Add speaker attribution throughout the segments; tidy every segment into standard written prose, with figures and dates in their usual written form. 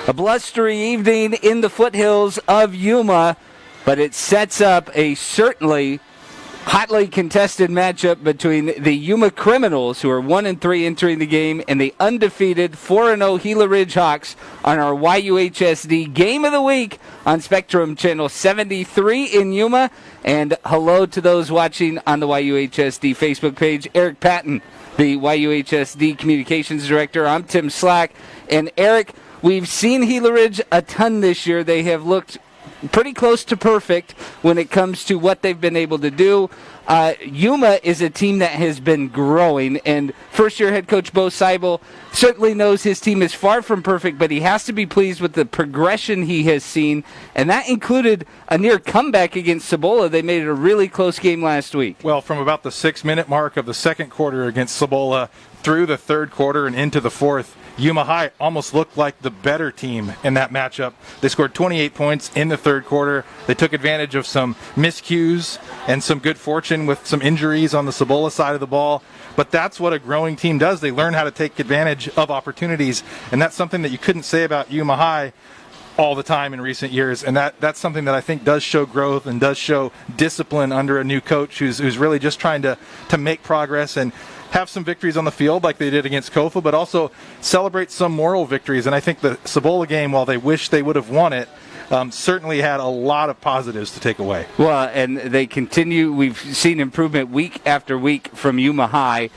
Speaker 1: A blustery evening in the foothills of Yuma, but it sets up a certainly hotly contested matchup between the Yuma Criminals, who are 1-3 entering the game, and the undefeated 4-0 Gila Ridge Hawks on our YUHSD Game of the Week on Spectrum Channel 73 in Yuma. And hello to those watching on the YUHSD Facebook page. Eric Patton, the YUHSD Communications Director. I'm Tim Slack. And Eric, we've seen Gila Ridge a ton this year. They have looked pretty close to perfect when it comes to what they've been able to do. Yuma is a team that has been growing, and first-year head coach Bo Seibel certainly knows his team is far from perfect, but he has to be pleased with the progression he has seen, and that included a near comeback against Cibola. They made it a really close game last week.
Speaker 2: Well, from about the 6-minute mark of the second quarter against Cibola through the third quarter and into the fourth, Yuma High almost looked like the better team in that matchup. They scored 28 points in the third quarter. They took advantage of some miscues and some good fortune with some injuries on the Cibola side of the ball. But that's what a growing team does. They learn how to take advantage of opportunities, and that's something that you couldn't say about Yuma High all the time in recent years, and that's something that I think does show growth and does show discipline under a new coach who's really just trying to make progress and have some victories on the field like they did against Kofa, but also celebrate some moral victories. And I think the Cibola game, while they wish they would have won it, certainly had a lot of positives to take away.
Speaker 1: Well, and they continue. We've seen improvement week after week from Yuma High.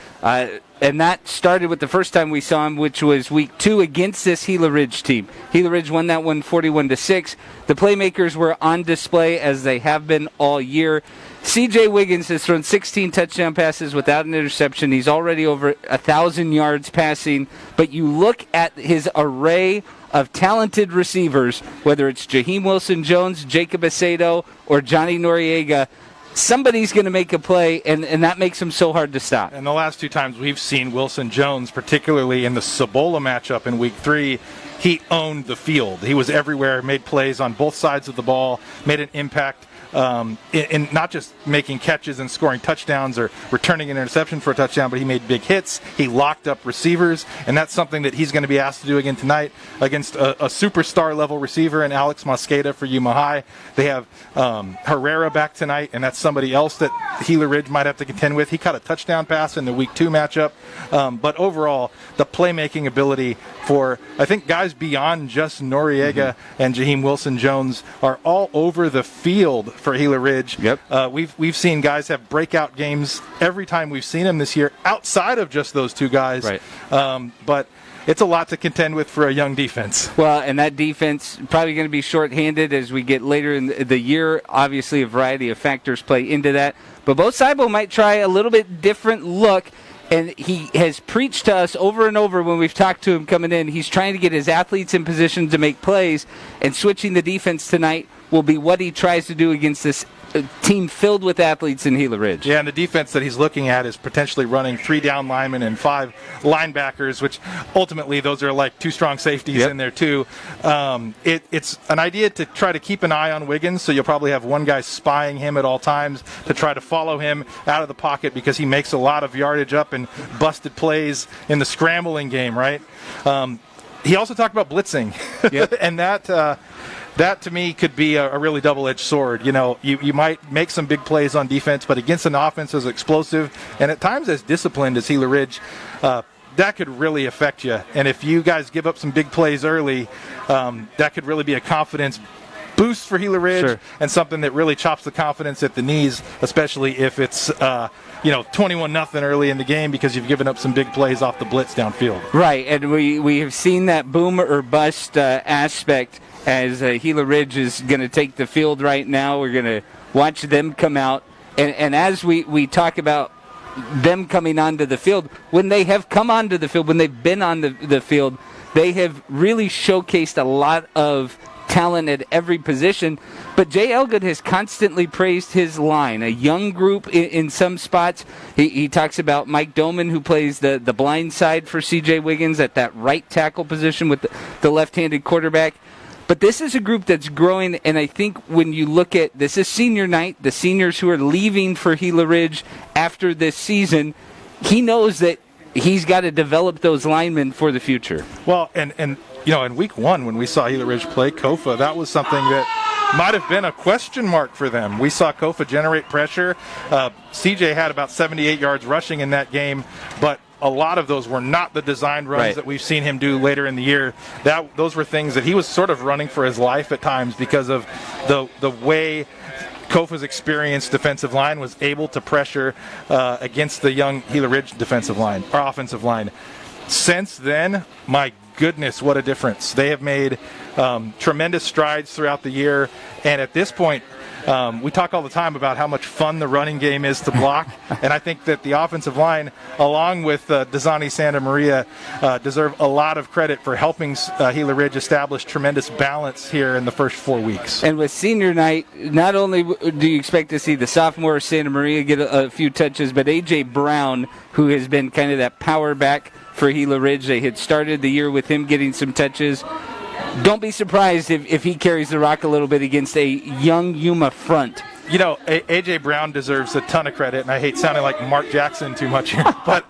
Speaker 1: And that started with the first time we saw him, which was week 2 against this Gila Ridge team. Gila Ridge won that one 41-6. The playmakers were on display as they have been all year. C.J. Wiggins has thrown 16 touchdown passes without an interception. He's already over 1,000 yards passing. But you look at his array of talented receivers, whether it's Jaheim Wilson-Jones, Jacob Acedo, or Johnny Noriega, somebody's going to make a play, and that makes him so hard to stop.
Speaker 2: And the last 2 times we've seen Wilson-Jones, particularly in the Cibola matchup in week 3, he owned the field. He was everywhere, made plays on both sides of the ball, made an impact in not just making catches and scoring touchdowns or returning an interception for a touchdown, but he made big hits. He locked up receivers, and that's something that he's going to be asked to do again tonight against a superstar-level receiver in Alex Mosqueda for Yuma High. They have Herrera back tonight, and that's somebody else that Gila Ridge might have to contend with. He caught a touchdown pass in the Week 2 matchup, but overall, the playmaking ability for, I think, guys beyond just Noriega and Jaheim Wilson-Jones are all over the field for Gila Ridge.
Speaker 1: Yep.
Speaker 2: We've seen guys have breakout games every time we've seen them this year outside of just those 2 guys.
Speaker 1: Right.
Speaker 2: But it's a lot to contend with for a young defense.
Speaker 1: Well, and that defense probably going to be shorthanded as we get later in the year. Obviously, a variety of factors play into that. But Bo Seibel might try a little bit different look. And he has preached to us over and over when we've talked to him coming in. He's trying to get his athletes in position to make plays, and switching the defense tonight will be what he tries to do against this team filled with athletes in Gila Ridge.
Speaker 2: Yeah, and the defense that he's looking at is potentially running 3 down linemen and 5 linebackers, which ultimately those are like 2 strong safeties in there too. It's an idea to try to keep an eye on Wiggins, so you'll probably have one guy spying him at all times to try to follow him out of the pocket because he makes a lot of yardage up and busted plays in the scrambling game, right? He also talked about blitzing, and that to me could be a really double-edged sword. You know, you might make some big plays on defense, but against an offense as explosive and at times as disciplined as Gila Ridge, that could really affect you. And if you guys give up some big plays early, that could really be a confidence boost for Gila Ridge and something that really chops the confidence at the knees, especially if it's 21-0 early in the game because you've given up some big plays off the blitz downfield.
Speaker 1: Right, and we have seen that boom or bust aspect as Gila Ridge is going to take the field right now. We're going to watch them come out. And as we talk about them coming onto the field, when they have come onto the field, when they've been on the field, they have really showcased a lot of talent at every position. But Jay Elgood has constantly praised his line, a young group in some spots. He talks about Mike Doman, who plays the blind side for C.J. Wiggins at that right tackle position with the left-handed quarterback. But this is a group that's growing, and I think when you look at this is senior night, the seniors who are leaving for Gila Ridge after this season, he knows that he's got to develop those linemen for the future.
Speaker 2: Well, and in week one when we saw Gila Ridge play Kofa, that was something that might have been a question mark for them. We saw Kofa generate pressure. CJ had about 78 yards rushing in that game, but a lot of those were not the designed runs that we've seen him do later in the year. Those were things that he was sort of running for his life at times because of the way Kofa's experienced defensive line was able to pressure against the young Gila Ridge defensive line, or offensive line. Since then, my goodness, what a difference. They have made tremendous strides throughout the year, and at this point, we talk all the time about how much fun the running game is to block, and I think that the offensive line, along with Dazani Santa Maria, deserve a lot of credit for helping Gila Ridge establish tremendous balance here in the first 4 weeks.
Speaker 1: And with senior night, not only do you expect to see the sophomore Santa Maria get a few touches, but A.J. Brown, who has been kind of that power back for Gila Ridge. They had started the year with him getting some touches. Don't be surprised if he carries the rock a little bit against a young Yuma front.
Speaker 2: A.J. Brown deserves a ton of credit, and I hate sounding like Mark Jackson too much here, but,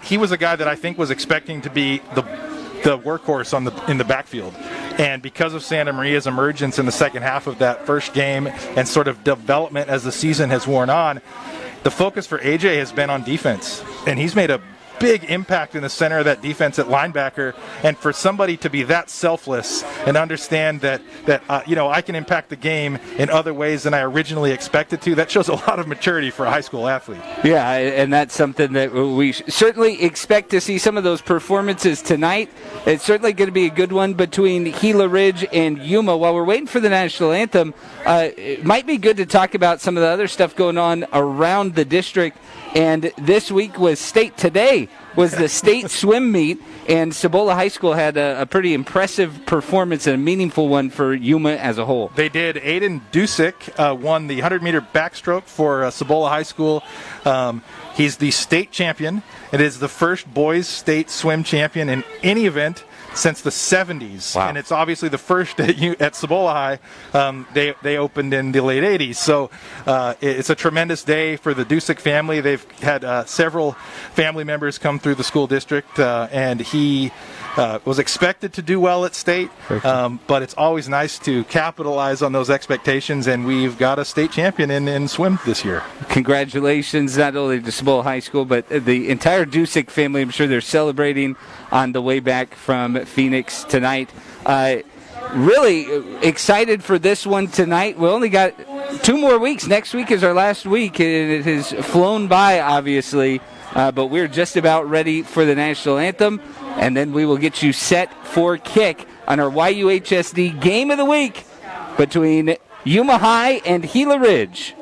Speaker 2: he was a guy that I think was expecting to be the workhorse in the backfield. And because of Santa Maria's emergence in the second half of that first game and sort of development as the season has worn on, the focus for A.J. has been on defense, and he's made a big impact in the center of that defense at linebacker, and for somebody to be that selfless and understand that I can impact the game in other ways than I originally expected to, that shows a lot of maturity for a high school athlete.
Speaker 1: Yeah, and that's something that we certainly expect to see some of those performances tonight. It's certainly going to be a good one between Gila Ridge and Yuma. While we're waiting for the national anthem, it might be good to talk about some of the other stuff going on around the district. And this week was today was the state swim meet, and Cibola High School had a pretty impressive performance and a meaningful one for Yuma as a whole.
Speaker 2: They did. Aiden Dusick won the 100-meter backstroke for Cibola High School. He's the state champion. It is the first boys state swim champion in any event since the 70s.
Speaker 1: Wow.
Speaker 2: And it's obviously the first at Cibola High. They opened in the late 80s. So it's a tremendous day for the Dusick family. They've had several family members come through the school district, and he was expected to do well at state, but it's always nice to capitalize on those expectations, and we've got a state champion in swim this year.
Speaker 1: Congratulations not only to Cibola High School, but the entire Dusick family. I'm sure they're celebrating on the way back from Phoenix tonight. Really excited for this one tonight. We only got 2 more weeks. Next week is our last week, and it has flown by, obviously, but we're just about ready for the national anthem, and then we will get you set for kick on our YUHSD Game of the Week between Yuma High and Gila Ridge.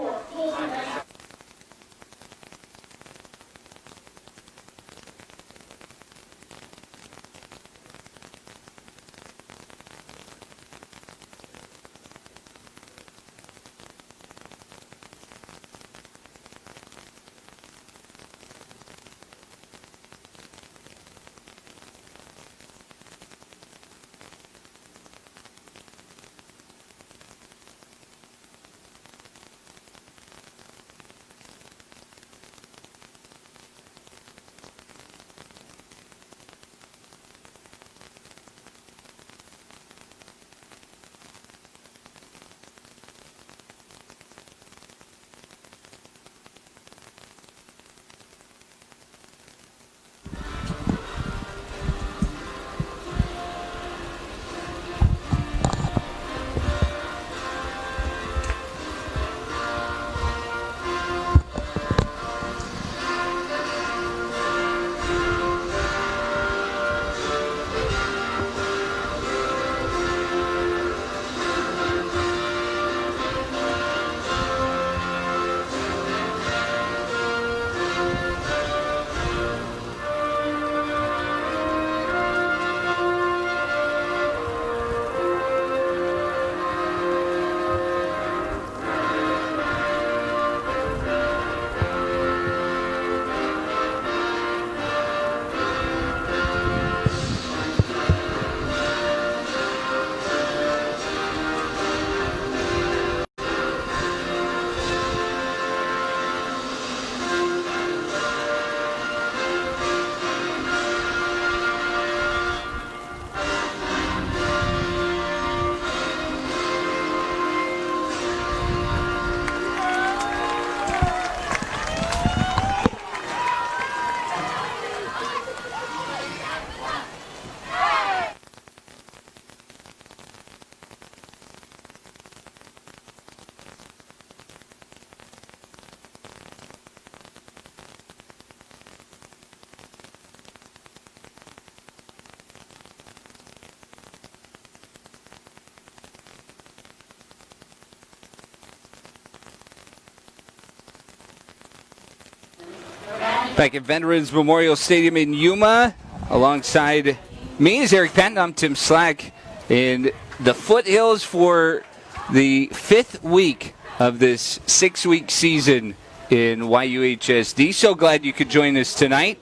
Speaker 1: Back at Veterans Memorial Stadium in Yuma, alongside me is Eric Patton. I'm Tim Slack in the foothills for the 5th week of this 6-week season in YUHSD. So glad you could join us tonight.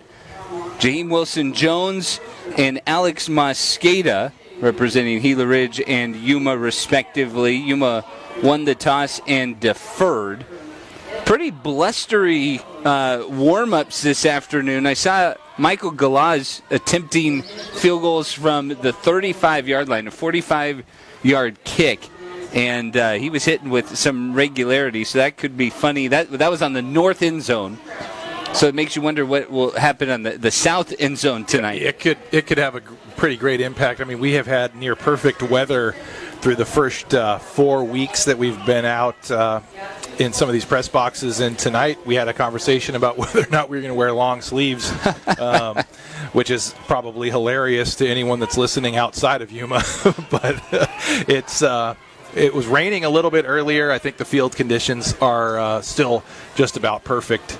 Speaker 1: Jaheim Wilson-Jones and Alex Mosqueda representing Gila Ridge and Yuma respectively. Yuma won the toss and deferred. Pretty blustery warm-ups this afternoon. I saw Michael Galaz attempting field goals from the 35-yard line, a 45-yard kick, and he was hitting with some regularity, so that could be funny. That was on the north end zone, so it makes you wonder what will happen on the south end zone tonight.
Speaker 2: It could have a pretty great impact. I mean, we have had near perfect weather through the first 4 weeks that we've been out in some of these press boxes, and tonight we had a conversation about whether or not we were going to wear long sleeves, which is probably hilarious to anyone that's listening outside of Yuma. But it was raining a little bit earlier. I think the field conditions are still just about perfect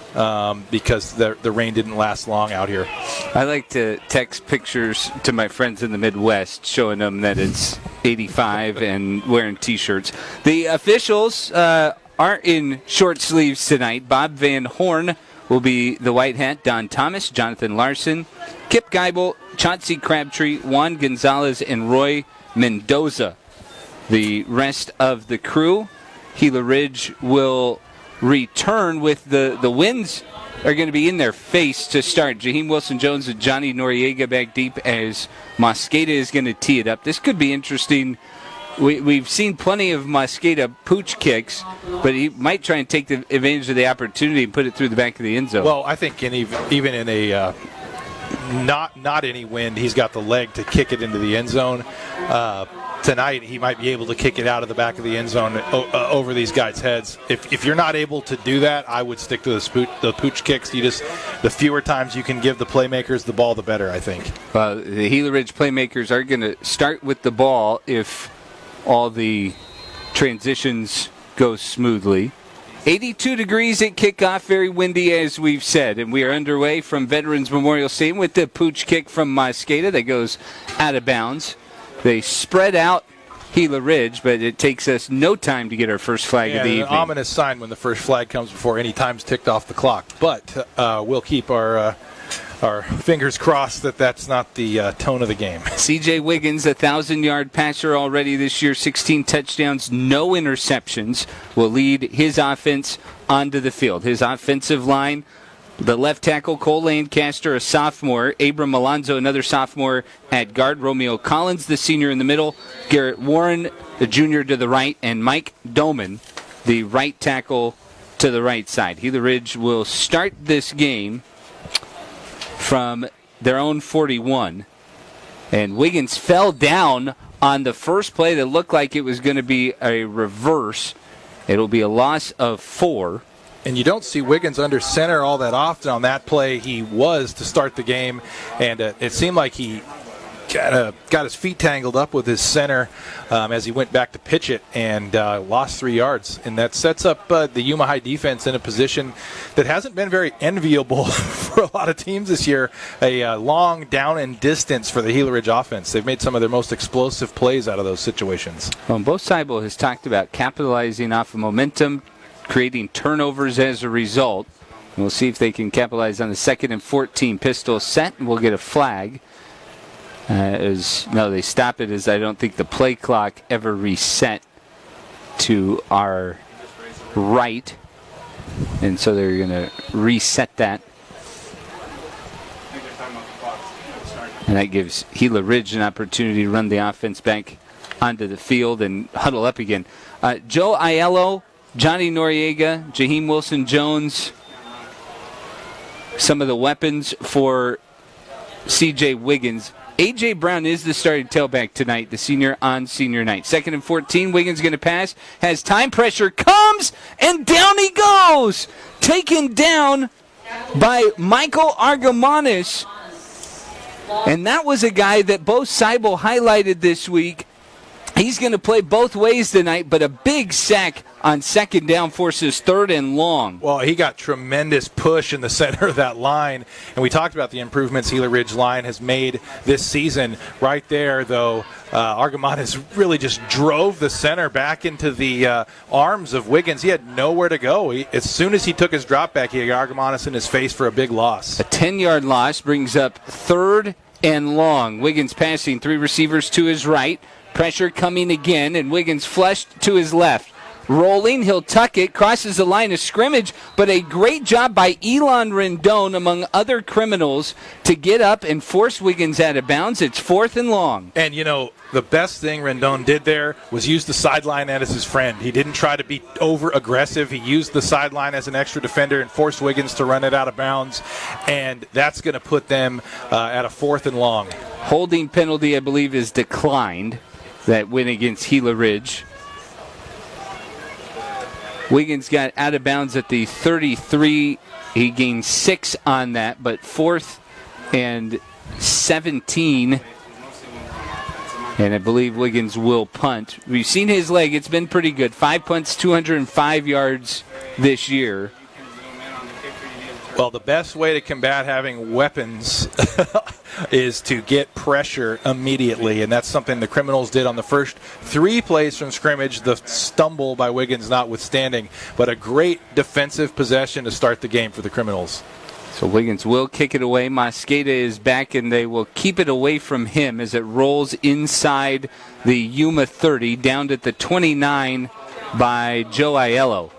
Speaker 2: because the rain didn't last long out here.
Speaker 1: I like to text pictures to my friends in the Midwest showing them that it's 85 and wearing T-shirts. The officials aren't in short sleeves tonight. Bob Van Horn will be the white hat. Don Thomas, Jonathan Larson, Kip Geibel, Chauncey Crabtree, Juan Gonzalez, and Roy Mendoza. The rest of the crew. Gila Ridge will return with the winds are going to be in their face to start. Jaheim Wilson-Jones and Johnny Noriega back deep as Mosqueda is going to tee it up. This could be interesting. We've seen plenty of Mosqueda pooch kicks, but he might try and take advantage of the opportunity and put it through the back of the end zone.
Speaker 2: Well, I think even in a not any wind, he's got the leg to kick it into the end zone. Tonight, he might be able to kick it out of the back of the end zone over these guys' heads. If you're not able to do that, I would stick to the pooch kicks. The fewer times you can give the playmakers the ball, the better, I think.
Speaker 1: The Gila Ridge playmakers are going to start with the ball if all the transitions go smoothly. 82 degrees at kickoff, very windy as we've said, and we are underway from Veterans Memorial Stadium with the pooch kick from Mosqueda that goes out of bounds. They spread out Gila Ridge, but it takes us no time to get our first flag of the evening.
Speaker 2: An ominous sign when the first flag comes before any time's ticked off the clock. But we'll keep our fingers crossed that that's not the tone of the game.
Speaker 1: C.J. Wiggins, 1,000-yard passer already this year, 16 touchdowns, no interceptions, will lead his offense onto the field. His offensive line, the left tackle, Cole Lancaster, a sophomore. Abram Alonzo, another sophomore at guard. Romeo Collins, the senior in the middle. Garrett Warren, the junior to the right. And Mike Doman, the right tackle to the right side. Gila Ridge will start this game from their own 41. And Wiggins fell down on the first play that looked like it was going to be a reverse. It'll be a loss of 4.
Speaker 2: And you don't see Wiggins under center all that often. On that play, he was to start the game, and it seemed like he got his feet tangled up with his center as he went back to pitch it and lost 3 yards. And that sets up the Yuma High defense in a position that hasn't been very enviable for a lot of teams this year. A long down and distance for the Gila Ridge offense. They've made some of their most explosive plays out of those situations.
Speaker 1: Well, Bo Seibel has talked about capitalizing off of momentum, creating turnovers as a result. We'll see if they can capitalize on the 2nd and 14 pistol set, and we'll get a flag. They stop it as I don't think the play clock ever reset to our right. And so they're going to reset that. And that gives Gila Ridge an opportunity to run the offense back onto the field and huddle up again. Joe Aiello, Johnny Noriega, Jaheim Wilson-Jones, some of the weapons for C.J. Wiggins. A.J. Brown is the starting tailback tonight, the senior on senior night. 2nd and 14, Wiggins going to pass, has time, pressure comes, and down he goes! Taken down by Michael Argamanis. And that was a guy that Bo Seibel highlighted this week. He's going to play both ways tonight, but a big sack on second down forces third and long.
Speaker 2: Well, he got tremendous push in the center of that line, and we talked about the improvements Gila Ridge line has made this season. Right there, though, Argamonis really just drove the center back into the arms of Wiggins. He had nowhere to go. As soon as he took his drop back, he got Argamonis in his face for a big loss.
Speaker 1: A 10-yard loss brings up third and long. Wiggins passing, 3 receivers to his right. Pressure coming again, and Wiggins flushed to his left. Rolling, he'll tuck it, crosses the line of scrimmage, but a great job by Elon Rendon, among other criminals, to get up and force Wiggins out of bounds. It's 4th and long.
Speaker 2: And, you know, the best thing Rendon did there was use the sideline as his friend. He didn't try to be over-aggressive. He used the sideline as an extra defender and forced Wiggins to run it out of bounds, and that's going to put them at a 4th and long.
Speaker 1: Holding penalty, I believe, is declined. That win against Gila Ridge. Wiggins got out of bounds at the 33. He gained 6 on that, but 4th and 17. And I believe Wiggins will punt. We've seen his leg. It's been pretty good. 5 punts, 205 yards this year.
Speaker 2: Well, the best way to combat having weapons is to get pressure immediately, and that's something the Criminals did on the first 3 plays from scrimmage, the stumble by Wiggins notwithstanding, but a great defensive possession to start the game for the Criminals.
Speaker 1: So Wiggins will kick it away. Mosqueda is back, and they will keep it away from him as it rolls inside the Yuma 30, down at the 29 by Joe Aiello.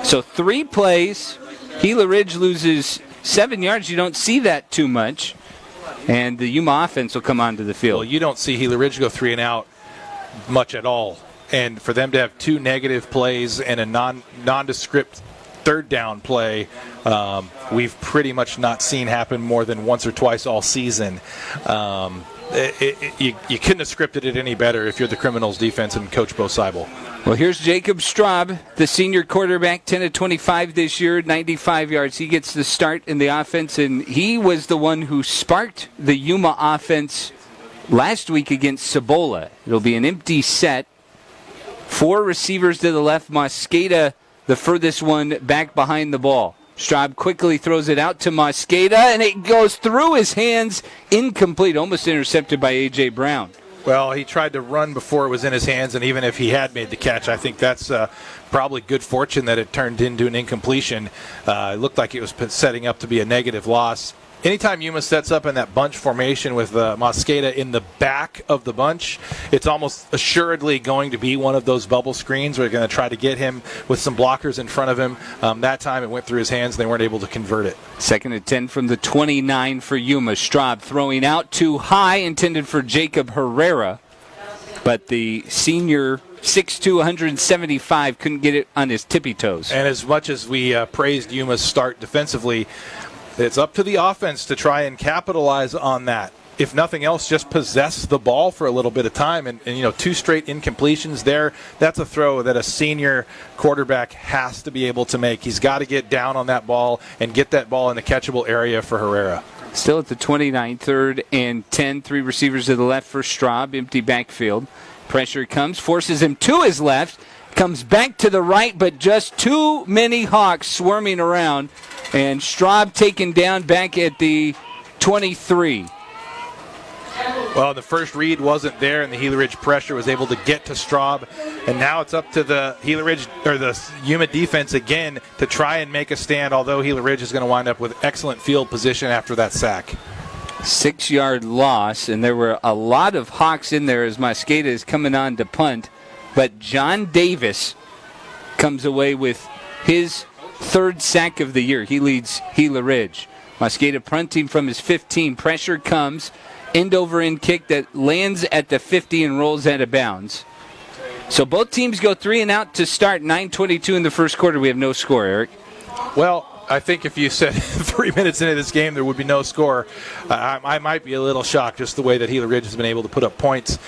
Speaker 1: So 3 plays. Gila Ridge loses 7 yards. You don't see that too much. And the Yuma offense will come onto the field.
Speaker 2: Well, you don't see Gila Ridge go 3 and out much at all. And for them to have 2 negative plays and a nondescript third down play, we've pretty much not seen happen more than once or twice all season. You couldn't have scripted it any better if you're the Criminals defense and Coach Bo Seibel.
Speaker 1: Well, here's Jacob Straub, the senior quarterback, 10 of 25 this year, 95 yards. He gets the start in the offense, and he was the one who sparked the Yuma offense last week against Cibola. It'll be an empty set. 4 receivers to the left. Mosqueda, the furthest one, back behind the ball. Straub quickly throws it out to Mosqueda, and it goes through his hands, incomplete, almost intercepted by A.J. Brown.
Speaker 2: Well, he tried to run before it was in his hands, and even if he had made the catch, I think that's probably good fortune that it turned into an incompletion. It looked like it was setting up to be a negative loss. Anytime Yuma sets up in that bunch formation with Mosqueda in the back of the bunch, it's almost assuredly going to be one of those bubble screens. We're going to try to get him with some blockers in front of him. That time it went through his hands, and they weren't able to convert it.
Speaker 1: 2nd and 10 from the 29 for Yuma. Straub throwing out too high, intended for Jacob Herrera. But the senior 6'2", 175, couldn't get it on his tippy toes.
Speaker 2: And as much as we praised Yuma's start defensively, it's up to the offense to try and capitalize on that. If nothing else, just possess the ball for a little bit of time. And 2 straight incompletions there, that's a throw that a senior quarterback has to be able to make. He's got to get down on that ball and get that ball in the catchable area for Herrera.
Speaker 1: Still at the 29, 3rd and 10. 3 receivers to the left for Straub, empty backfield. Pressure comes, forces him to his left, comes back to the right, but just too many Hawks swarming around. And Straub taken down back at the 23.
Speaker 2: Well, the first read wasn't there, and the Gila Ridge pressure was able to get to Straub. And now it's up to the Gila Ridge or the Yuma defense again to try and make a stand, although Gila Ridge is going to wind up with excellent field position after that sack.
Speaker 1: 6-yard loss, and there were a lot of Hawks in there as Mosqueda is coming on to punt. But John Davis comes away with his 3rd sack of the year. He leads Gila Ridge. Mosqueda punting from his 15. Pressure comes. End-over-end kick that lands at the 50 and rolls out of bounds. So both teams go 3 and out to start. 9:22 in the first quarter. We have no score, Eric.
Speaker 2: Well, I think if you said 3 minutes into this game there would be no score, I might be a little shocked just the way that Gila Ridge has been able to put up points.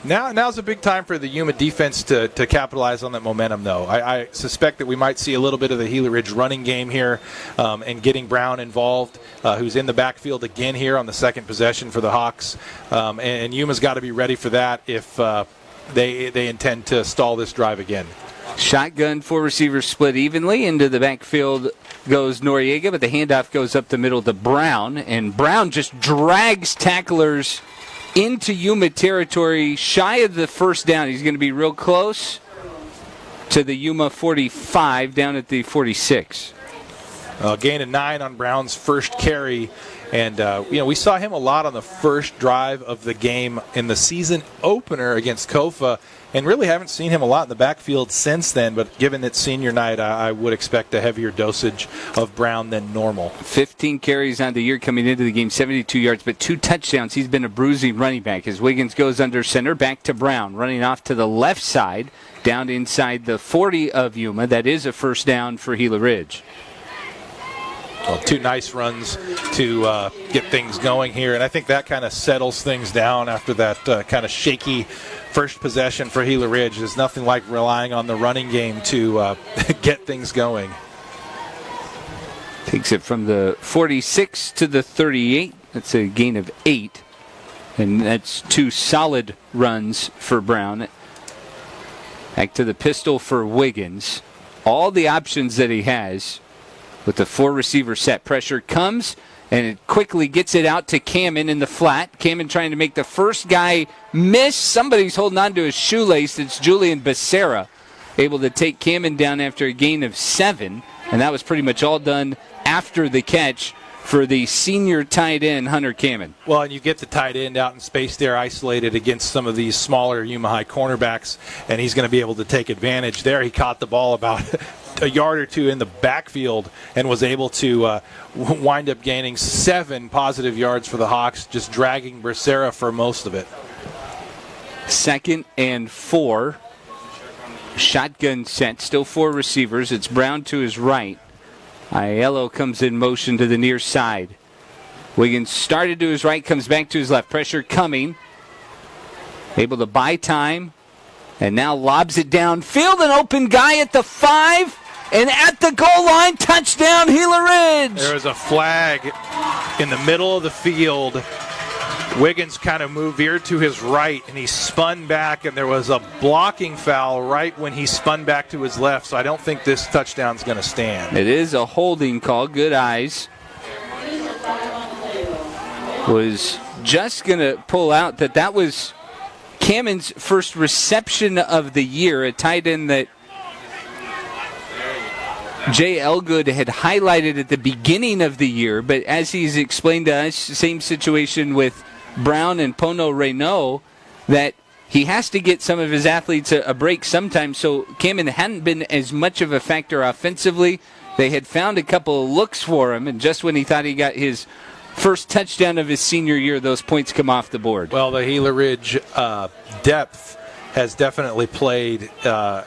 Speaker 2: Now's a big time for the Yuma defense to capitalize on that momentum, though. I suspect that we might see a little bit of the Gila Ridge running game here and getting Brown involved, who's in the backfield again here on the 2nd possession for the Hawks. And Yuma's got to be ready for that if they intend to stall this drive again.
Speaker 1: Shotgun, 4 receivers split evenly. Into the backfield goes Noriega, but the handoff goes up the middle to Brown. And Brown just drags tacklers into Yuma territory, shy of the first down. He's going to be real close to the Yuma 45, down at the 46.
Speaker 2: Gain of 9 on Brown's first carry. And, we saw him a lot on the first drive of the game in the season opener against Kofa, and really haven't seen him a lot in the backfield since then. But given it's senior night, I would expect a heavier dosage of Brown than normal.
Speaker 1: 15 carries on the year coming into the game, 72 yards, but 2 touchdowns. He's been a bruising running back as Wiggins goes under center, back to Brown, running off to the left side, down inside the 40 of Yuma. That is a first down for Gila Ridge.
Speaker 2: Well, 2 nice runs to get things going here, and I think that kind of settles things down after that kind of shaky first possession for Gila Ridge. There's nothing like relying on the running game to get things going.
Speaker 1: Takes it from the 46 to the 38. That's a gain of 8, and that's 2 solid runs for Brown. Back to the pistol for Wiggins. All the options that he has with the 4 receiver set. Pressure comes, and it quickly gets it out to Kamen in the flat. Kamen trying to make the first guy miss. Somebody's holding on to his shoelace. It's Julian Becerra, able to take Kamen down after a gain of 7. And that was pretty much all done after the catch for the senior tight end, Hunter Kamen.
Speaker 2: Well, and you get the tight end out in space there, isolated against some of these smaller Yuma High cornerbacks, and he's going to be able to take advantage there. He caught the ball about a yard or 2 in the backfield and was able to wind up gaining 7 positive yards for the Hawks, just dragging Becerra for most of it.
Speaker 1: 2nd and 4. Shotgun set, still 4 receivers. It's Brown to his right. Aiello comes in motion to the near side. Wiggins started to his right, comes back to his left. Pressure coming. Able to buy time. And now lobs it downfield. An open guy at the 5. And at the goal line, touchdown, Gila Ridge.
Speaker 2: There was a flag in the middle of the field. Wiggins kind of moved veered to his right, and he spun back, and there was a blocking foul right when he spun back to his left, so I don't think this touchdown's going to stand.
Speaker 1: It is a holding call. Good eyes. Was just going to pull out that was Kamen's first reception of the year, a tight end that Jay Elgood had highlighted at the beginning of the year, but as he's explained to us, same situation with Brown and Pono Reynaud, that he has to get some of his athletes a break sometimes, so Kamen hadn't been as much of a factor offensively. They had found a couple of looks for him, and just when he thought he got his first touchdown of his senior year, those points come off the board.
Speaker 2: Well, the Gila Ridge depth has definitely played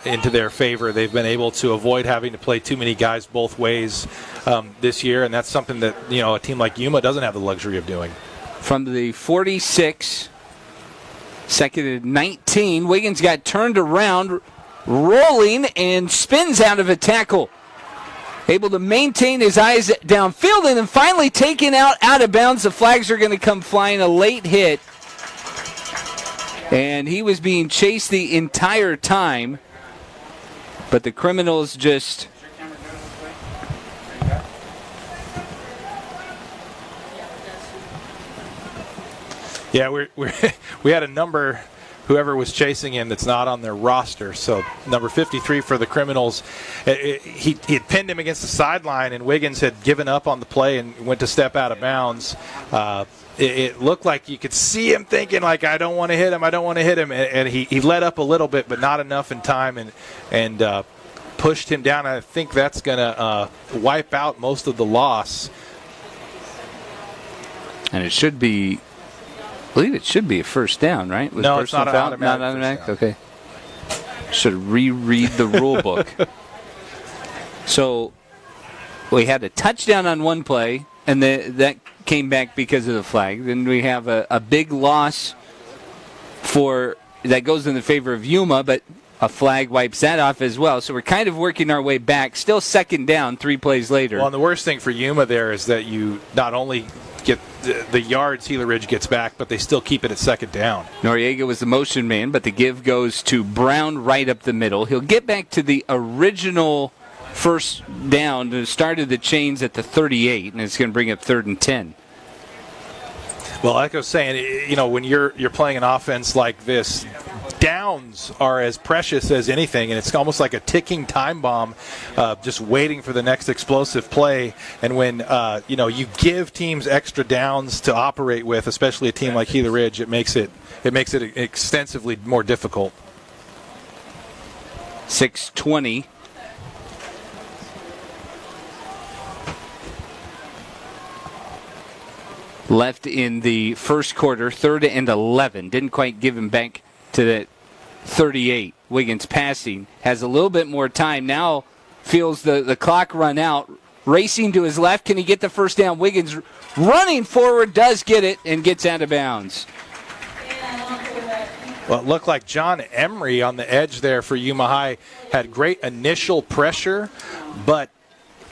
Speaker 2: into their favor. They've been able to avoid having to play too many guys both ways this year, and that's something that a team like Yuma doesn't have the luxury of doing.
Speaker 1: From the 46, 2nd and 19, Wiggins got turned around, rolling, and spins out of a tackle. Able to maintain his eyes downfield, and then finally taken out of bounds. The flags are going to come flying, a late hit. And he was being chased the entire time, but the criminals just...
Speaker 2: Yeah, we had a number, whoever was chasing him, that's not on their roster. So number 53 for the Criminals, he had pinned him against the sideline, and Wiggins had given up on the play and went to step out of bounds. It looked like you could see him thinking, like, I don't want to hit him, and he let up a little bit, but not enough in time, and pushed him down. I think that's going to wipe out most of the loss.
Speaker 1: And it should be... I believe it should be a first down, right?
Speaker 2: No, it's not an automatic.
Speaker 1: Okay. Should reread the rule book. So we had a touchdown on one play, and that came back because of the flag. Then we have a big loss that goes in the favor of Yuma, but a flag wipes that off as well. So we're kind of working our way back. Still 2nd down, 3 plays later.
Speaker 2: Well, and the worst thing for Yuma there is that you not only get the yards Gila Ridge gets back, but they still keep it at second down.
Speaker 1: Noriega was the motion man, but the give goes to Brown right up the middle. He'll get back to the original first down to start of the chains at the 38, and it's going to bring up 3rd and 10.
Speaker 2: Well, like I was saying, when you're playing an offense like this, downs are as precious as anything, and it's almost like a ticking time bomb, just waiting for the next explosive play. And when you give teams extra downs to operate with, especially a team like Gila Ridge, it makes it extensively more difficult.
Speaker 1: 6:20. Left in the first quarter, 3rd and 11. Didn't quite give him back to the 38. Wiggins passing. Has a little bit more time. Now feels the clock run out. Racing to his left. Can he get the first down? Wiggins running forward. Does get it and gets out of bounds.
Speaker 2: Well, it looked like John Emery on the edge there for Yuma High had great initial pressure, but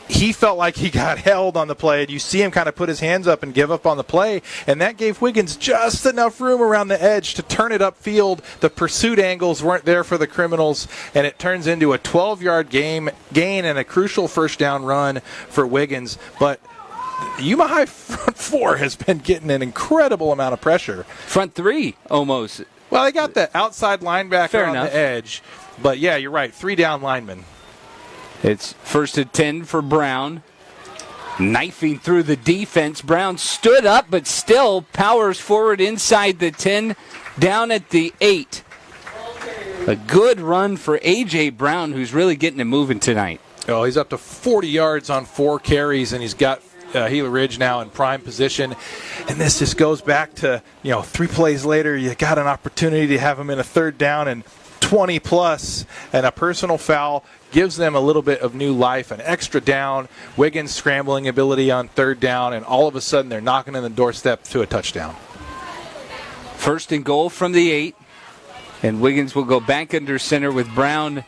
Speaker 2: he felt like he got held on the play, and you see him kind of put his hands up and give up on the play, and that gave Wiggins just enough room around the edge to turn it upfield. The pursuit angles weren't there for the Criminals, and it turns into a 12-yard gain and a crucial first down run for Wiggins. But Yuma High front four has been getting an incredible amount of pressure.
Speaker 1: Front three, almost.
Speaker 2: Well, they got the outside linebacker
Speaker 1: Fair
Speaker 2: on
Speaker 1: enough.
Speaker 2: the edge, but yeah, you're right, 3 down linemen.
Speaker 1: It's 1st and 10 for Brown. Knifing through the defense. Brown stood up, but still powers forward inside the 10, down at the 8. A good run for A.J. Brown, who's really getting it moving tonight.
Speaker 2: Oh, he's up to 40 yards on 4 carries, and he's got Gila Ridge now in prime position. And this just goes back to, 3 plays later, you got an opportunity to have him in a 3rd down and 20-plus, and a personal foul gives them a little bit of new life, an extra down, Wiggins' scrambling ability on 3rd down, and all of a sudden they're knocking on the doorstep to a touchdown.
Speaker 1: 1st and goal from the 8, and Wiggins will go back under center with Brown,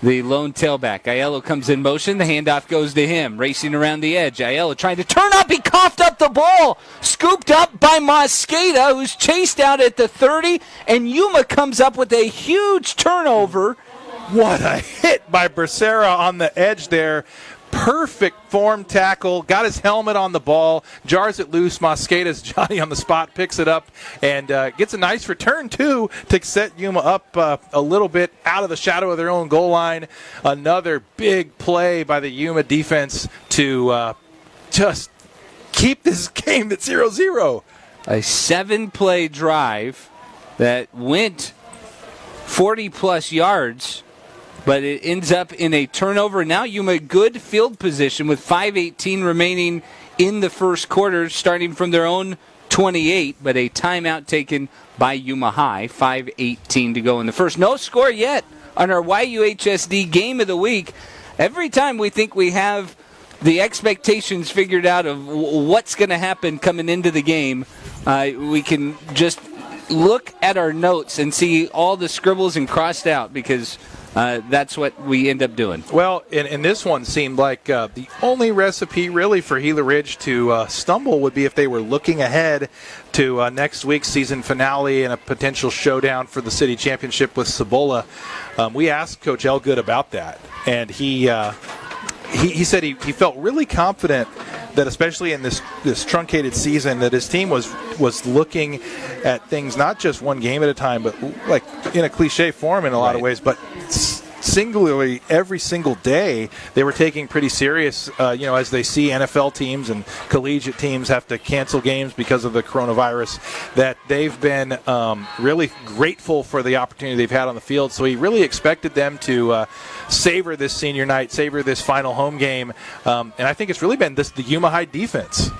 Speaker 1: the lone tailback. Aiello comes in motion. The handoff goes to him, racing around the edge. Aiello trying to turn up. He coughed up the ball. Scooped up by Mosqueda, who's chased out at the 30, and Yuma comes up with a huge turnover.
Speaker 2: What a hit by Becerra on the edge there. Perfect form tackle. Got his helmet on the ball. Jars it loose. Mosqueda's Johnny on the spot. Picks it up and gets a nice return, too, to set Yuma up a little bit out of the shadow of their own goal line. Another big play by the Yuma defense to just keep this game at 0-0.
Speaker 1: A 7-play drive that went 40-plus yards, but it ends up in a turnover. Now Yuma good field position with 5:18 remaining in the first quarter, starting from their own 28, but a timeout taken by Yuma High. 5:18 to go in the first. No score yet on our YUHSD Game of the Week. Every time we think we have the expectations figured out of what's going to happen coming into the game, we can just look at our notes and see all the scribbles and crossed out, because that's what we end up doing.
Speaker 2: Well, and this one seemed like the only recipe really for Gila Ridge to stumble would be if they were looking ahead to next week's season finale and a potential showdown for the city championship with Cibola. We asked Coach Elgood about that, and he said he felt really confident that, especially in this truncated season, that his team was looking at things not just one game at a time, but like in a cliche form in a lot of ways, but singularly every single day they were taking pretty serious, as they see NFL teams and collegiate teams have to cancel games because of the coronavirus, that they've been really grateful for the opportunity they've had on the field. So he really expected them to savor this senior night, savor this final home game. And I think it's really been the Yuma High defense.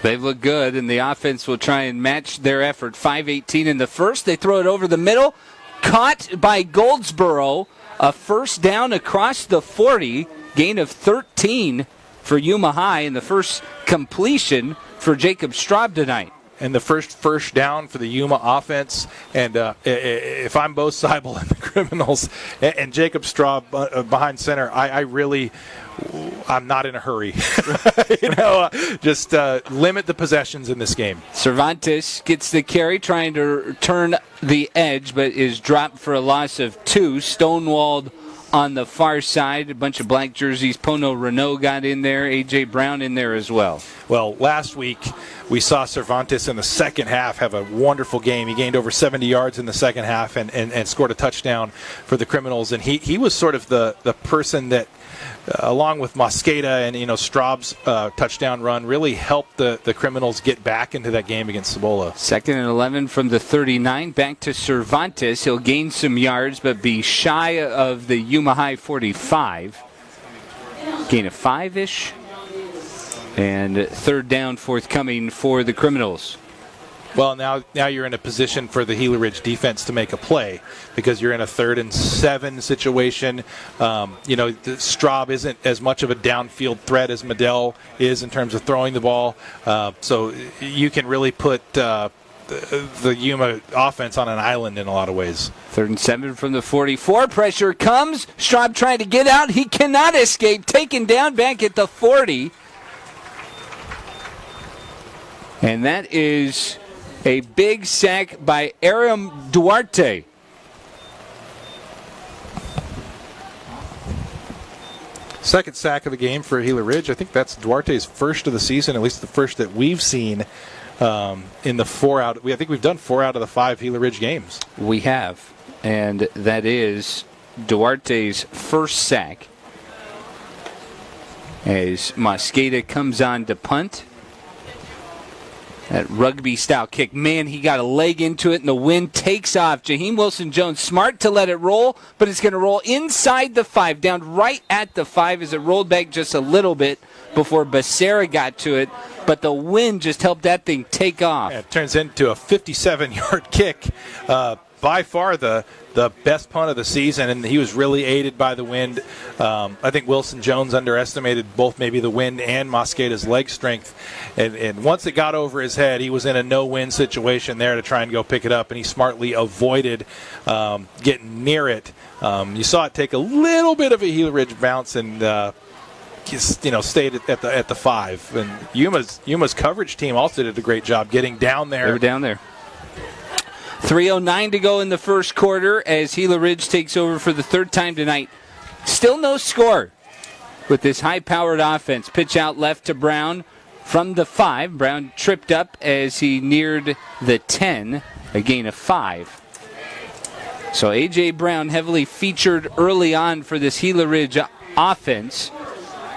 Speaker 1: They've looked good, and the offense will try and match their effort. 5:18 in the first. They throw it over the middle. Caught by Goldsboro. A first down across the 40. Gain of 13 for Yuma High, and the first completion for Jacob Straub tonight.
Speaker 2: and the first down for the Yuma offense. And if I'm both Seibel and the Criminals and Jacob Straub behind center, I'm not in a hurry. Just limit the possessions in this game.
Speaker 1: Cervantes gets the carry, trying to turn the edge, but is dropped for a loss of 2. Stonewalled on the far side. A bunch of black jerseys. Pono Renault got in there. A.J. Brown in there as well.
Speaker 2: Well, last week we saw Cervantes in the second half have a wonderful game. He gained over 70 yards in the second half and scored a touchdown for the Criminals. And he was sort of the person that, along with Mosqueda and Straub's touchdown run, really helped the Criminals get back into that game against Cibola.
Speaker 1: 2nd and 11 from the 39. Back to Cervantes. He'll gain some yards, but be shy of the Yuma High 45. Gain of 5-ish. And 3rd down forthcoming for the Criminals.
Speaker 2: Well, now you're in a position for the Gila Ridge defense to make a play because you're in a 3rd and 7 situation. Straub isn't as much of a downfield threat as Medell is in terms of throwing the ball. So you can really put the Yuma offense on an island in a lot of ways.
Speaker 1: 3rd and 7 from the 44. Pressure comes. Straub trying to get out. He cannot escape. Taken down back at the 40. And that is a big sack by Aram Duarte.
Speaker 2: Second sack of the game for Gila Ridge. I think that's Duarte's first of the season, at least the first that we've seen in the 4 out. I think we've done 4 out of the 5 Gila Ridge games.
Speaker 1: We have, and that is Duarte's first sack. As Mosqueda comes on to punt. That rugby-style kick. Man, he got a leg into it, and the wind takes off. Jaheim Wilson-Jones, smart to let it roll, but it's going to roll inside the 5, down right at the 5 as it rolled back just a little bit before Becerra got to it. But the wind just helped that thing take off.
Speaker 2: Yeah, it turns into a 57-yard kick. By far the best punt of the season, and he was really aided by the wind. I think Wilson-Jones underestimated both maybe the wind and Mosqueda's leg strength. And once it got over his head, he was in a no-win situation there to try and go pick it up, and he smartly avoided getting near it. You saw it take a little bit of a Gila Ridge bounce and stayed at the 5. And Yuma's coverage team also did a great job getting down there.
Speaker 1: They were down there. 3:09 to go in the first quarter as Gila Ridge takes over for the 3rd time tonight. Still no score with this high-powered offense. Pitch out left to Brown from the 5. Brown tripped up as he neared the 10, a gain of 5. So A.J. Brown heavily featured early on for this Gila Ridge offense.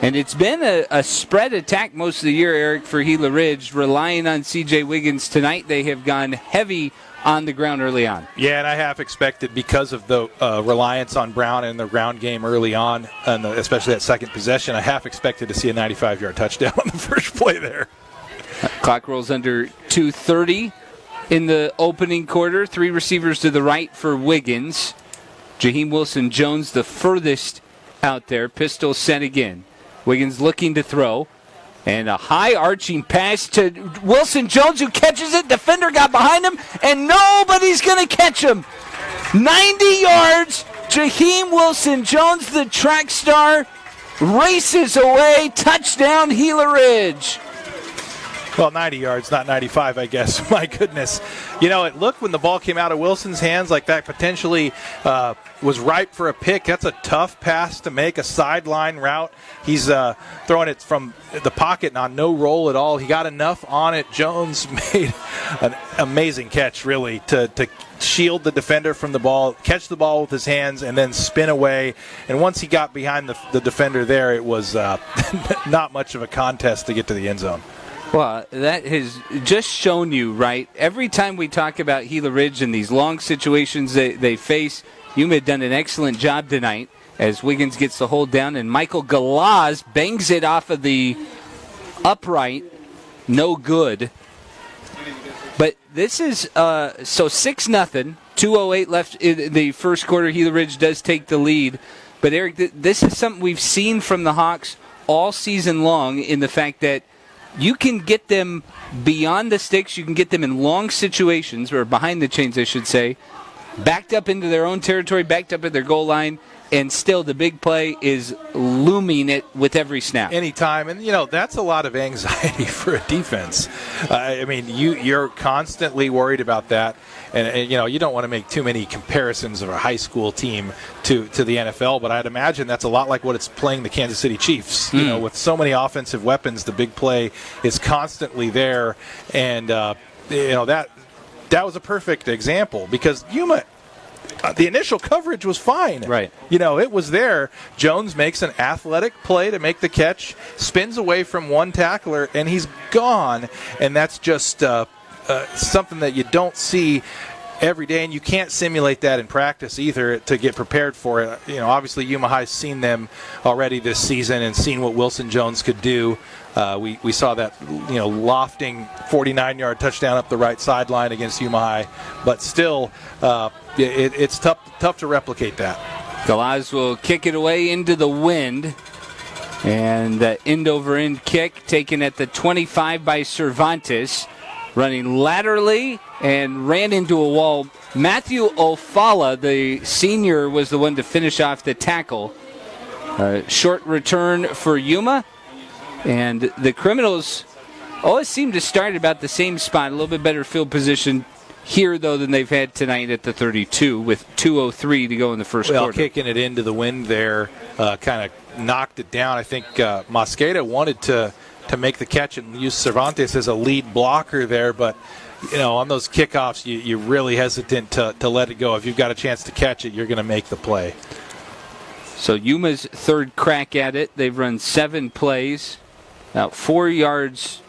Speaker 1: And it's been a spread attack most of the year, Eric, for Gila Ridge, relying on C.J. Wiggins. Tonight they have gone heavy on the ground early on.
Speaker 2: Yeah, and I half expected because of the reliance on Brown in the ground game early on, and especially that second possession, I half expected to see a 95-yard touchdown on the first play there.
Speaker 1: Clock rolls under 2:30 in the opening quarter. 3 receivers to the right for Wiggins. Jaheim Wilson-Jones the furthest out there. Pistol set again. Wiggins looking to throw. And a high arching pass to Wilson-Jones, who catches it. Defender got behind him, and nobody's going to catch him. 90 yards. Jaheim Wilson-Jones, the track star, races away. Touchdown, Gila Ridge.
Speaker 2: Well, 90 yards, not 95, I guess. My goodness. It looked when the ball came out of Wilson's hands like that potentially was ripe for a pick. That's a tough pass to make, a sideline route. He's throwing it from the pocket on no roll at all. He got enough on it. Jones made an amazing catch, really, to shield the defender from the ball, catch the ball with his hands, and then spin away. And once he got behind the defender there, it was not much of a contest to get to the end zone.
Speaker 1: Well, that has just shown you, right? Every time we talk about Gila Ridge and these long situations they face, Yuma had done an excellent job tonight as Wiggins gets the hold down, and Michael Galaz bangs it off of the upright. No good. But this is, so 6-0, 2:08 left in the first quarter. Gila Ridge does take the lead. But, Eric, this is something we've seen from the Hawks all season long in the fact that you can get them beyond the sticks. You can get them in long situations, or behind the chains, I should say, backed up into their own territory, backed up at their goal line, and still the big play is looming it with every snap.
Speaker 2: Anytime. And, that's a lot of anxiety for a defense. You're constantly worried about that. And you don't want to make too many comparisons of a high school team to the NFL, but I'd imagine that's a lot like what it's playing the Kansas City Chiefs. With so many offensive weapons, the big play is constantly there. And, that was a perfect example because Yuma – the initial coverage was fine.
Speaker 1: Right.
Speaker 2: It was there. Jones makes an athletic play to make the catch, spins away from one tackler, and he's gone. And that's just something that you don't see every day, and you can't simulate that in practice either to get prepared for it. Obviously Yuma High's seen them already this season and seen what Wilson Jones could do. We saw that, lofting 49-yard touchdown up the right sideline against Yuma High, but still, it's tough to replicate that.
Speaker 1: Galaz will kick it away into the wind, and the end-over-end kick taken at the 25 by Cervantes, running laterally and ran into a wall. Matthew Ofala, the senior, was the one to finish off the tackle. Short return for Yuma. And the Criminals always seem to start about the same spot, a little bit better field position here, though, than they've had tonight at the 32 with 2:03 to go in the first quarter.
Speaker 2: Kicking it into the wind there kind of knocked it down. I think Mosqueda wanted to make the catch and use Cervantes as a lead blocker there, but on those kickoffs, you're really hesitant to let it go. If you've got a chance to catch it, you're going to make the play.
Speaker 1: So Yuma's third crack at it. They've run 7 plays. About 4 yards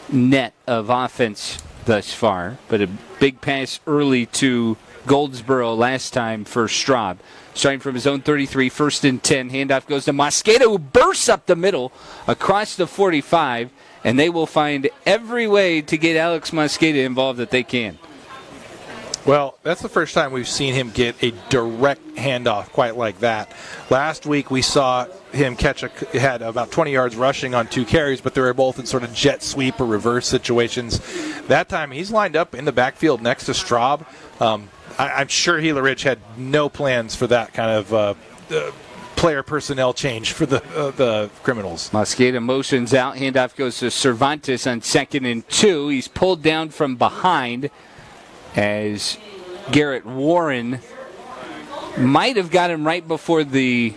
Speaker 1: net of offense thus far, but a big pass early to Goldsboro last time for Straub. Starting from his own 33, 1st and 10. Handoff goes to Mosqueda, who bursts up the middle across the 45, and they will find every way to get Alex Mosqueda involved that they can.
Speaker 2: Well, that's the first time we've seen him get a direct handoff quite like that. Last week we saw him had about 20 yards rushing on 2 carries, but they were both in sort of jet sweep or reverse situations. That time he's lined up in the backfield next to Straub. I'm sure Gila Ridge had no plans for that kind of player personnel change for the Criminals.
Speaker 1: Mosqueda motions out. Handoff goes to Cervantes on 2nd and 2. He's pulled down from behind as Garrett Warren might have got him right before the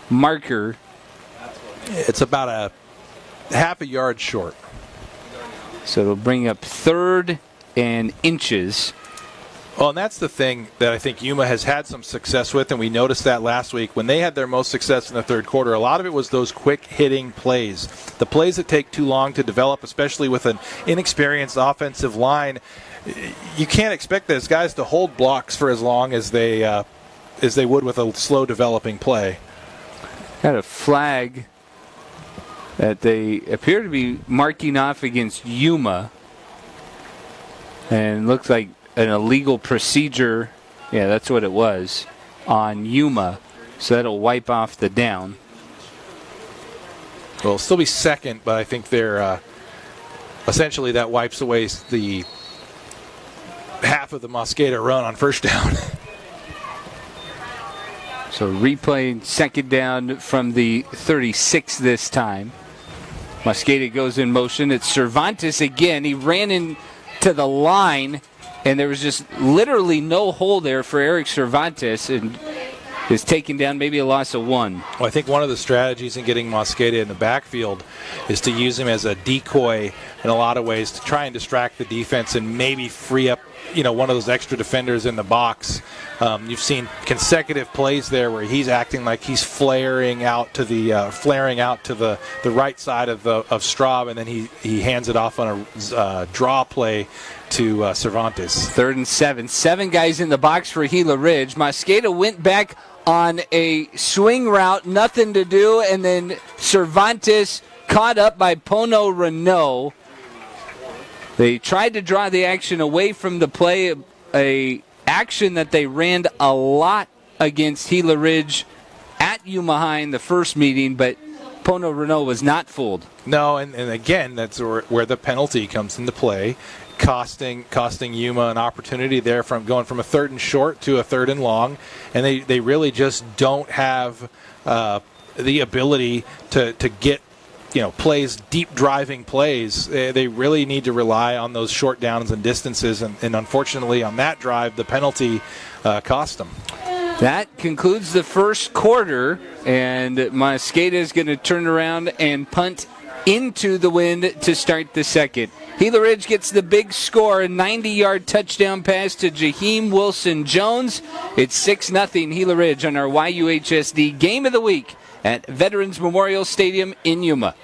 Speaker 1: marker.
Speaker 2: It's about a half a yard short.
Speaker 1: So it'll bring up 3rd and inches.
Speaker 2: Well, and that's the thing that I think Yuma has had some success with, and we noticed that last week. When they had their most success in the third quarter, a lot of it was those quick-hitting plays. The plays that take too long to develop, especially with an inexperienced offensive line. You can't expect those guys to hold blocks for as long as they would with a slow developing play.
Speaker 1: Got a flag that they appear to be marking off against Yuma, and looks like an illegal procedure. Yeah, that's what it was on Yuma. So that'll wipe off the down.
Speaker 2: Well, it'll still be 2nd, but I think they're essentially that wipes away the half of the Mosqueda run on 1st down.
Speaker 1: So replaying 2nd down from the 36 this time. Mosqueda goes in motion. It's Cervantes again. He ran into the line, and there was just literally no hole there for Eric Cervantes, and is taken down, maybe a loss of 1.
Speaker 2: Well, I think one of the strategies in getting Mosqueda in the backfield is to use him as a decoy in a lot of ways to try and distract the defense and maybe free up one of those extra defenders in the box. You've seen consecutive plays there where he's acting like he's flaring out to the right side of Straub, and then he hands it off on a draw play to Cervantes.
Speaker 1: 3rd and 7. 7 guys in the box for Gila Ridge. Mosqueda went back on a swing route, nothing to do, and then Cervantes caught up by Pono Renault. They tried to draw the action away from the play, a action that they ran a lot against Gila Ridge at Yuma High in the first meeting, but Pono Renault was not fooled.
Speaker 2: No, and again, that's where the penalty comes into play, costing Yuma an opportunity there from going from a 3rd and short to a 3rd and long, and they really just don't have the ability to get plays, deep driving plays. They really need to rely on those short downs and distances, and unfortunately on that drive, the penalty cost them.
Speaker 1: That concludes the first quarter, and Mosqueda is going to turn around and punt into the wind to start the second. Gila Ridge gets the big score, a 90-yard touchdown pass to Jaheim Wilson-Jones. It's 6-0 Gila Ridge on our YUHSD Game of the Week at Veterans Memorial Stadium in Yuma.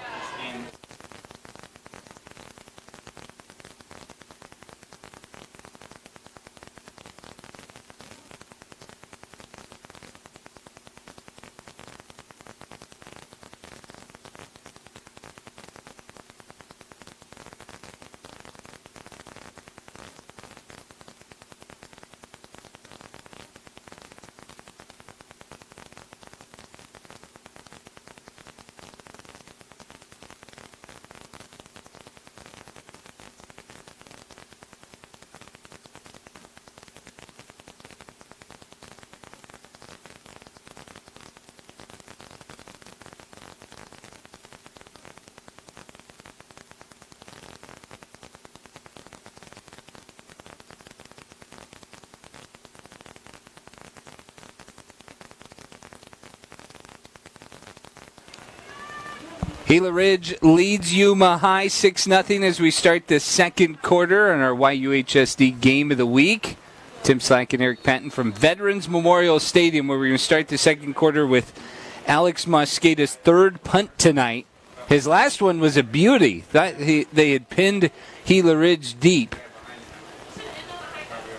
Speaker 1: Gila Ridge leads Yuma high 6-0 as we start the second quarter on our YUHSD Game of the Week. Tim Slack and Eric Patton from Veterans Memorial Stadium, where we're going to start the second quarter with Alex Mosqueda's 3rd punt tonight. His last one was a beauty. They had pinned Gila Ridge deep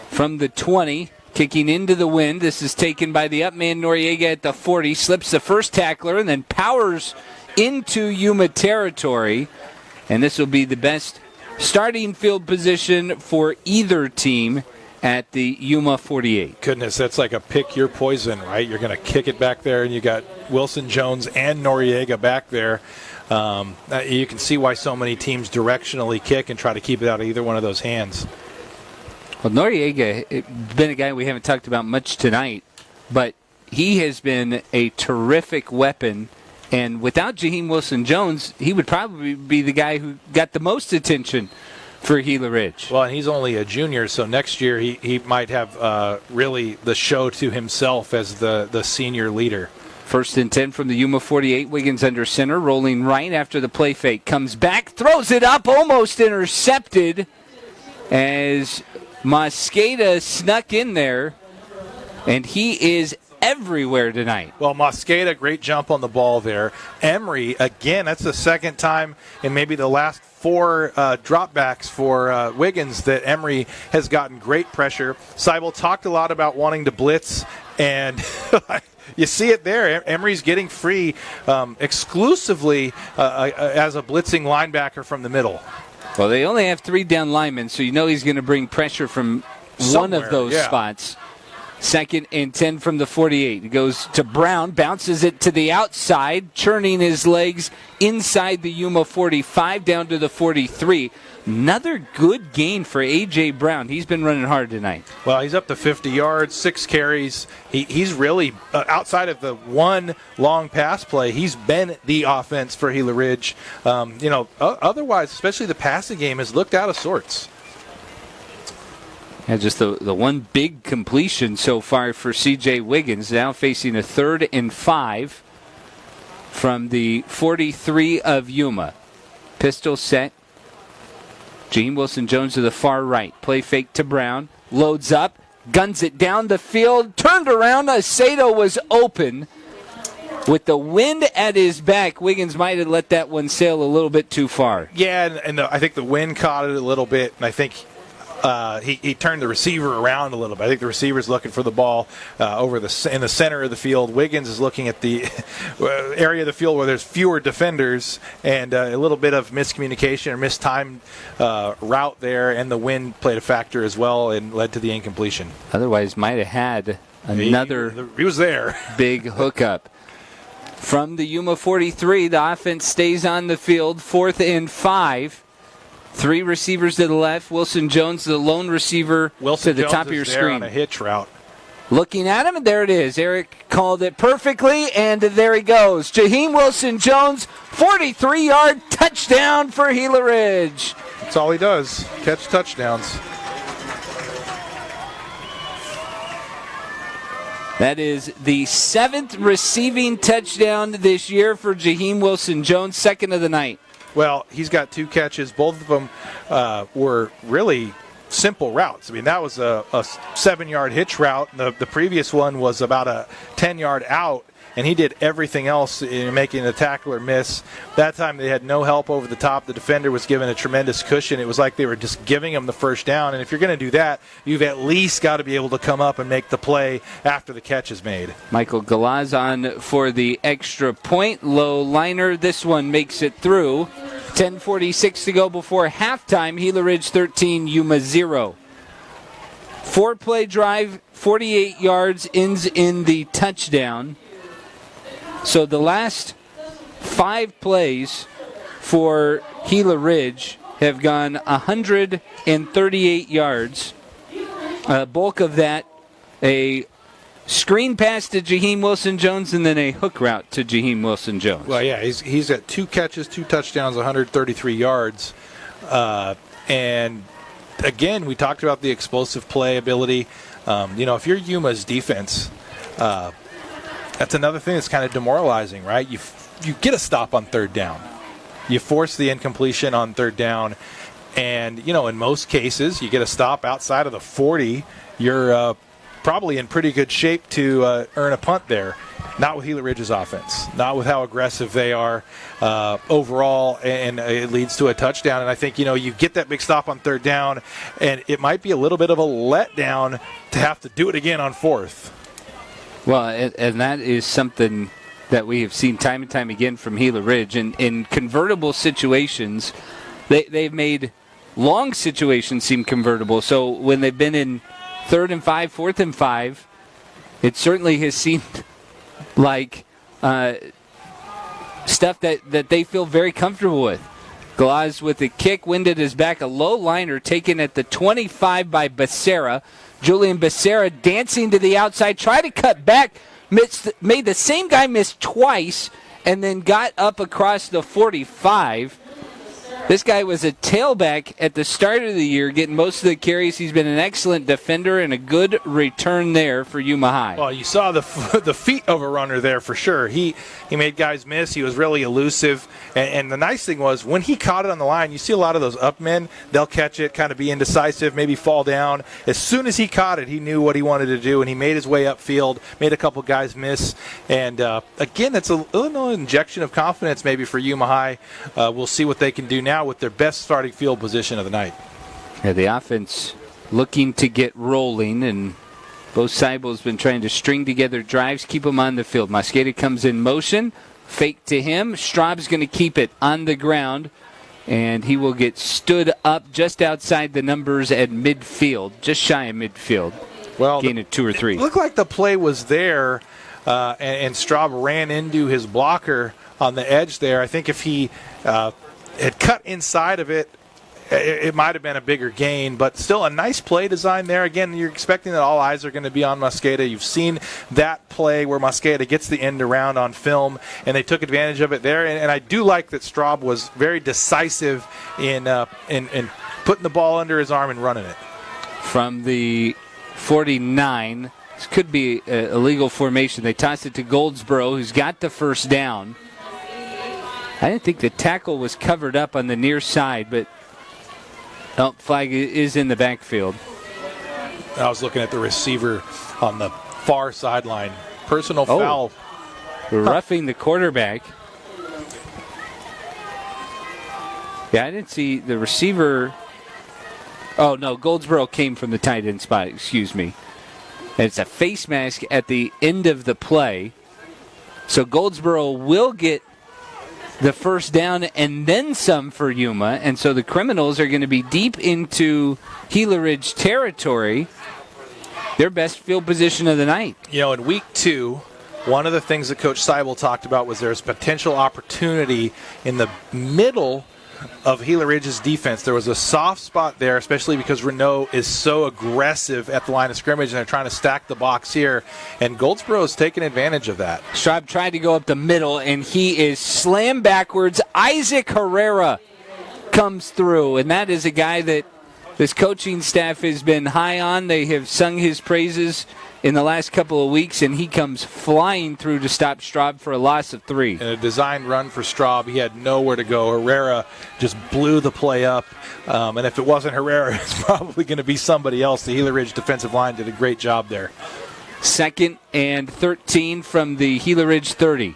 Speaker 1: from the 20, kicking into the wind. This is taken by the up man Noriega at the 40, slips the first tackler, and then powers into Yuma territory, and this will be the best starting field position for either team at the Yuma 48.
Speaker 2: Goodness, that's like a pick your poison, right? You're going to kick it back there, and you got Wilson Jones and Noriega back there. You can see why so many teams directionally kick and try to keep it out of either one of those hands.
Speaker 1: Well, Noriega has been a guy we haven't talked about much tonight, but he has been a terrific weapon. And without Jaheim Wilson-Jones, he would probably be the guy who got the most attention for Gila Ridge.
Speaker 2: Well, and he's only a junior, so next year he might have really the show to himself as the senior leader.
Speaker 1: 1st and 10 from the Yuma 48. Wiggins under center, rolling right after the play fake. Comes back, throws it up, almost intercepted as Mosqueda snuck in there, and he is everywhere tonight.
Speaker 2: Well, Mosqueda, great jump on the ball there. Emery, again, that's the second time in maybe the last 4 dropbacks for Wiggins that Emery has gotten great pressure. Seibel talked a lot about wanting to blitz, and you see it there. Emery's getting free exclusively as a blitzing linebacker from the middle.
Speaker 1: Well, they only have 3 down linemen, so you know he's going to bring pressure from one of those spots. 2nd and 10 from the 48. It goes to Brown, bounces it to the outside, churning his legs inside the Yuma 45 down to the 43. Another good gain for A.J. Brown. He's been running hard tonight.
Speaker 2: Well, he's up to 50 yards, 6 carries. He's really, outside of the one long pass play, he's been the offense for Gila Ridge. Otherwise, especially the passing game, has looked out of sorts.
Speaker 1: Yeah, just the one big completion so far for C.J. Wiggins, now facing a 3rd and 5 from the 43 of Yuma. Pistol set. Jaheim Wilson-Jones to the far right. Play fake to Brown. Loads up. Guns it down the field. Turned around. Aceto was open. With the wind at his back, Wiggins might have let that one sail a little bit too far.
Speaker 2: Yeah, and I think the wind caught it a little bit, and I think he turned the receiver around a little bit. I think the receiver's looking for the ball in the center of the field. Wiggins is looking at the area of the field where there's fewer defenders, and a little bit of miscommunication or mistimed route there, and the wind played a factor as well and led to the incompletion.
Speaker 1: Otherwise, might have had another
Speaker 2: he was there.
Speaker 1: big hookup. From the Yuma 43, the offense stays on the field, 4th and 5. 3 receivers to the left. Wilson Jones, the lone receiver, to the top of your screen.
Speaker 2: On a hitch route.
Speaker 1: Looking at him, and there it is. Eric called it perfectly, and there he goes. Jaheim Wilson Jones, 43-yard touchdown for Gila Ridge.
Speaker 2: That's all he does, catch touchdowns.
Speaker 1: That is the 7th receiving touchdown this year for Jaheim Wilson Jones, 2nd of the night.
Speaker 2: Well, he's got 2 catches. Both of them were really simple routes. I mean, that was a 7-yard hitch route. The previous one was about a 10-yard out, and he did everything else in making the tackler miss. That time they had no help over the top. The defender was given a tremendous cushion. It was like they were just giving him the first down, and if you're going to do that, you've at least got to be able to come up and make the play after the catch is made.
Speaker 1: Michael Galaz on for the extra point. Low liner. This one makes it through. 10:46 to go before halftime. Gila Ridge 13, Yuma 0. 4-play drive, 48 yards, ends in the touchdown. So the last 5 plays for Gila Ridge have gone 138 yards. Bulk of that, a screen pass to Jaheim Wilson Jones, and then a hook route to Jaheim Wilson Jones.
Speaker 2: Well, yeah, he's got 2 catches, 2 touchdowns, 133 yards. And again, we talked about the explosive play ability. If you're Yuma's defense, that's another thing that's kind of demoralizing, right? You get a stop on 3rd down. You force the incompletion on 3rd down. And, in most cases, you get a stop outside of the 40. You're probably in pretty good shape to earn a punt there. Not with Gila Ridge's offense. Not with how aggressive they are overall, and it leads to a touchdown. And I think, you get that big stop on 3rd down, and it might be a little bit of a letdown to have to do it again on 4th.
Speaker 1: Well, and that is something that we have seen time and time again from Gila Ridge. In convertible situations, they've made long situations seem convertible. So when they've been in 3rd and 5, 4th and 5, it certainly has seemed like stuff that they feel very comfortable with. Galaz with the kick, winded his back, a low liner taken at the 25 by Becerra. Julian Becerra dancing to the outside, tried to cut back, made the same guy miss twice, and then got up across the 45. This guy was a tailback at the start of the year, getting most of the carries. He's been an excellent defender and a good return there for Yuma High.
Speaker 2: Well, you saw the feet of a runner there for sure. He made guys miss. He was really elusive. And the nice thing was when he caught it on the line, you see a lot of those up men, they'll catch it, kind of be indecisive, maybe fall down. As soon as he caught it, he knew what he wanted to do, and he made his way upfield, made a couple guys miss. And, again, that's a little injection of confidence maybe for Yuma High. We'll see what they can do now with their best starting field position of the night.
Speaker 1: Yeah, the offense looking to get rolling, and Bo Seibel's been trying to string together drives, keep them on the field. Mosqueda comes in motion, fake to him. Straub's going to keep it on the ground, and he will get stood up just outside the numbers at midfield, just shy of midfield.
Speaker 2: Well,
Speaker 1: gain of 2 or 3.
Speaker 2: It looked like the play was there, and Straub ran into his blocker on the edge there. I think if he had cut inside of it, it might have been a bigger gain, but still a nice play design there. Again, you're expecting that all eyes are going to be on Mosqueda. You've seen that play where Mosqueda gets the end around on film, and they took advantage of it there. And I do like that Straub was very decisive in putting the ball under his arm and running it.
Speaker 1: From the 49, this could be a legal formation. They toss it to Goldsboro, who's got the first down. I didn't think the tackle was covered up on the near side, but flag is in the backfield.
Speaker 2: I was looking at the receiver on the far sideline. Personal foul.
Speaker 1: Roughing the quarterback. Yeah, I didn't see the receiver. Oh, no, Goldsboro came from the tight end spot, excuse me. And it's a face mask at the end of the play. So Goldsboro will get the first down and then some for Yuma, and so the Criminals are going to be deep into Gila Ridge territory. Their best field position of the night.
Speaker 2: In week 2, one of the things that Coach Seibel talked about was there's potential opportunity in the middle of Gila Ridge's defense. There was a soft spot there, especially because Renault is so aggressive at the line of scrimmage and they're trying to stack the box here. And Goldsboro has taken advantage of that.
Speaker 1: Straub tried to go up the middle, and he is slammed backwards. Isaac Herrera comes through, and that is a guy that this coaching staff has been high on. They have sung his praises in the last couple of weeks, and he comes flying through to stop Straub for a loss of 3.
Speaker 2: And a designed run for Straub. He had nowhere to go. Herrera just blew the play up. And if it wasn't Herrera, it's probably going to be somebody else. The Gila Ridge defensive line did a great job there.
Speaker 1: 2nd and 13 from the Gila Ridge 30.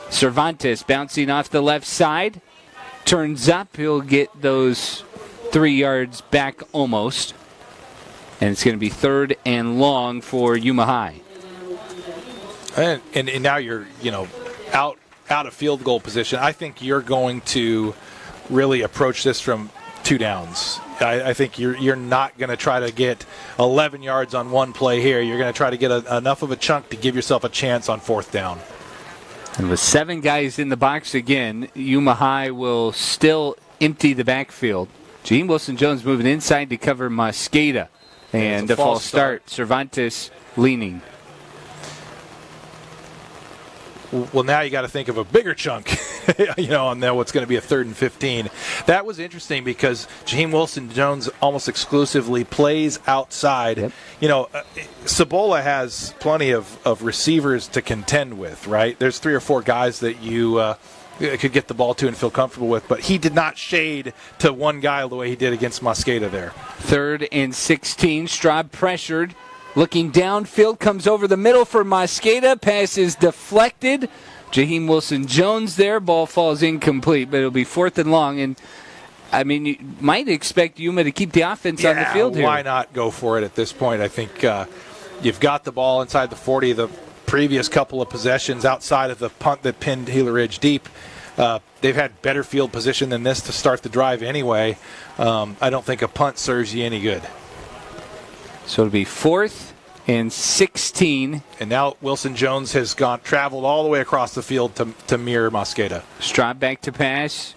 Speaker 1: Cervantes bouncing off the left side. Turns up. He'll get those 3 yards back almost. And it's going to be 3rd and long for Yuma High.
Speaker 2: And now you're, out of field goal position. I think you're going to really approach this from 2 downs. I think you're not going to try to get 11 yards on one play here. You're going to try to get enough of a chunk to give yourself a chance on 4th down.
Speaker 1: And with 7 guys in the box again, Yuma High will still empty the backfield. Gene Wilson-Jones moving inside to cover Mosqueda. And a false start. Cervantes leaning.
Speaker 2: Well, now you got to think of a bigger chunk, on what's going to be a 3rd and 15. That was interesting because Jaheim Wilson-Jones almost exclusively plays outside.
Speaker 1: Yep.
Speaker 2: Cibola has plenty of receivers to contend with, right? There's 3 or 4 guys that you could get the ball to and feel comfortable with, but he did not shade to one guy the way he did against Mosqueda there.
Speaker 1: 3rd and 16. Straub pressured. Looking downfield, comes over the middle for Mosqueda. Pass is deflected. Jaheim Wilson-Jones there. Ball falls incomplete, but it'll be 4th and long. And, you might expect Yuma to keep the offense on the field here.
Speaker 2: Why not go for it at this point? I think you've got the ball inside the 40. The previous couple of possessions outside of the punt that pinned Gila Ridge deep, they've had better field position than this to start the drive anyway. I don't think a punt serves you any good.
Speaker 1: So it'll be 4th and 16.
Speaker 2: And now Wilson-Jones has traveled all the way across the field to mirror Mosqueda.
Speaker 1: Straub back to pass.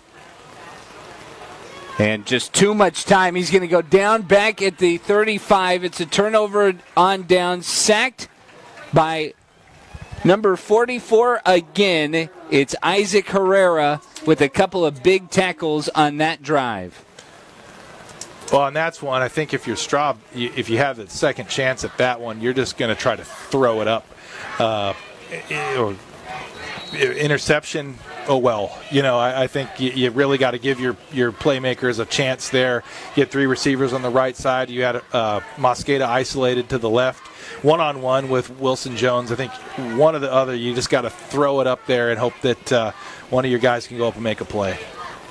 Speaker 1: And just too much time. He's going to go down back at the 35. It's a turnover on down. Sacked by number 44 again. It's Isaac Herrera with a couple of big tackles on that drive.
Speaker 2: Well, and that's one, I think if you're Straub, if you have the second chance at that one, you're just going to try to throw it up. Or interception, oh well. I think you really got to give your playmakers a chance there. You had 3 receivers on the right side. You had Mosqueda isolated to the left. One-on-one with Wilson-Jones. I think one or the other, you just got to throw it up there and hope that one of your guys can go up and make a play.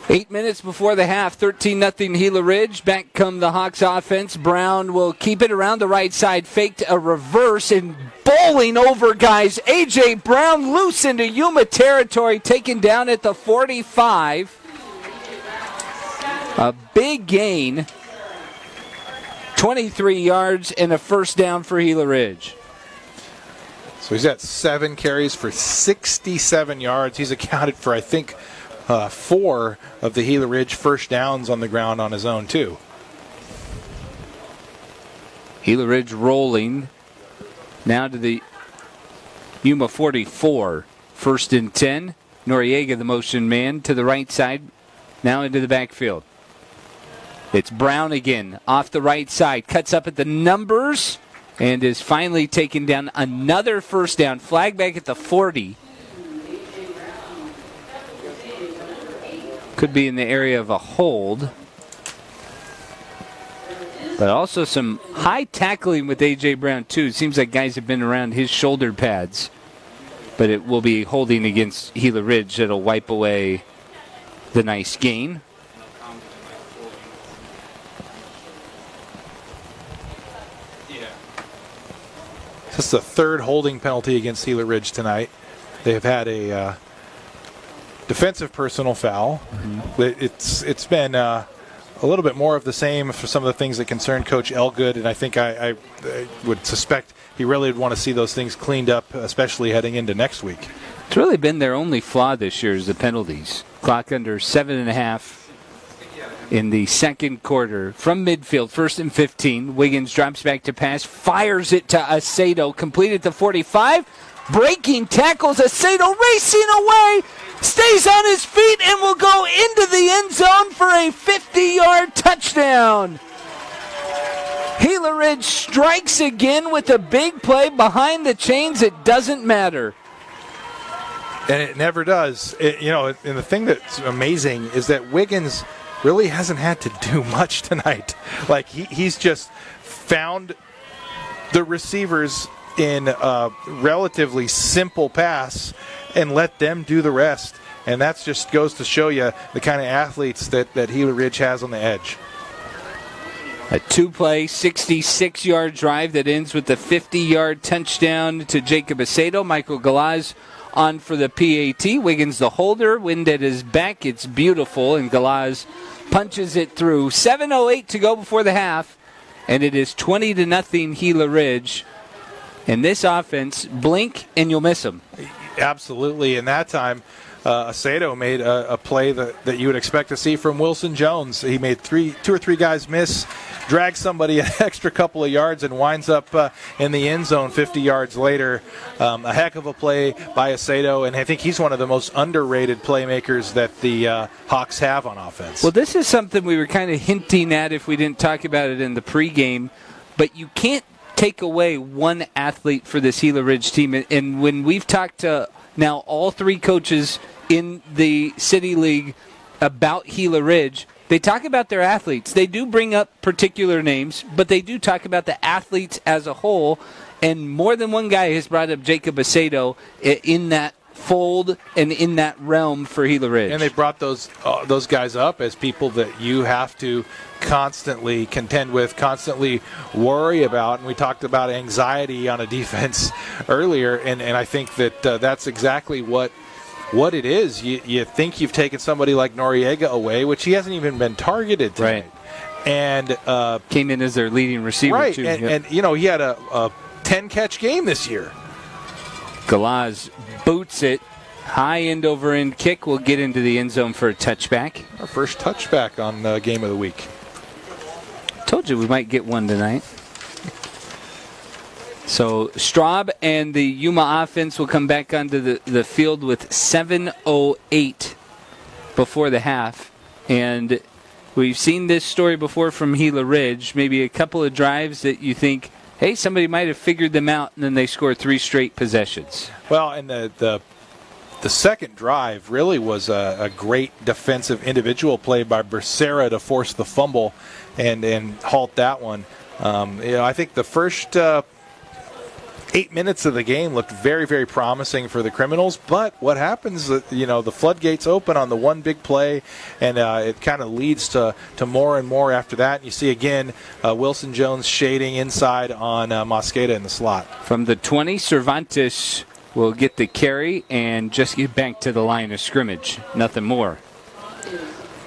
Speaker 1: 8 minutes before the half, 13-0 Gila Ridge. Back come the Hawks offense. Brown will keep it around the right side, faked a reverse and bowling over guys. A.J. Brown loose into Yuma territory, taken down at the 45. A big gain. 23 yards and a first down for Gila Ridge.
Speaker 2: So he's at 7 carries for 67 yards. He's accounted for, I think, 4 of the Gila Ridge first downs on the ground on his own, too.
Speaker 1: Gila Ridge rolling now to the Yuma 44. 1st and 10. Noriega, the motion man, to the right side. Now into the backfield. It's Brown again, off the right side. Cuts up at the numbers and is finally taken down. Another first down. Flag back at the 40. Could be in the area of a hold. But also some high tackling with A.J. Brown, too. It seems like guys have been around his shoulder pads. But it will be holding against Gila Ridge that'll wipe away the nice gain.
Speaker 2: This is the 3rd holding penalty against Gila Ridge tonight. They have had a defensive personal foul. Mm-hmm. It's been a little bit more of the same for some of the things that concern Coach Elgood, and I think I would suspect he really would want to see those things cleaned up, especially heading into next week.
Speaker 1: It's really been their only flaw this year is the penalties. Clock under 7.5 in the second quarter. From midfield, 1st and 15. Wiggins drops back to pass, fires it to Acedo, completed to 45. Breaking tackles, Acedo racing away, stays on his feet, and will go into the end zone for a 50-yard touchdown. Gila Ridge strikes again with a big play behind the chains. It doesn't matter.
Speaker 2: And it never does. And the thing that's amazing is that Wiggins really hasn't had to do much tonight. Like, he's just found the receivers in a relatively simple pass and let them do the rest. And that just goes to show you the kind of athletes that Gila Ridge has on the edge.
Speaker 1: A two-play, 66-yard drive that ends with a 50-yard touchdown to Jacob Acedo. Michael Galaz on for the PAT. Wiggins the holder, wind at his back. It's beautiful, and Galaz punches it through. 7:08 to go before the half, and it is 20-0 Gila Ridge. And this offense, blink and you'll miss them.
Speaker 2: Absolutely. And that time, Acedo made a play that you would expect to see from Wilson Jones. He made two or three guys miss, dragged somebody an extra couple of yards, and winds up in the end zone 50 yards later. A heck of a play by Acedo, and I think he's one of the most underrated playmakers that the Hawks have on offense.
Speaker 1: Well, this is something we were kind of hinting at if we didn't talk about it in the pregame, but you can't take away one athlete for this Gila Ridge team. And when we've talked to now all three coaches in the City League about Gila Ridge, they talk about their athletes. They do bring up particular names, but they do talk about the athletes as a whole. And more than one guy has brought up Jacob Acedo in that fold and in that realm for Gila Ridge.
Speaker 2: And they brought those guys up as people that you have to constantly contend with, constantly worry about. And we talked about anxiety on a defense earlier, and I think that that's exactly what it is. You think you've taken somebody like Noriega away, which he hasn't even been targeted tonight.
Speaker 1: Right.
Speaker 2: And
Speaker 1: came in as their leading receiver,
Speaker 2: right,
Speaker 1: too.
Speaker 2: And he had a 10-catch game this year.
Speaker 1: Galaz boots it. High end over end kick will get into the end zone for a touchback.
Speaker 2: Our first touchback on Game of the Week.
Speaker 1: Told you we might get one tonight. So Straub and the Yuma offense will come back onto the field with 7:08 before the half. And we've seen this story before from Gila Ridge. Maybe a couple of drives that you think, hey, somebody might have figured them out, and then they score 3 straight possessions.
Speaker 2: Well, and the second drive really was a great defensive individual play by Becerra to force the fumble and halt that one. I think the first 8 minutes of the game looked very, very promising for the Criminals, but what happens, the floodgates open on the one big play, and it kind of leads to more and more after that. You see again Wilson Jones shading inside on Mosqueda in the slot.
Speaker 1: From the 20, Cervantes will get the carry and just get back to the line of scrimmage. Nothing more.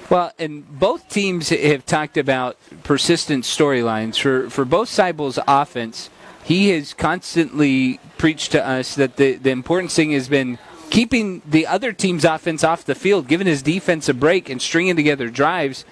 Speaker 1: Well, and both teams have talked about persistent storylines. For both Seibel's offense, he has constantly preached to us that the important thing has been keeping the other team's offense off the field, giving his defense a break and stringing together drives.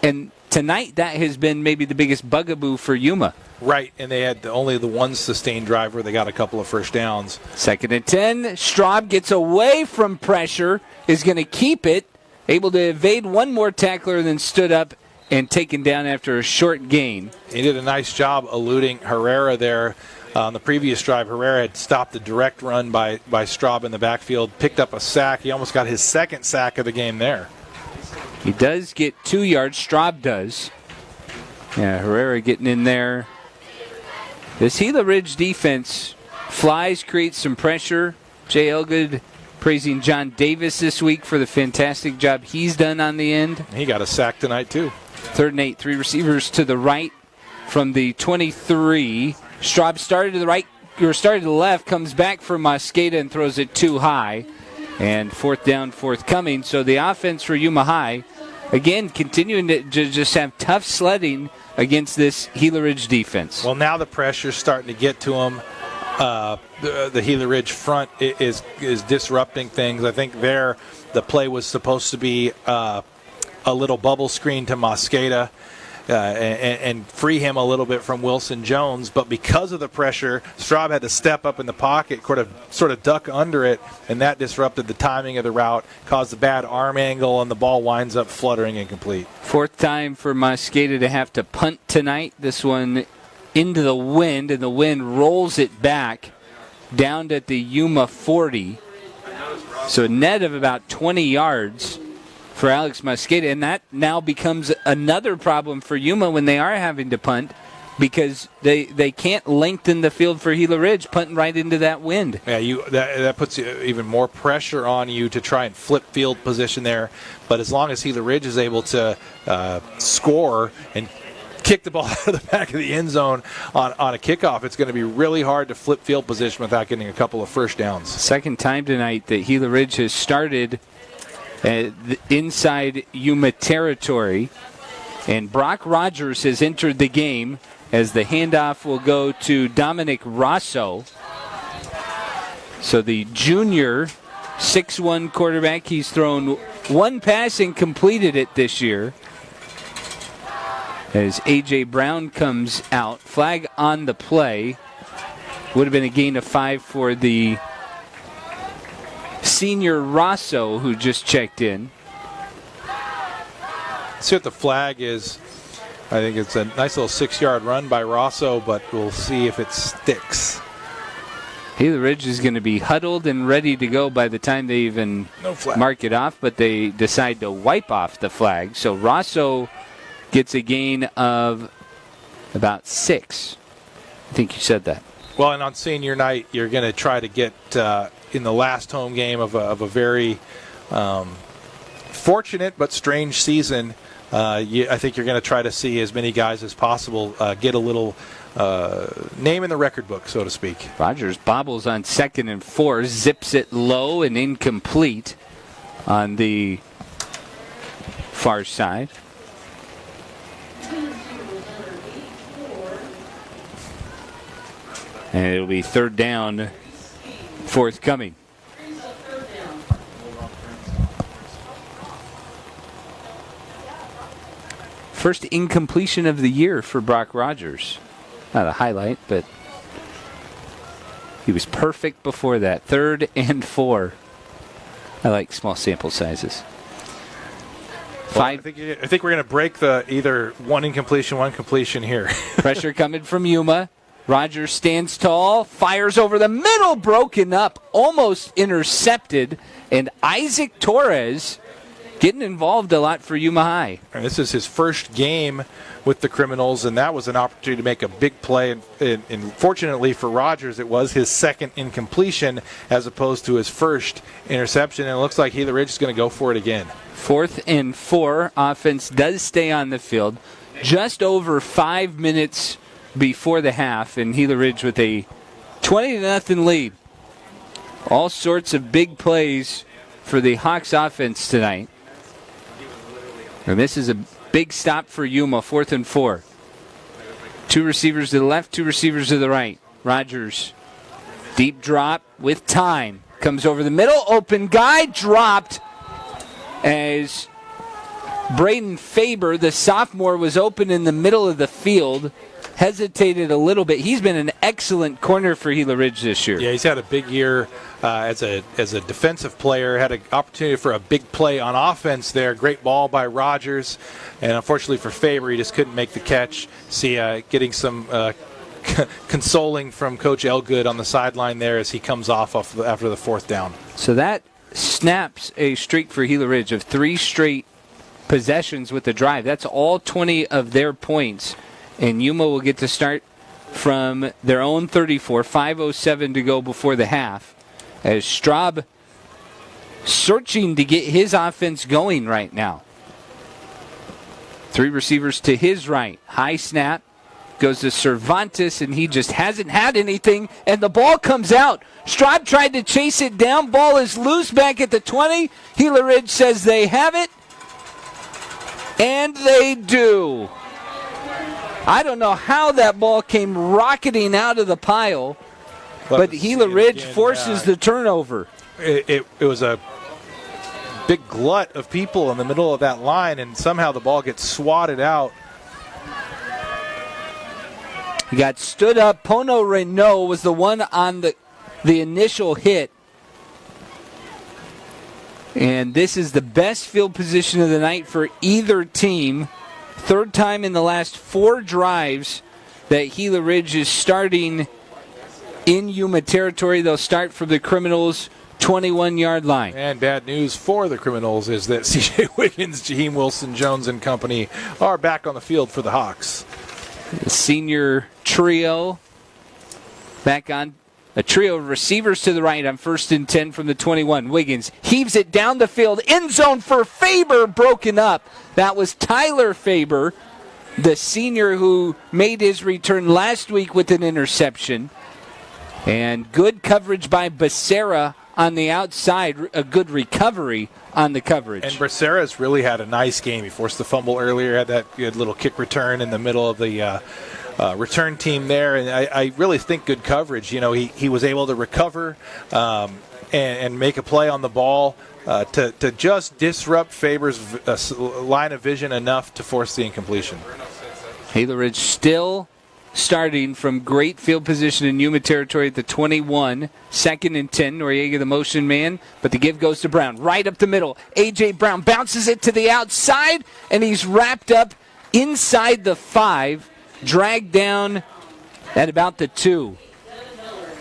Speaker 1: And tonight, that has been maybe the biggest bugaboo for Yuma.
Speaker 2: Right, and they had only the one sustained drive where they got a couple of first downs.
Speaker 1: 2nd and 10. Straub gets away from pressure, is going to keep it, able to evade one more tackler, then stood up and taken down after a short gain.
Speaker 2: He did a nice job eluding Herrera there. On the previous drive, Herrera had stopped the direct run by Straub in the backfield, picked up a sack. He almost got his second sack of the game there.
Speaker 1: He does get 2 yards. Straub does. Yeah, Herrera getting in there. This Gila Ridge defense flies, creates some pressure. Jay Elgood praising John Davis this week for the fantastic job he's done on the end.
Speaker 2: He got a sack tonight, too.
Speaker 1: 3rd and 8, 3 receivers to the right from the 23. Straub started to the right, or started to the left, comes back for Mosqueda and throws it too high. And 4th down, forthcoming. So the offense for Yuma High again, continuing to just have tough sledding against this Gila Ridge defense.
Speaker 2: Well, now the pressure's starting to get to them. The Gila Ridge front is disrupting things. I think the play was supposed to be a little bubble screen to Mosqueda and free him a little bit from Wilson Jones, but because of the pressure, Straub had to step up in the pocket, sort of duck under it, and that disrupted the timing of the route, caused a bad arm angle, and the ball winds up fluttering incomplete.
Speaker 1: Fourth time for Mosqueda to have to punt tonight. This one into the wind, and the wind rolls it back down at the Yuma 40. So a net of about 20 yards for Alex Mosqueda, and that now becomes another problem for Yuma when they are having to punt, because they can't lengthen the field for Gila Ridge, punting right into that wind.
Speaker 2: Yeah, that puts even more pressure on you to try and flip field position there. But as long as Gila Ridge is able to score and kick the ball out of the back of the end zone on a kickoff, it's going to be really hard to flip field position without getting a couple of first downs.
Speaker 1: Second time tonight that Gila Ridge has started inside Yuma territory. And Brock Rogers has entered the game as the handoff will go to Dominic Rosso. So the junior 6'1" quarterback, he's thrown one pass and completed it this year. As A.J. Brown comes out, flag on the play. Would have been a gain of 5 for the senior Rosso, who just checked in.
Speaker 2: See what the flag is. I think it's a nice little 6-yard run by Rosso, but we'll see if it sticks.
Speaker 1: Gila Ridge is going to be huddled and ready to go by the time they even mark it off, but they decide to wipe off the flag. So Rosso gets a gain of about 6. I think you said that.
Speaker 2: Well, and on senior night, you're going to try to get in the last home game of a very fortunate but strange season. I think you're going to try to see as many guys as possible get a little name in the record book, so to speak.
Speaker 1: Rogers bobbles on 2nd and 4, zips it low and incomplete on the far side. And it'll be 3rd down forthcoming. First incompletion of the year for Brock Rogers. Not a highlight, but he was perfect before that. 3rd and 4. I like small sample sizes.
Speaker 2: Well, I think we're going to break the either one incompletion, one completion here.
Speaker 1: Pressure coming from Yuma. Rogers stands tall, fires over the middle, broken up, almost intercepted, and Isaac Torres getting involved a lot for Yuma High.
Speaker 2: And this is his first game with the Criminals, and that was an opportunity to make a big play. And fortunately for Rogers, it was his second incompletion as opposed to his first interception. And it looks like Gila Ridge is going to go for it again.
Speaker 1: 4th and 4. Offense does stay on the field. Just over 5 minutes before the half, and Gila Ridge with a 20-0 lead. All sorts of big plays for the Hawks offense tonight. And this is a big stop for Yuma, 4th and 4. 2 receivers to the left, 2 receivers to the right. Rogers, deep drop with time. Comes over the middle, open guy, dropped as Braden Faber, the sophomore, was open in the middle of the field. Hesitated a little bit. He's been an excellent corner for Gila Ridge this year.
Speaker 2: Yeah, he's had a big year as a defensive player. Had an opportunity for a big play on offense there. Great ball by Rogers. And unfortunately for Faber, he just couldn't make the catch. See, getting some consoling from Coach Elgood on the sideline there as he comes off after the 4th down.
Speaker 1: So that snaps a streak for Gila Ridge of 3 straight possessions with the drive. That's all 20 of their points. And Yuma will get to start from their own 34, 5:07 to go before the half, as Straub searching to get his offense going right now. 3 receivers to his right. High snap. Goes to Cervantes, and he just hasn't had anything, and the ball comes out. Straub tried to chase it down. Ball is loose back at the 20. Gila Ridge says they have it. And they do. I don't know how that ball came rocketing out of the pile, but Gila Ridge forces the turnover.
Speaker 2: It was a big glut of people in the middle of that line, and somehow the ball gets swatted out.
Speaker 1: He got stood up. Pono Renault was the one on the initial hit. And this is the best field position of the night for either team. Third time in the last 4 drives that Gila Ridge is starting in Yuma territory. They'll start from the Criminals' 21-yard line.
Speaker 2: And bad news for the Criminals is that C.J. Wiggins, Jaheim Wilson, Jones, and company are back on the field for the Hawks.
Speaker 1: The senior trio back on. A trio of receivers to the right on 1st and 10 from the 21. Wiggins heaves it down the field. End zone for Faber, broken up. That was Tyler Faber, the senior who made his return last week with an interception. And good coverage by Becerra on the outside. A good recovery on the coverage.
Speaker 2: And Becerra's really had a nice game. He forced the fumble earlier, had that good little kick return in the middle of the return team there, and I really think good coverage. You know, he was able to recover and make a play on the ball to just disrupt Faber's line of vision enough to force the incompletion.
Speaker 1: Gila Ridge still starting from great field position in Yuma territory at the 21. 2nd and 10. Noriega the motion man, but the give goes to Brown. Right up the middle. A.J. Brown bounces it to the outside, and he's wrapped up inside the 5. Dragged down at about the 2.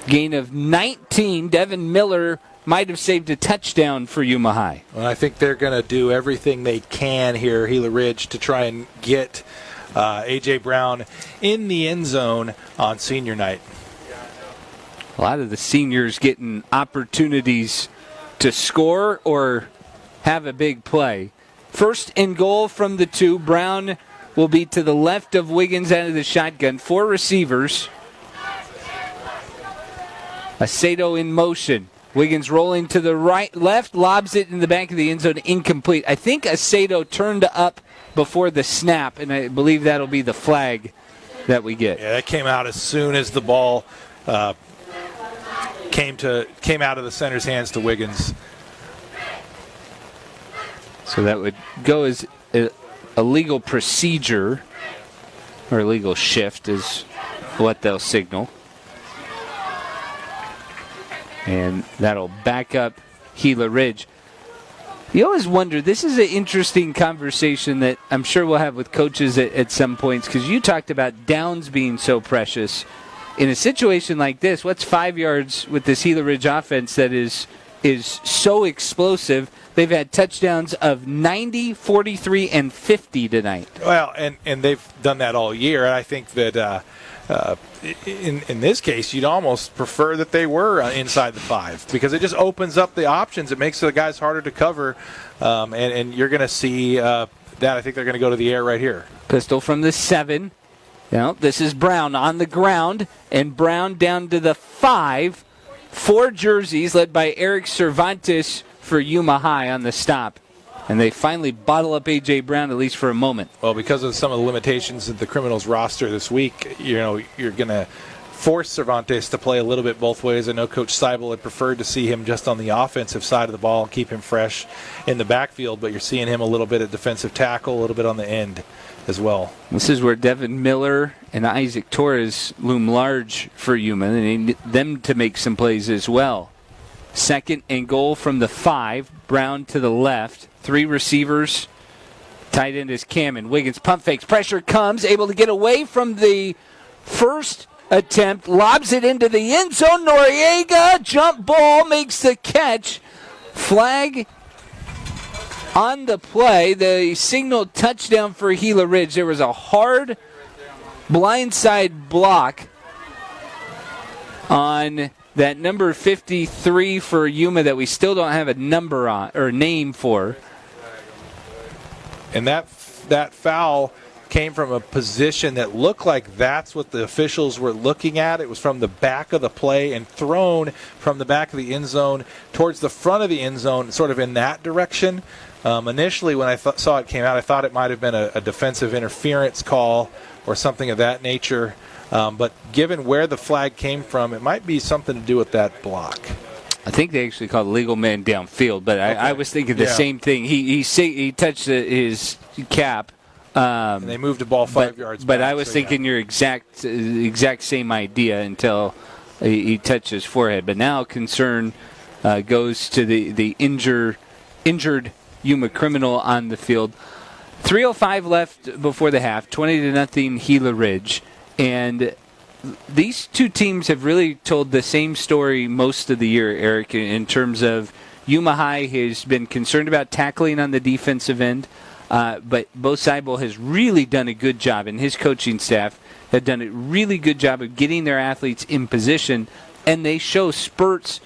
Speaker 1: Gain of 19. Devin Miller might have saved a touchdown for Yuma High.
Speaker 2: Well, I think they're going to do everything they can here, Gila Ridge, to try and get A.J. Brown in the end zone on senior night.
Speaker 1: A lot of the seniors getting opportunities to score or have a big play. 1st and goal from the 2. Brown will be to the left of Wiggins out of the shotgun. 4 receivers. Aceto in motion. Wiggins rolling to the left, lobs it in the back of the end zone, incomplete. I think Aceto turned up before the snap, and I believe that'll be the flag that we get.
Speaker 2: Yeah, that came out as soon as the ball came out of the center's hands to Wiggins.
Speaker 1: So that would go as a legal procedure, or a legal shift is what they'll signal. And that'll back up Gila Ridge. You always wonder, this is an interesting conversation that I'm sure we'll have with coaches at some points, because you talked about downs being so precious. In a situation like this, what's 5 yards with this Gila Ridge offense that is so explosive? They've had touchdowns of 90, 43, and 50 tonight.
Speaker 2: Well, and they've done that all year. And I think that in this case, you'd almost prefer that they were inside the 5, because it just opens up the options. It makes the guys harder to cover, and you're going to see that. I think they're going to go to the air right here.
Speaker 1: Pistol from the 7. Now, this is Brown on the ground, and Brown down to the 5. 4 jerseys led by Eric Cervantes for Yuma High on the stop. And they finally bottle up A.J. Brown, at least for a moment.
Speaker 2: Well, because of some of the limitations of the Criminals roster this week, you're going to force Cervantes to play a little bit both ways. I know Coach Seibel had preferred to see him just on the offensive side of the ball and keep him fresh in the backfield, but you're seeing him a little bit at defensive tackle, a little bit on the end as well.
Speaker 1: This is where Devin Miller and Isaac Torres loom large for Yuma. They need them to make some plays as well. 2nd and goal from the 5. Brown to the left. 3 receivers. Tight end is Cameron. Wiggins pump fakes. Pressure comes. Able to get away from the first attempt. Lobs it into the end zone. Noriega. Jump ball. Makes the catch. Flag on the play. The signal touchdown for Gila Ridge. There was a hard blindside block on that number 53 for Yuma that we still don't have a number on or name for.
Speaker 2: And that foul came from a position that looked like that's what the officials were looking at. It was from the back of the play and thrown from the back of the end zone towards the front of the end zone, sort of in that direction. Initially, when I saw it came out, I thought it might have been a defensive interference call or something of that nature. But given where the flag came from, it might be something to do with that block.
Speaker 1: I think they actually called a legal man downfield, but I was thinking the same thing. He touched his cap.
Speaker 2: And they moved the ball 5 yards
Speaker 1: but
Speaker 2: back.
Speaker 1: I was thinking your exact same idea until he touched his forehead. But now concern goes to the injured Yuma criminal on the field. 3:05 left before the half, 20-0 Gila Ridge. And these two teams have really told the same story most of the year, Eric, in terms of Yuma High has been concerned about tackling on the defensive end. But Bo Seibel has really done a good job, and his coaching staff have done a really good job of getting their athletes in position, and they show spurts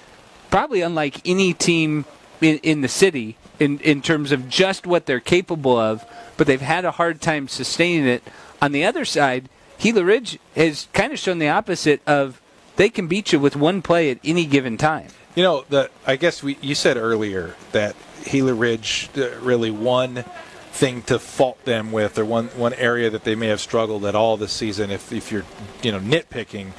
Speaker 1: probably unlike any team in the city in terms of just what they're capable of, but they've had a hard time sustaining it. On the other side, Gila Ridge has kind of shown the opposite of they can beat you with one play at any given time.
Speaker 2: You know, I guess you said earlier that Gila Ridge really one thing to fault them with, or one area that they may have struggled at all this season, if you're nitpicking,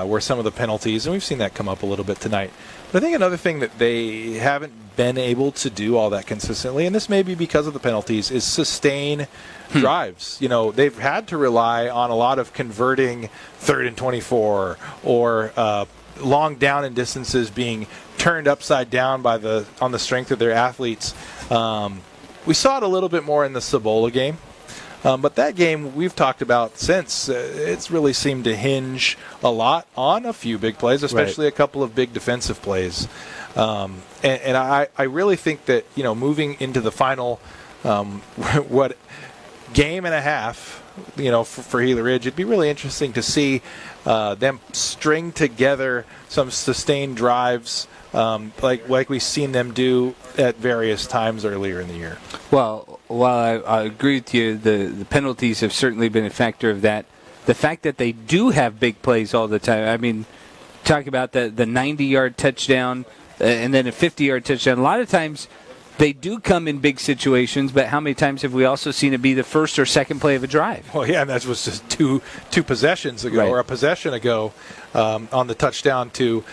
Speaker 2: were some of the penalties, and we've seen that come up a little bit tonight. But I think another thing that they haven't been able to do all that consistently, and this may be because of the penalties, is sustain drives. They've had to rely on a lot of converting 3rd and 24 or long down and distances being turned upside down on the strength of their athletes. We saw it a little bit more in the Cibola game. But that game we've talked about since, it's really seemed to hinge a lot on a few big plays, especially a couple of big defensive plays. And I really think that, moving into the final, game and a half, for Gila Ridge, it'd be really interesting to see them string together some sustained drives like we've seen them do at various times earlier in the year.
Speaker 1: Well, while I agree with you, the penalties have certainly been a factor of that. The fact that they do have big plays all the time. I mean, talk about the 90-yard touchdown and then a 50-yard touchdown. A lot of times they do come in big situations, but how many times have we also seen it be the first or second play of a drive?
Speaker 2: Well, yeah, and that was just two possessions ago, or a possession ago, on the touchdown to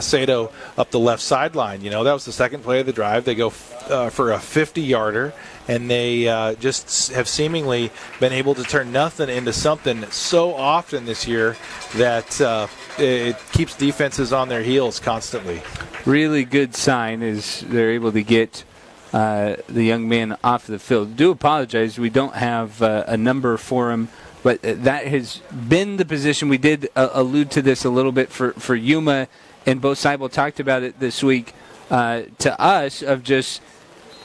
Speaker 2: Sato up the left sideline. That was the second play of the drive. They go for a 50-yarder, and they just have seemingly been able to turn nothing into something so often this year that it keeps defenses on their heels constantly.
Speaker 1: Really good sign is they're able to get the young man off the field. Do apologize, we don't have a number for him, but that has been the position. We did allude to this a little bit for Yuma, and Bo Seibel talked about it this week to us of just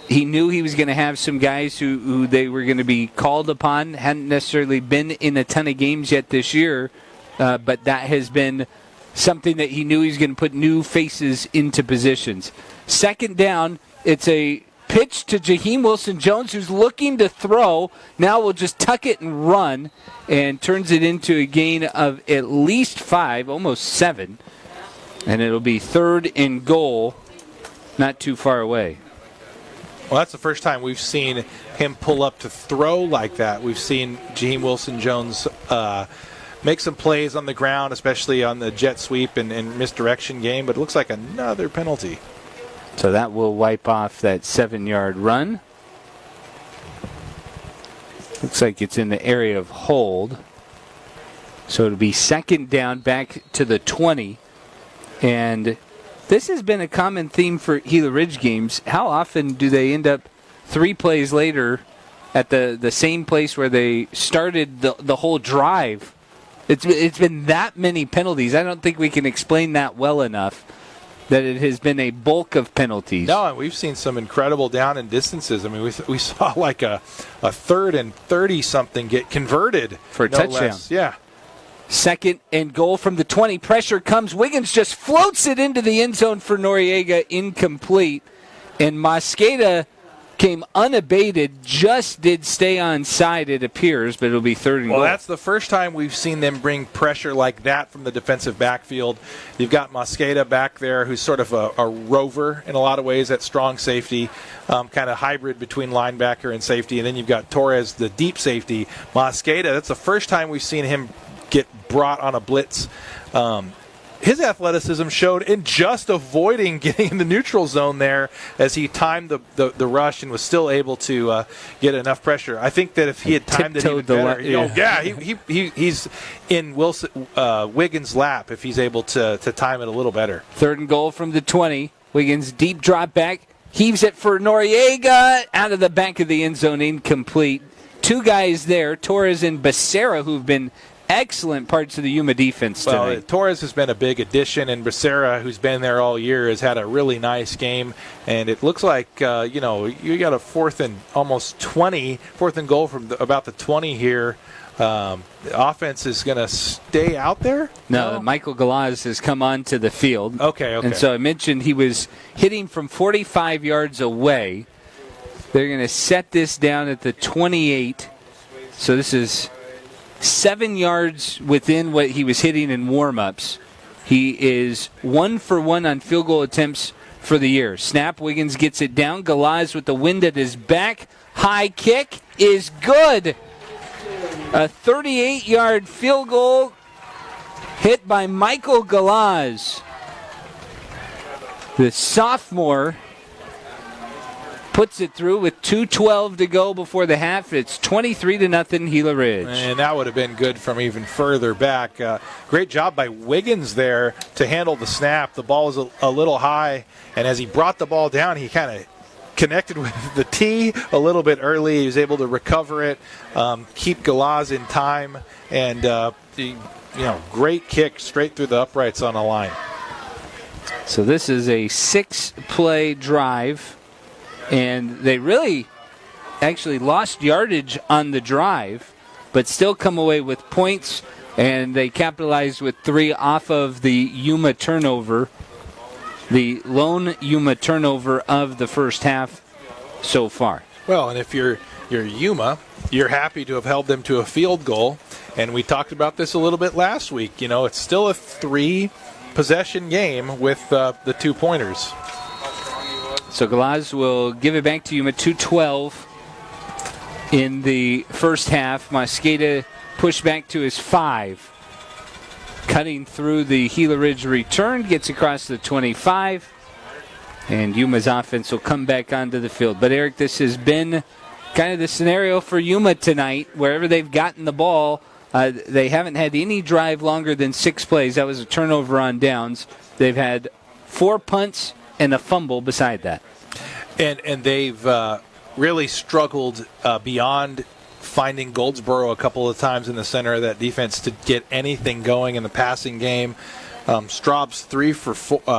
Speaker 1: he knew he was going to have some guys who they were going to be called upon, hadn't necessarily been in a ton of games yet this year, but that has been something that he knew he was going to put new faces into positions. Second down, it's a pitch to Jaheim Wilson-Jones, who's looking to throw. Now we'll just tuck it and run, and turns it into a gain of at least 5, almost 7. And it'll be 3rd and goal, not too far away.
Speaker 2: Well, that's the first time we've seen him pull up to throw like that. We've seen Jaheim Wilson-Jones make some plays on the ground, especially on the jet sweep and misdirection game, but it looks like another penalty.
Speaker 1: So that will wipe off that 7-yard run. Looks like it's in the area of hold. So it'll be second down back to the 20. And this has been a common theme for Gila Ridge games. How often do they end up 3 plays later at the same place where they started the whole drive? It's been that many penalties. I don't think we can explain that well enough, that it has been a bulk of penalties.
Speaker 2: No, and we've seen some incredible down and distances. I mean, we saw like a 3rd and 30-something get converted
Speaker 1: for a touchdown.
Speaker 2: Less. Yeah.
Speaker 1: Second and goal from the 20. Pressure comes. Wiggins just floats it into the end zone for Noriega. Incomplete. And Mosqueda came unabated, just did stay on side, it appears, but it'll be third and goal.
Speaker 2: Well, that's the first time we've seen them bring pressure like that from the defensive backfield. You've got Mosqueda back there, who's sort of a rover in a lot of ways at strong safety, kind of hybrid between linebacker and safety. And then you've got Torres, the deep safety. Mosqueda, that's the first time we've seen him get brought on a blitz. His athleticism showed in just avoiding getting in the neutral zone there as he timed the rush and was still able to get enough pressure. I think that if he had timed it even better, he's in Wiggins' lap if he's able to time it a little better.
Speaker 1: Third and goal from the 20. Wiggins deep drop back, heaves it for Noriega, out of the back of the end zone, incomplete. Two guys there, Torres and Becerra, who've been excellent parts of the Yuma defense tonight.
Speaker 2: Well, Torres has been a big addition, and Becerra, who's been there all year, has had a really nice game. And it looks like, you got a fourth and goal from about the 20 here. The offense is going to stay out there?
Speaker 1: No, Michael Galaz has come onto the field.
Speaker 2: Okay.
Speaker 1: And so I mentioned he was hitting from 45 yards away. They're going to set this down at the 28. So this is 7 yards within what he was hitting in warm-ups. He is 1 for 1 on field goal attempts for the year. Snap, Wiggins gets it down. Galaz with the wind at his back. High kick is good. A 38-yard field goal hit by Michael Galaz. The sophomore puts it through with 2:12 to go before the half. It's 23-0 Gila Ridge.
Speaker 2: And that would have been good from even further back. Great job by Wiggins there to handle the snap. The ball was a little high, and as he brought the ball down, he kind of connected with the tee a little bit early. He was able to recover it, keep Galaz in time, and great kick straight through the uprights on the line.
Speaker 1: So this is a 6-play drive. And they really actually lost yardage on the drive, but still come away with points, and they capitalized with 3 off of the Yuma turnover, the lone Yuma turnover of the first half so far.
Speaker 2: Well, and if you're Yuma, you're happy to have held them to a field goal, and we talked about this a little bit last week. It's still a 3-possession game with the 2-pointers.
Speaker 1: So Galaz will give it back to Yuma, 2:12 in the first half. Mosqueda pushed back to his 5. Cutting through the Gila Ridge return, gets across the 25. And Yuma's offense will come back onto the field. But, Eric, this has been kind of the scenario for Yuma tonight. Wherever they've gotten the ball, they haven't had any drive longer than 6 plays. That was a turnover on downs. They've had 4 punts and a fumble beside that.
Speaker 2: And they've really struggled beyond finding Goldsboro a couple of times in the center of that defense to get anything going in the passing game. Straub's 3 for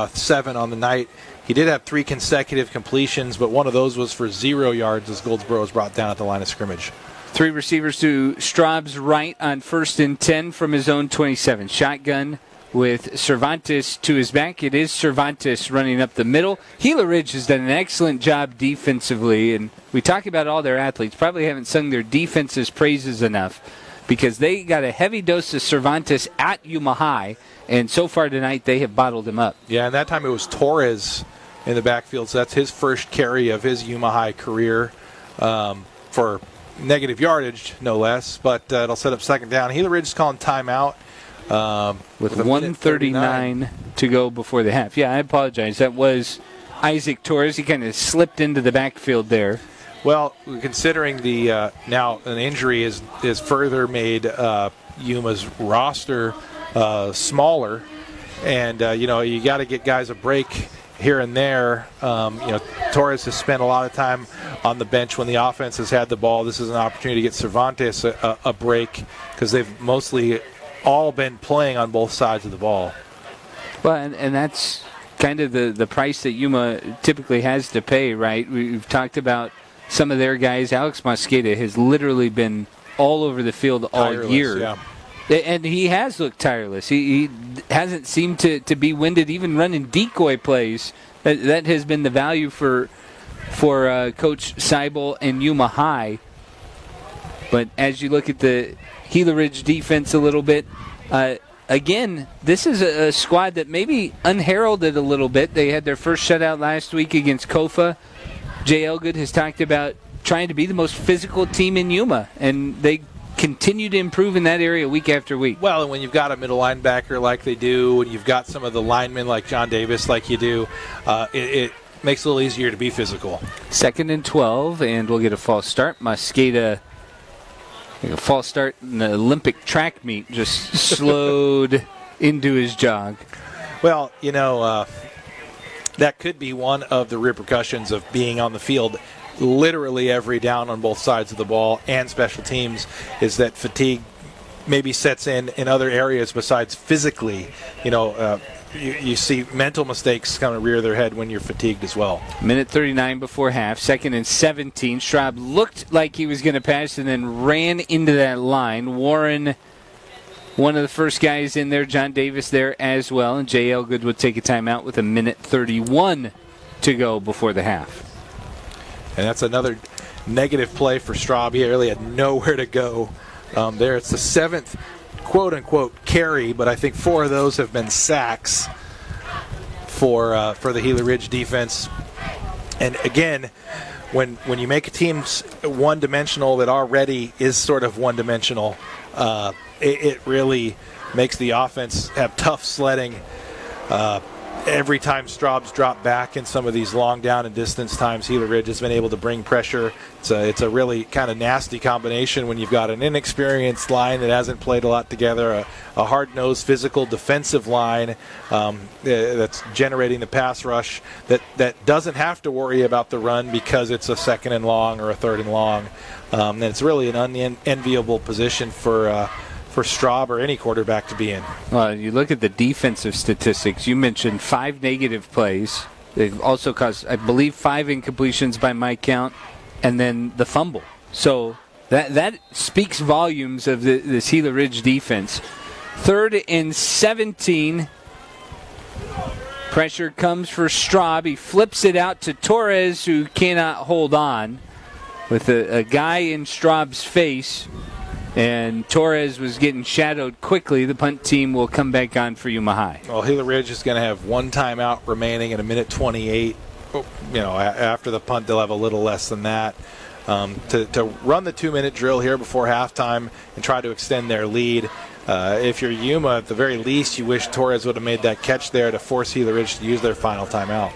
Speaker 2: 7 on the night. He did have 3 consecutive completions, but one of those was for 0 yards as Goldsboro was brought down at the line of scrimmage.
Speaker 1: 3 receivers to Straub's right on 1st and 10 from his own 27. Shotgun with Cervantes to his back. It is Cervantes running up the middle. Gila Ridge has done an excellent job defensively, and we talk about all their athletes. Probably haven't sung their defense's praises enough because they got a heavy dose of Cervantes at Yuma High, and so far tonight they have bottled him up.
Speaker 2: Yeah, and that time it was Torres in the backfield, so that's his first carry of his Yuma High career for negative yardage, no less, but it'll set up second down. Gila Ridge is calling timeout.
Speaker 1: With 1:39 to go before the half. Yeah, I apologize. That was Isaac Torres. He kind of slipped into the backfield there.
Speaker 2: Well, considering the now an injury is further made Yuma's roster smaller, and you got to get guys a break here and there. Torres has spent a lot of time on the bench when the offense has had the ball. This is an opportunity to get Cervantes a break because they've mostly all been playing on both sides of the ball.
Speaker 1: Well, and that's kind of the price that Yuma typically has to pay, right? We've talked about some of their guys. Alex Mosqueda has literally been all over the field all year.
Speaker 2: Yeah.
Speaker 1: And he has looked tireless. He hasn't seemed to be winded, even running decoy plays. That has been the value for for Coach Seibel and Yuma High. But as you look at the Gila Ridge defense a little bit, again, this is a squad that maybe unheralded a little bit. They had their first shutout last week against Kofa. Jay Elgood has talked about trying to be the most physical team in Yuma, and they continue to improve in that area week after week.
Speaker 2: Well, and when you've got a middle linebacker like they do, and you've got some of the linemen like John Davis like you do, it makes it a little easier to be physical.
Speaker 1: 2nd and 12, and we'll get a false start. Mosqueda, a false start in the Olympic track meet, just slowed into his jog.
Speaker 2: Well, that could be one of the repercussions of being on the field literally every down on both sides of the ball and special teams, is that fatigue maybe sets in other areas besides physically. You see mental mistakes kind of rear their head when you're fatigued as well.
Speaker 1: Minute 39 before half, 2nd and 17. Straub looked like he was going to pass and then ran into that line. Warren, one of the first guys in there, John Davis there as well, and Jay Elgood would take a timeout with a minute 31 to go before the half.
Speaker 2: And that's another negative play for Straub. He really had nowhere to go there. It's the 7th quote-unquote carry, but I think 4 of those have been sacks for the Gila Ridge defense. And again, when you make a team one-dimensional that already is sort of one-dimensional, it really makes the offense have tough sledding. Every time Straub's dropped back in some of these long down and distance times, Gila Ridge has been able to bring pressure. It's a really kind of nasty combination when you've got an inexperienced line that hasn't played a lot together, a hard-nosed physical defensive line that's generating the pass rush that doesn't have to worry about the run because it's a 2nd and long or a 3rd and long. And it's really an unenviable position for Straub or any quarterback to be in.
Speaker 1: Well, you look at the defensive statistics. You mentioned 5 negative plays. They've also caused, I believe, 5 incompletions by my count, and then the fumble. So that speaks volumes of this Gila Ridge defense. 3rd and 17. Pressure comes for Straub. He flips it out to Torres, who cannot hold on, with a guy in Straub's face. And Torres was getting shadowed quickly. The punt team will come back on for Yuma High.
Speaker 2: Well, Gila Ridge is going to have 1 timeout remaining in a minute 28. After the punt, they'll have a little less than that. To run the 2-minute drill here before halftime and try to extend their lead. If you're Yuma, at the very least, you wish Torres would have made that catch there to force Gila Ridge to use their final timeout.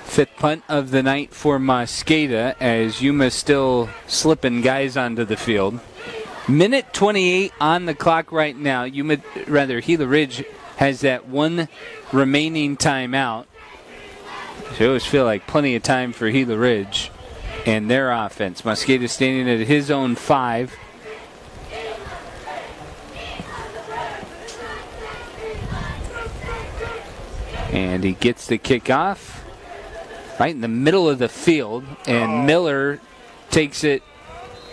Speaker 1: 5th punt of the night for Mosqueda, as Yuma still slipping guys onto the field. Minute 28 on the clock right now. Gila Ridge has that 1 remaining timeout. So I always feel like plenty of time for Gila Ridge and their offense. Mosqueda standing at his own 5. And he gets the kickoff right in the middle of the field, and Miller takes it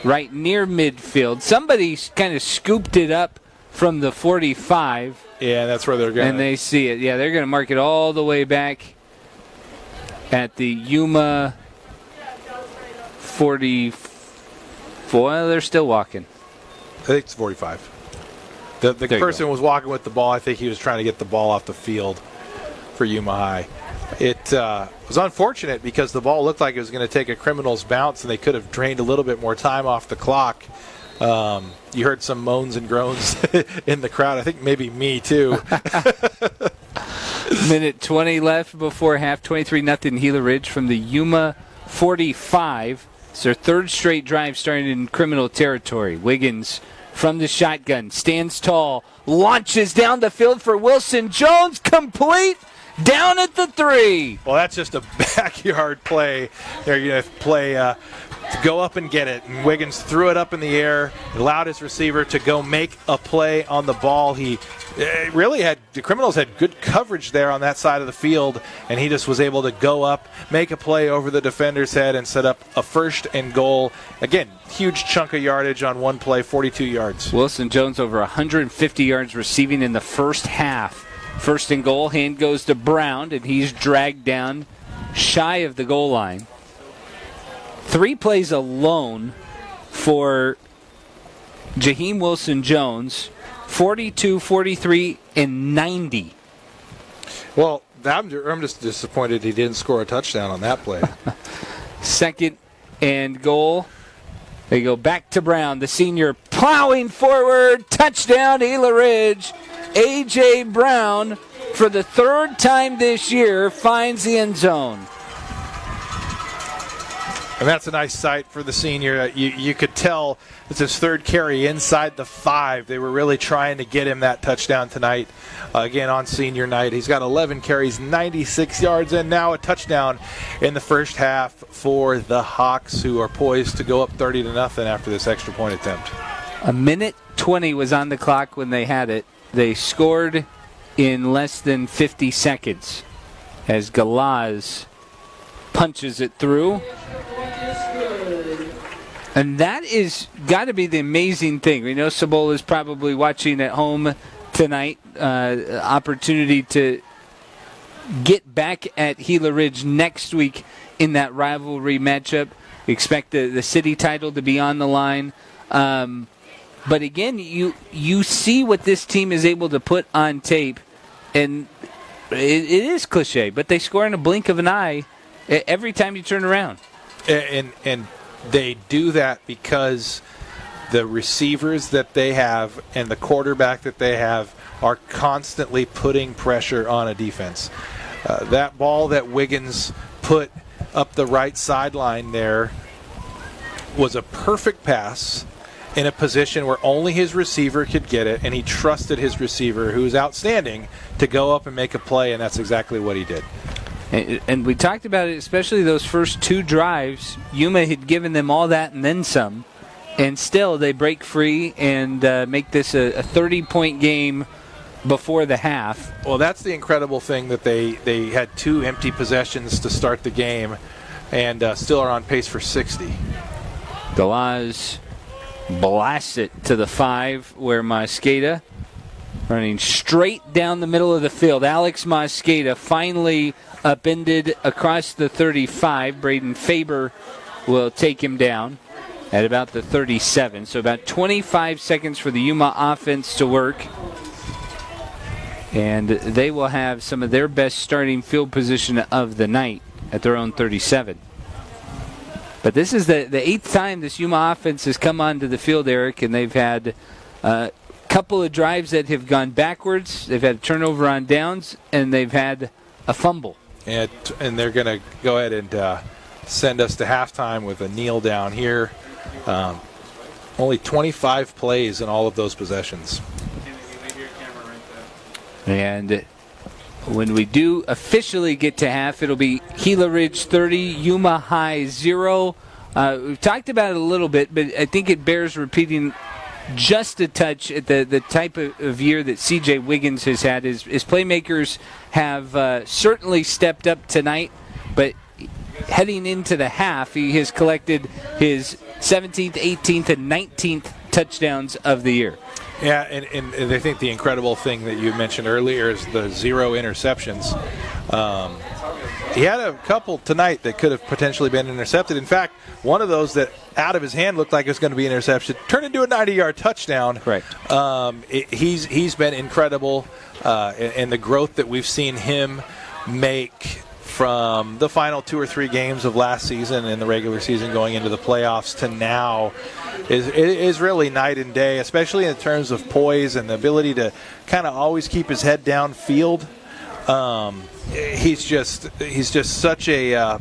Speaker 1: right near midfield. Somebody kind of scooped it up from the 45.
Speaker 2: Yeah, that's where they're going.
Speaker 1: And they see it. Yeah, they're going to mark it all the way back at the Yuma 44. Well, they're still walking.
Speaker 2: I think it's 45. The person was walking with the ball. I think he was trying to get the ball off the field for Yuma High. It was unfortunate because the ball looked like it was going to take a criminal's bounce, and they could have drained a little bit more time off the clock. You heard some moans and groans in the crowd. I think maybe me too.
Speaker 1: Minute 20 left before half. 23-0 Gila Ridge from the Yuma 45. It's their 3rd straight drive starting in criminal territory. Wiggins from the shotgun stands tall, launches down the field for Wilson Jones, complete. Down at the 3.
Speaker 2: Well, that's just a backyard play. They're going to play to go up and get it. And Wiggins threw it up in the air, allowed his receiver to go make a play on the ball. The Criminals had good coverage there on that side of the field, and he just was able to go up, make a play over the defender's head, and set up a 1st and goal. Again, huge chunk of yardage on one play, 42 yards.
Speaker 1: Wilson Jones over 150 yards receiving in the first half. 1st and goal, hand goes to Brown, and he's dragged down shy of the goal line. 3 plays alone for Jaheim Wilson-Jones, 42, 43, and 90.
Speaker 2: Well, I'm just disappointed he didn't score a touchdown on that play.
Speaker 1: 2nd and goal. They go back to Brown, the senior, plowing forward. Touchdown, Gila Ridge. A.J. Brown, for the 3rd time this year, finds the end zone.
Speaker 2: And that's a nice sight for the senior. You could tell it's his 3rd carry inside the 5. They were really trying to get him that touchdown tonight. Again, on senior night. He's got 11 carries, 96 yards, and now a touchdown in the first half for the Hawks, who are poised to go up 30-0 after this extra point attempt.
Speaker 1: 1:20 was on the clock when they had it. They scored in less than 50 seconds as Galaz punches it through. And that is got to be the amazing thing. We know Cibola's probably watching at home tonight. Opportunity to get back at Gila Ridge next week in that rivalry matchup. We expect the city title to be on the line. But again, you see what this team is able to put on tape, and it is cliche, but they score in a blink of an eye every time you turn around.
Speaker 2: And they do that because the receivers that they have and the quarterback that they have are constantly putting pressure on a defense. That ball that Wiggins put up the right sideline there was a perfect pass in a position where only his receiver could get it, and he trusted his receiver, who was outstanding, to go up and make a play, and that's exactly what he did.
Speaker 1: And we talked about it, especially those first 2 drives. Yuma had given them all that and then some, and still they break free and make this a 30-point game before the half.
Speaker 2: Well, that's the incredible thing, that they had 2 empty possessions to start the game and still are on pace for 60.
Speaker 1: Galaz blasts it to the 5, where Mosqueda running straight down the middle of the field. Alex Mosqueda finally upended across the 35. Braden Faber will take him down at about the 37. So about 25 seconds for the Yuma offense to work. And they will have some of their best starting field position of the night at their own 37. But this is the 8th time this Yuma offense has come onto the field, Eric, and they've had a couple of drives that have gone backwards. They've had a turnover on downs, and they've had a fumble.
Speaker 2: And they're going to go ahead and send us to halftime with a kneel down here. Only 25 plays in all of those possessions.
Speaker 1: And when we do officially get to half, it'll be Gila Ridge 30, Yuma High 0. We've talked about it a little bit, but I think it bears repeating just a touch at the type of year that C.J. Wiggins has had. His playmakers have certainly stepped up tonight, but heading into the half, he has collected his 17th, 18th, and 19th touchdowns of the year.
Speaker 2: Yeah, and I think the incredible thing that you mentioned earlier is the 0 interceptions. He had a couple tonight that could have potentially been intercepted. In fact, one of those that out of his hand looked like it was going to be an interception turned into a 90-yard touchdown.
Speaker 1: Right.
Speaker 2: He's been incredible, and the growth that we've seen him make from the final 2 or 3 games of last season and the regular season going into the playoffs to now is really night and day, especially in terms of poise and the ability to kind of always keep his head downfield. He's just such a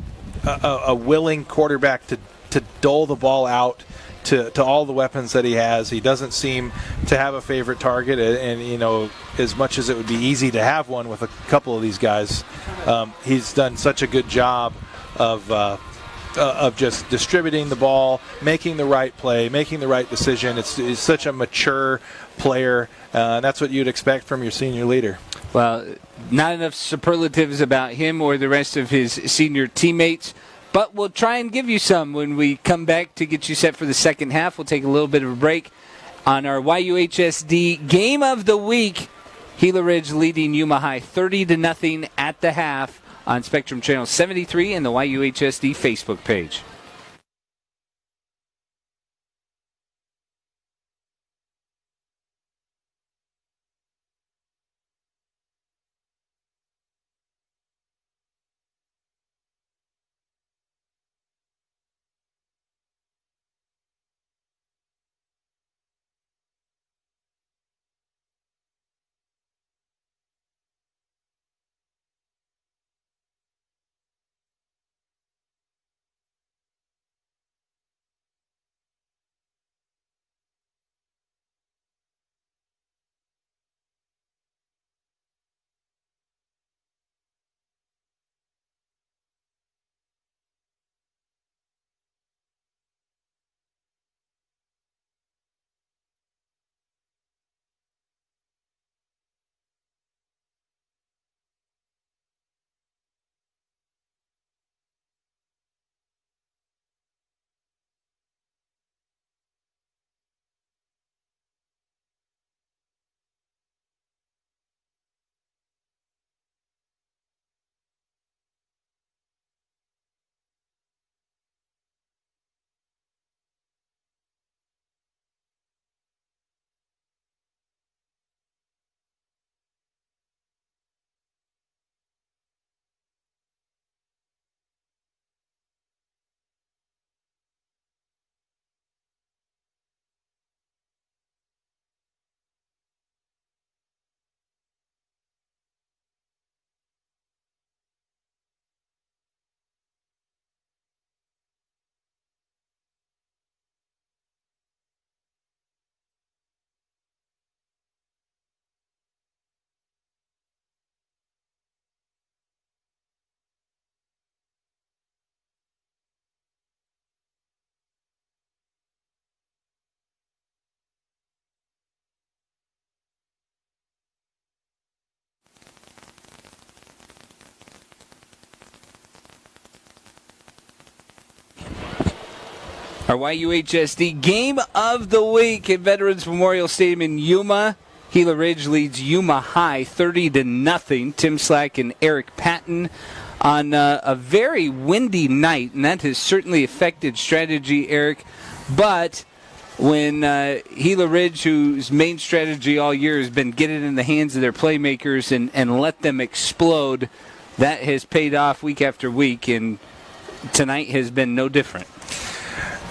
Speaker 2: willing quarterback to dole the ball out to all the weapons that he has. He doesn't seem to have a favorite target, and you know, as much as it would be easy to have one with a couple of these guys, he's done such a good job of just distributing the ball, making the right play, making the right decision. It's such a mature player, and that's what you'd expect from your senior leader.
Speaker 1: Well, not enough superlatives about him or the rest of his senior teammates, but we'll try and give you some when we come back to get you set for the second half. We'll take a little bit of a break on our YUHSD Game of the Week. Gila Ridge leading Yuma High 30-0 at the half on Spectrum Channel 73 and the YUHSD Facebook page. Our YUHSD Game of the Week at Veterans Memorial Stadium in Yuma. Gila Ridge leads Yuma High 30-0. Tim Slack and Eric Patton on a very windy night, and that has certainly affected strategy, Eric. But when Gila Ridge, whose main strategy all year has been get it in the hands of their playmakers and let them explode, that has paid off week after week, and tonight has been no different.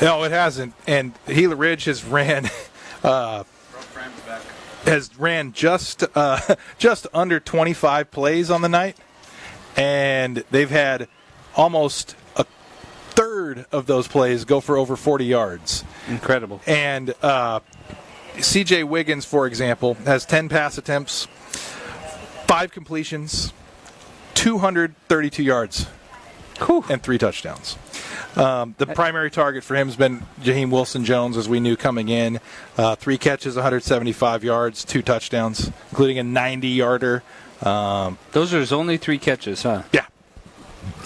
Speaker 2: No, it hasn't. And Gila Ridge has ran just under 25 plays on the night, and they've had almost a third of those plays go for over 40 yards.
Speaker 1: Incredible.
Speaker 2: And C.J. Wiggins, for example, has 10 pass attempts, 5 completions, 232 yards, and 3 touchdowns. The primary target for him has been Jaheim Wilson-Jones, as we knew coming in. 3 catches, 175 yards, 2 touchdowns, including a 90-yarder.
Speaker 1: Those are his only 3 catches, huh?
Speaker 2: Yeah.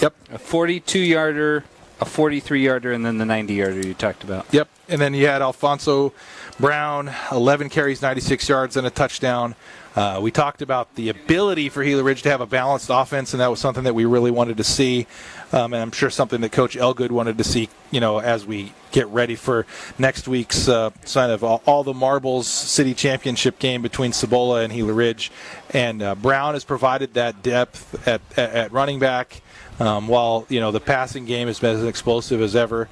Speaker 2: Yep.
Speaker 1: A 42-yarder, a 43-yarder, and then the 90-yarder you talked about.
Speaker 2: Yep. And then you had Alfonso Brown, 11 carries, 96 yards, and a touchdown. We talked about the ability for Gila Ridge to have a balanced offense, and that was something that we really wanted to see. And I'm sure something that Coach Elgood wanted to see, as we get ready for next week's sign of all the Marbles City Championship game between Cibola and Gila Ridge. And Brown has provided that depth at running back, while the passing game has been as explosive as ever.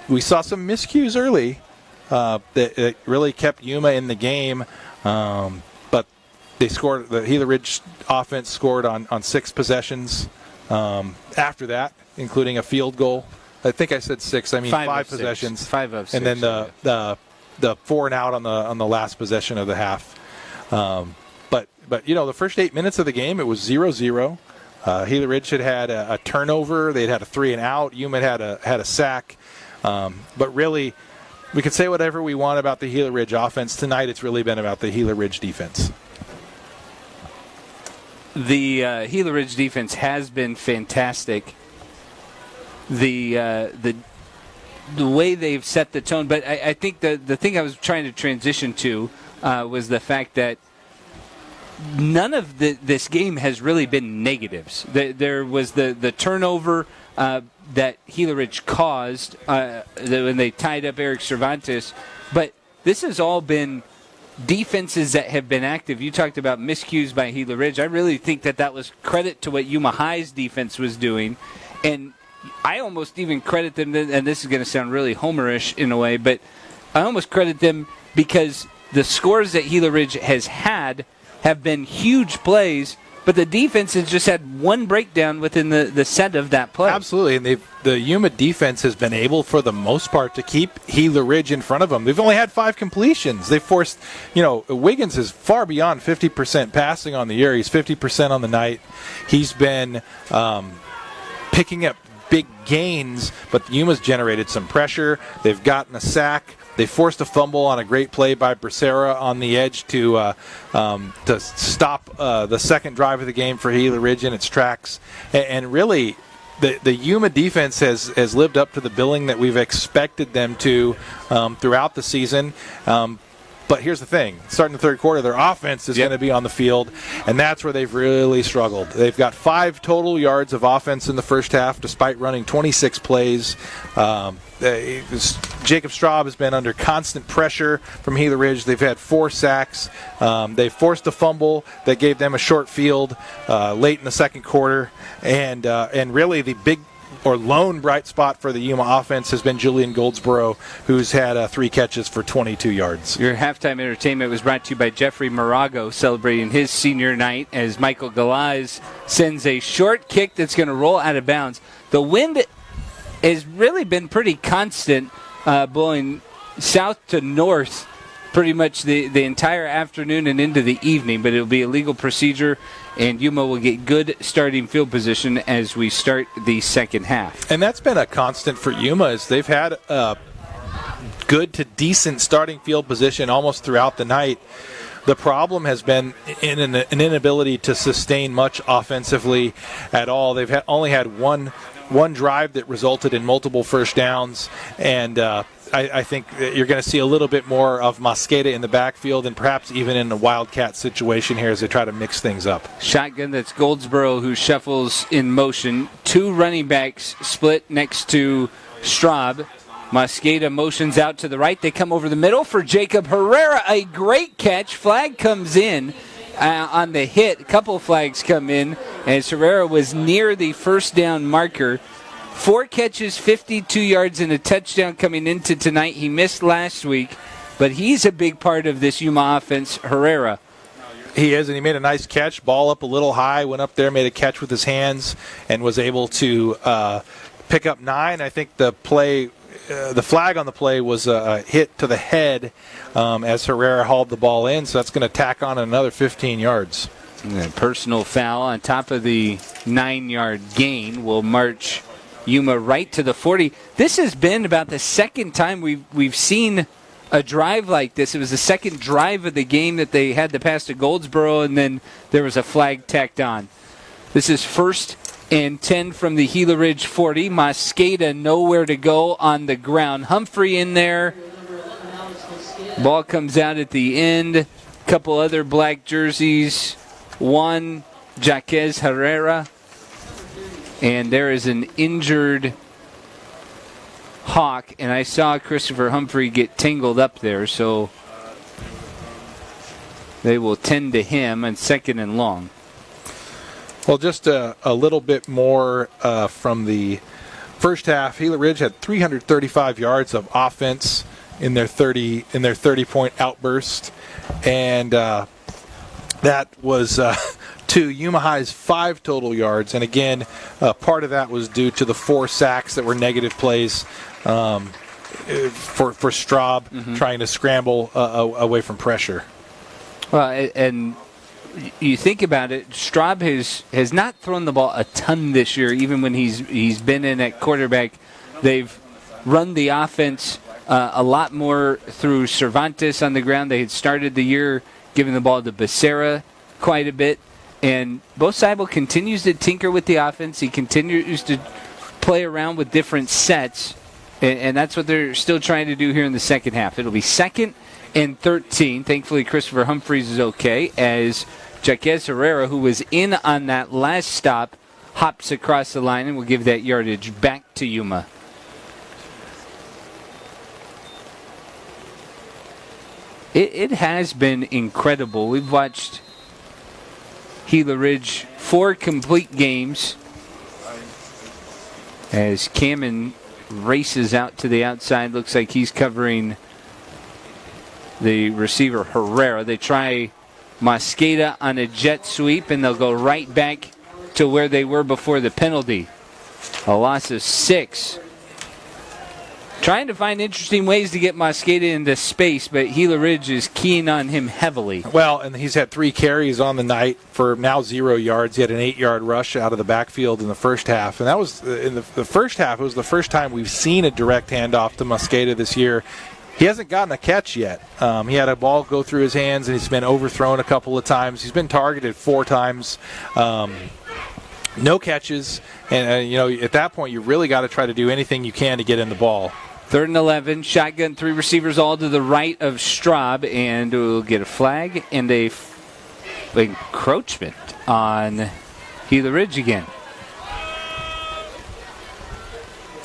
Speaker 2: We saw some miscues early that really kept Yuma in the game. But they scored. The Gila Ridge offense scored on 6 possessions. After that, including a field goal. I think I said 6. I mean 5 possessions.
Speaker 1: 6. 5 of 6.
Speaker 2: And then the 4 and out on the last possession of the half. But the first 8 minutes of the game, it was 0-0. Gila Ridge had a turnover. They'd had a 3 and out. Yuma had a sack. But really, we could say whatever we want about the Gila Ridge offense. Tonight, it's really been about the Gila Ridge defense.
Speaker 1: The Gila Ridge defense has been fantastic. The way they've set the tone, but I think the thing I was trying to transition to was the fact that none of this game has really been negatives. There was the turnover that Gila Ridge caused when they tied up Eric Cervantes, but this has all been defenses that have been active. You talked about miscues by Gila Ridge. I really think that was credit to what Yuma High's defense was doing, and I almost even credit them, and this is going to sound really homerish in a way, but I almost credit them because the scores that Gila Ridge has had have been huge plays, but the defense has just had one breakdown within the set of that play.
Speaker 2: Absolutely, and the Yuma defense has been able, for the most part, to keep Gila Ridge in front of them. They've only had 5 completions. They forced, Wiggins is far beyond 50% passing on the year. He's 50% on the night. He's been picking up big gains, but Yuma's generated some pressure. They've gotten a sack. They forced a fumble on a great play by Becerra on the edge to stop the second drive of the game for Gila Ridge in its tracks. And really, the Yuma defense has lived up to the billing that we've expected them to throughout the season. But here's the thing. Starting the third quarter, their offense is going to be on the field, and that's where they've really struggled. They've got 5 total yards of offense in the first half, despite running 26 plays. Jacob Straub has been under constant pressure from Gila Ridge. They've had 4 sacks. They forced a fumble that gave them a short field late in the second quarter. And really the big or lone bright spot for the Yuma offense has been Julian Goldsboro, who's had 3 catches for 22 yards.
Speaker 1: Your halftime entertainment was brought to you by Jeffery Morago, celebrating his senior night as Michael Galaz sends a short kick that's going to roll out of bounds. The wind has really been pretty constant, blowing south to north pretty much the entire afternoon and into the evening, but it'll be a legal procedure, and Yuma will get good starting field position as we start the second half.
Speaker 2: And that's been a constant for Yuma, is they've had good to decent starting field position almost throughout the night. The problem has been in an inability to sustain much offensively at all. They've only had one drive that resulted in multiple first downs, and I think that you're going to see a little bit more of Mosqueda in the backfield and perhaps even in a Wildcat situation here as they try to mix things up.
Speaker 1: Shotgun, that's Goldsboro who shuffles in motion. 2 running backs split next to Straub. Mosqueda motions out to the right. They come over the middle for Jacob Herrera. A great catch. Flag comes in on the hit. A couple flags come in as Herrera was near the first down marker. 4 catches, 52 yards, and a touchdown coming into tonight. He missed last week, but he's a big part of this Yuma offense, Herrera.
Speaker 2: He is, and he made a nice catch. Ball up a little high, went up there, made a catch with his hands, and was able to pick up 9. I think the flag on the play was a hit to the head as Herrera hauled the ball in, so that's going to tack on another 15 yards.
Speaker 1: And personal foul on top of the 9-yard gain will march Yuma right to the 40. This has been about the second time we've seen a drive like this. It was the second drive of the game that they had to pass to Goldsboro, and then there was a flag tacked on. This is 1st and 10 from the Gila Ridge 40. Mosqueda nowhere to go on the ground. Humphrey in there. Ball comes out at the end. A couple other black jerseys. Juan Jaquez Herrera. And there is an injured Hawk, and I saw Christopher Humphrey get tangled up there, so they will tend to him on 2nd and long.
Speaker 2: Well, just a little bit more from the first half. Gila Ridge had 335 yards of offense in their 30-point outburst, and that was to Yuma High's 5 total yards. And again, part of that was due to the 4 sacks that were negative plays for Straub trying to scramble away from pressure.
Speaker 1: Well, and you think about it, Straub has not thrown the ball a ton this year, even when he's been in at quarterback. They've run the offense a lot more through Cervantes on the ground. They had started the year giving the ball to Becerra quite a bit. And Bo Seibel continues to tinker with the offense. He continues to play around with different sets. And that's what they're still trying to do here in the second half. It'll be 2nd and 13. Thankfully, Christopher Humphreys is okay as Jaquez Herrera, who was in on that last stop, hops across the line and will give that yardage back to Yuma. It has been incredible. We've watched Gila Ridge 4 complete games as Cameron races out to the outside. Looks like he's covering the receiver Herrera. They try Mosqueda on a jet sweep, and they'll go right back to where they were before the penalty. A loss of 6. Trying to find interesting ways to get Mosqueda into space, but Gila Ridge is keying on him heavily.
Speaker 2: Well, and he's had 3 carries on the night for now 0 yards. He had an 8-yard rush out of the backfield in the first half. And that was in the first half. It was the first time we've seen a direct handoff to Mosqueda this year. He hasn't gotten a catch yet. He had a ball go through his hands, and he's been overthrown a couple of times. He's been targeted 4 times. No catches. And, at that point, you really got to try to do anything you can to get in the ball.
Speaker 1: 3rd and 11, shotgun, 3 receivers all to the right of Straub, and we'll get a flag and a encroachment on Gila Ridge again.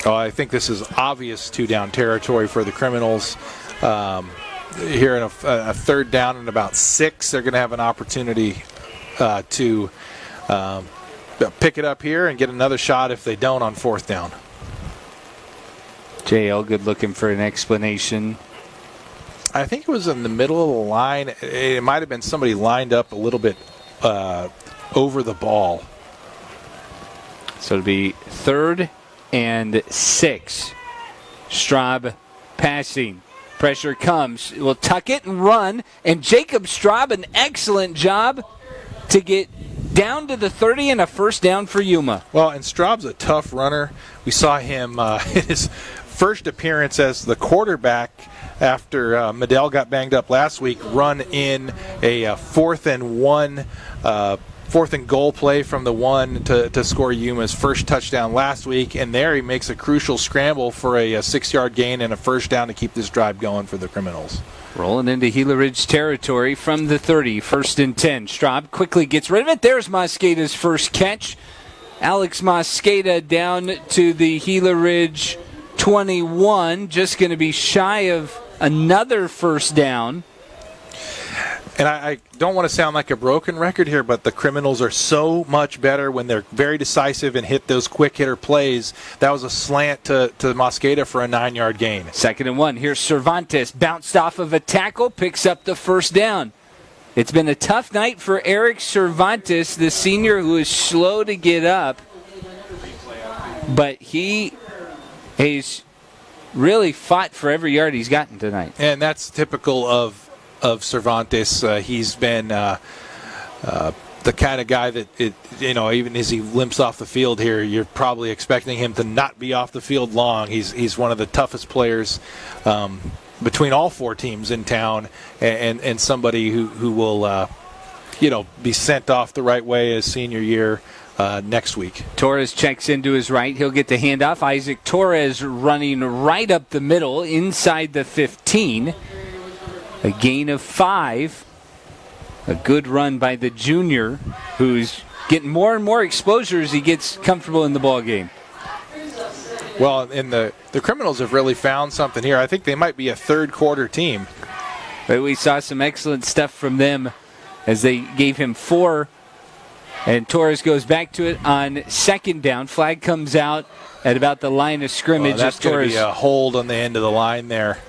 Speaker 2: Oh, I think this is obvious 2-down territory for the Criminals. Here in a 3rd down and about 6, they're going to have an opportunity to pick it up here and get another shot if they don't on 4th down.
Speaker 1: JL, good looking for an explanation.
Speaker 2: I think it was in the middle of the line. It might have been somebody lined up a little bit over the ball.
Speaker 1: So it'll be 3rd and 6. Straub passing. Pressure comes. We'll tuck it and run. And Jacob Straub, an excellent job to get down to the 30 and a 1st down for Yuma.
Speaker 2: Well, and Straub's a tough runner. We saw him in his first appearance as the quarterback after Medell got banged up last week, run in a 4th and 1, 4th and goal play from the 1 to score Yuma's first touchdown last week. And there he makes a crucial scramble for a 6-yard gain and a 1st down to keep this drive going for the Criminals.
Speaker 1: Rolling into Gila Ridge territory from the 30, 1st and 10. Straub quickly gets rid of it. There's Mosqueda's first catch. Alex Mosqueda down to the Gila Ridge 21, just going to be shy of another 1st down.
Speaker 2: And I don't want to sound like a broken record here, but the Criminals are so much better when they're very decisive and hit those quick hitter plays. That was a slant to Mosqueda for a 9-yard gain.
Speaker 1: 2nd and 1. Here's Cervantes, bounced off of a tackle, picks up the 1st down. It's been a tough night for Eric Cervantes, the senior who is slow to get up. But he has really fought for every yard he's gotten tonight.
Speaker 2: And that's typical of Cervantes. He's been the kind of guy that, even as he limps off the field here, you're probably expecting him to not be off the field long. He's one of the toughest players between all 4 teams in town, and somebody who will, be sent off the right way his senior year next week.
Speaker 1: Torres checks into his right. He'll get the handoff. Isaac Torres running right up the middle inside the 15. A gain of 5. A good run by the junior, who's getting more and more exposure as he gets comfortable in the ball game.
Speaker 2: Well, and the Criminals have really found something here. I think they might be a 3rd quarter team.
Speaker 1: But we saw some excellent stuff from them as they gave him 4. And Torres goes back to it on 2nd down. Flag comes out at about the line of scrimmage.
Speaker 2: That's going to be a hold on the end of the line there.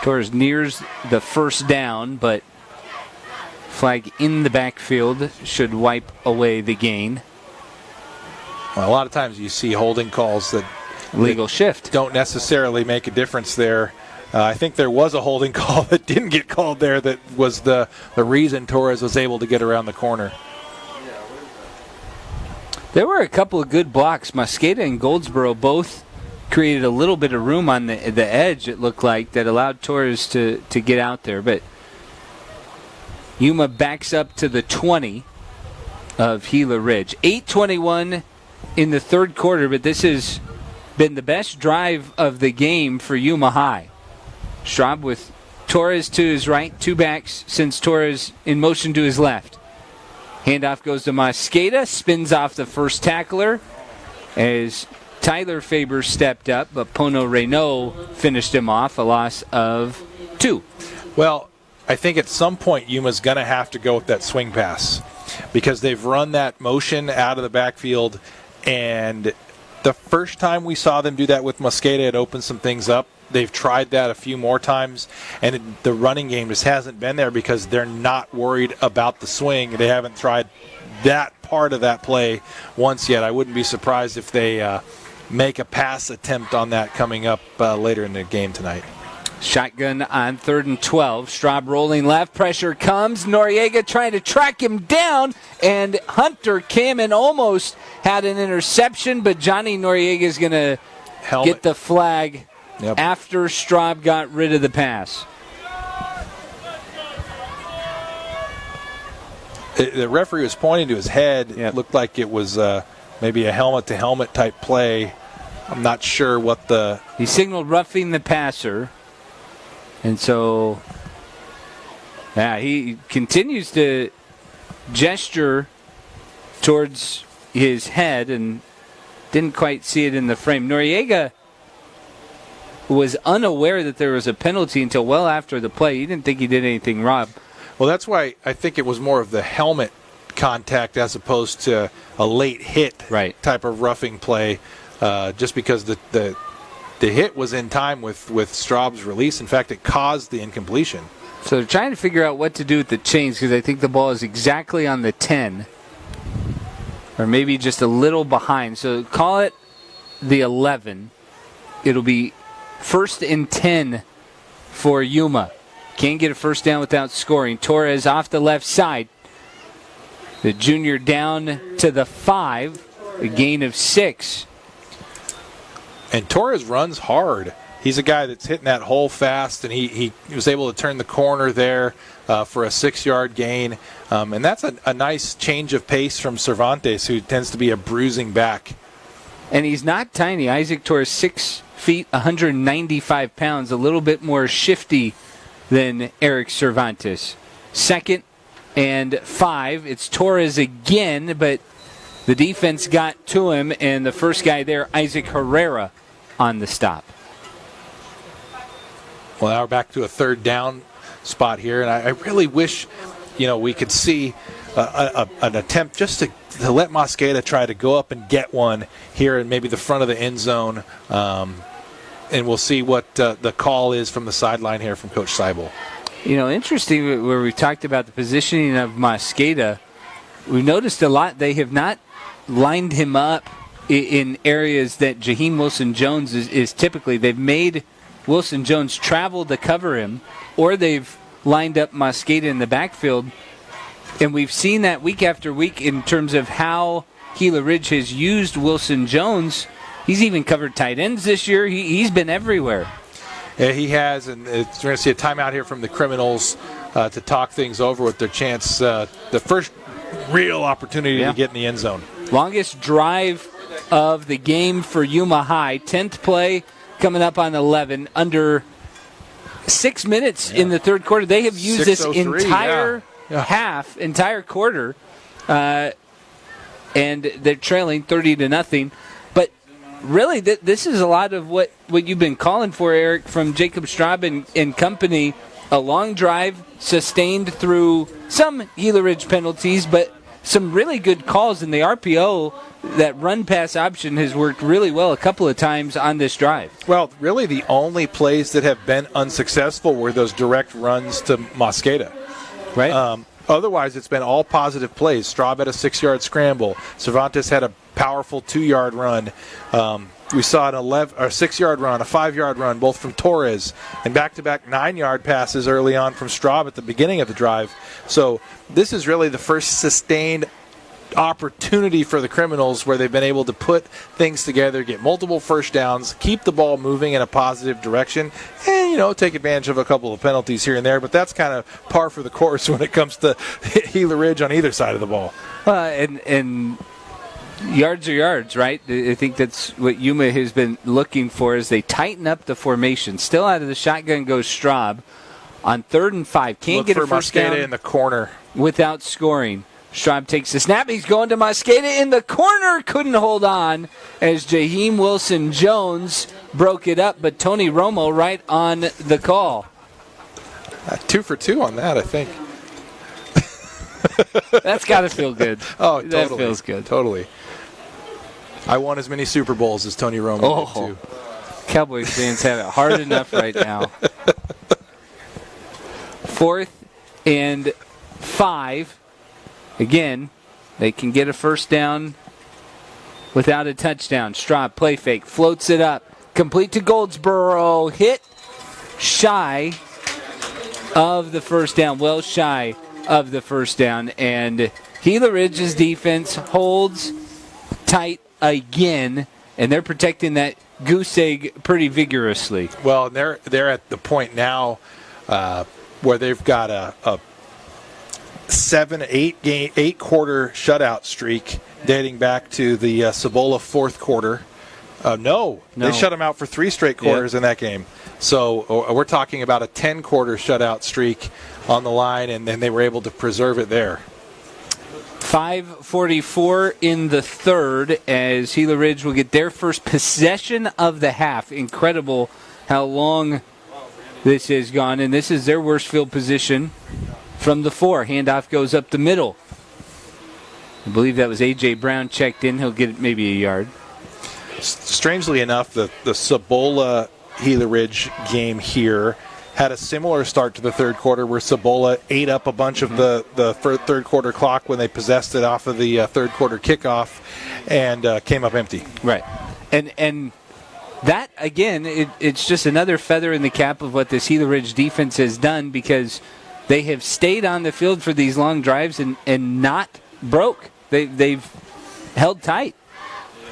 Speaker 1: Torres nears the 1st down, but flag in the backfield should wipe away the gain.
Speaker 2: Well, a lot of times you see holding calls that
Speaker 1: legal shift
Speaker 2: don't necessarily make a difference there. I think there was a holding call that didn't get called there that was the reason Torres was able to get around the corner.
Speaker 1: There were a couple of good blocks. Mosqueda and Goldsboro both created a little bit of room on the edge, it looked like, that allowed Torres to get out there. But Yuma backs up to the 20 of Gila Ridge. 8:21 in the 3rd quarter, but this has been the best drive of the game for Yuma High. Straub with Torres to his right, 2 backs since Torres in motion to his left. Handoff goes to Mosqueda, spins off the first tackler as Tyler Faber stepped up, but Pono Reynaud finished him off, a loss of 2.
Speaker 2: Well, I think at some point Yuma's going to have to go with that swing pass because they've run that motion out of the backfield, and the first time we saw them do that with Mosqueda, it opened some things up. They've tried that a few more times, and the running game just hasn't been there because they're not worried about the swing. They haven't tried that part of that play once yet. I wouldn't be surprised if they make a pass attempt on that coming up later in the game tonight.
Speaker 1: Shotgun on 3rd and 12. Straub rolling left. Pressure comes. Noriega trying to track him down, and Hunter Kamen almost had an interception, but Johnny Noriega is going to get the flag after Straub got rid of the pass.
Speaker 2: The referee was pointing to his head. It looked like it was maybe a helmet-to-helmet type play. I'm not sure what the...
Speaker 1: He signaled roughing the passer. And so, he continues to gesture towards his head and didn't quite see it in the frame. Noriega was unaware that there was a penalty until well after the play. He didn't think he did anything wrong.
Speaker 2: Well, that's why I think it was more of the helmet contact as opposed to a late hit type of roughing play, just because the hit was in time with Straub's release. In fact, it caused the incompletion.
Speaker 1: So they're trying to figure out what to do with the chains because I think the ball is exactly on the 10 or maybe just a little behind. So call it the 11. It'll be 1st and 10 for Yuma. Can't get a first down without scoring. Torres off the left side. The junior down to the 5, a gain of 6.
Speaker 2: And Torres runs hard. He's a guy that's hitting that hole fast, and he was able to turn the corner there for a 6-yard gain. And that's a nice change of pace from Cervantes, who tends to be a bruising back.
Speaker 1: And he's not tiny. Isaac Torres, 6 feet, 195 pounds, a little bit more shifty than Eric Cervantes. 2nd and 5. It's Torres again, but the defense got to him, and the first guy there, Isaac Herrera, on the stop.
Speaker 2: Well, now we're back to a 3rd down spot here, and I really wish, we could see an attempt just to let Mosqueda try to go up and get one here in maybe the front of the end zone, and we'll see what the call is from the sideline here from Coach Seibel.
Speaker 1: Interesting where we've talked about the positioning of Mosqueda. We've noticed a lot they have not lined him up in areas that Jaheim Wilson-Jones is typically. They've made Wilson-Jones travel to cover him, or they've lined up Mosqueda in the backfield. And we've seen that week after week in terms of how Gila Ridge has used Wilson-Jones. He's even covered tight ends this year. He's been everywhere.
Speaker 2: Yeah, he has, and we're going to see a timeout here from the Criminals to talk things over with their chance, the first real opportunity to get in the end zone.
Speaker 1: Longest drive of the game for Yuma High. 10th play coming up on 11. Under 6 minutes in the third quarter. They have used this entire half, entire quarter, and they're trailing 30-0. But really, this is a lot of what you've been calling for, Eric, from Jacob Straub and company. A long drive sustained through some Gila Ridge penalties, but some really good calls in the RPO. That run-pass option has worked really well a couple of times on this drive.
Speaker 2: Well, really the only plays that have been unsuccessful were those direct runs to Mosqueda.
Speaker 1: Right.
Speaker 2: Otherwise, it's been all positive plays. Straub had a 6-yard scramble. Cervantes had a powerful 2-yard run. We saw a 6-yard run, a 5-yard run, both from Torres, and back-to-back 9-yard passes early on from Straub at the beginning of the drive. So this is really the first sustained opportunity for the Criminals where they've been able to put things together, get multiple first downs, keep the ball moving in a positive direction, and, take advantage of a couple of penalties here and there. But that's kind of par for the course when it comes to Gila Ridge on either side of the ball.
Speaker 1: And yards are yards, right? I think that's what Yuma has been looking for as they tighten up the formation. Still out of the shotgun goes Straub. On 3rd and 5. Can't get a first down
Speaker 2: in the corner
Speaker 1: without scoring. Straub takes the snap. He's going to Mosqueda in the corner. Couldn't hold on as Jaheim Wilson-Jones broke it up, but Tony Romo right on the call.
Speaker 2: 2 for 2 on that, I think.
Speaker 1: That's got to feel good.
Speaker 2: Oh, totally.
Speaker 1: That feels good.
Speaker 2: Totally. I won as many Super Bowls as Tony Romo did, too.
Speaker 1: Cowboys fans have it hard enough right now. 4th and 5. Again, they can get a first down without a touchdown. Straub, play fake, floats it up. Complete to Goldsboro. Hit shy of the first down. Well shy of the first down. And Gila Ridge's defense holds tight again, and they're protecting that goose egg pretty vigorously.
Speaker 2: Well, they're at the point now where they've got a 8 quarter shutout streak dating back to the Cibola 4th quarter. No, they shut them out for 3 straight quarters in that game. So we're talking about a 10 quarter shutout streak on the line, and then they were able to preserve it there.
Speaker 1: 5:44 in the 3rd as Gila Ridge will get their first possession of the half. Incredible how long this has gone, and this is their worst field position from the 4. Handoff goes up the middle. I believe that was A.J. Brown checked in. He'll get maybe a yard.
Speaker 2: Strangely enough, the Cibola Gila Ridge game here had a similar start to the 3rd quarter where Cibola ate up a bunch of the 3rd quarter clock when they possessed it off of the 3rd quarter kickoff and came up empty.
Speaker 1: Right. And that, again, it's just another feather in the cap of what this Gila Ridge defense has done, because they have stayed on the field for these long drives and not broke. They've held tight.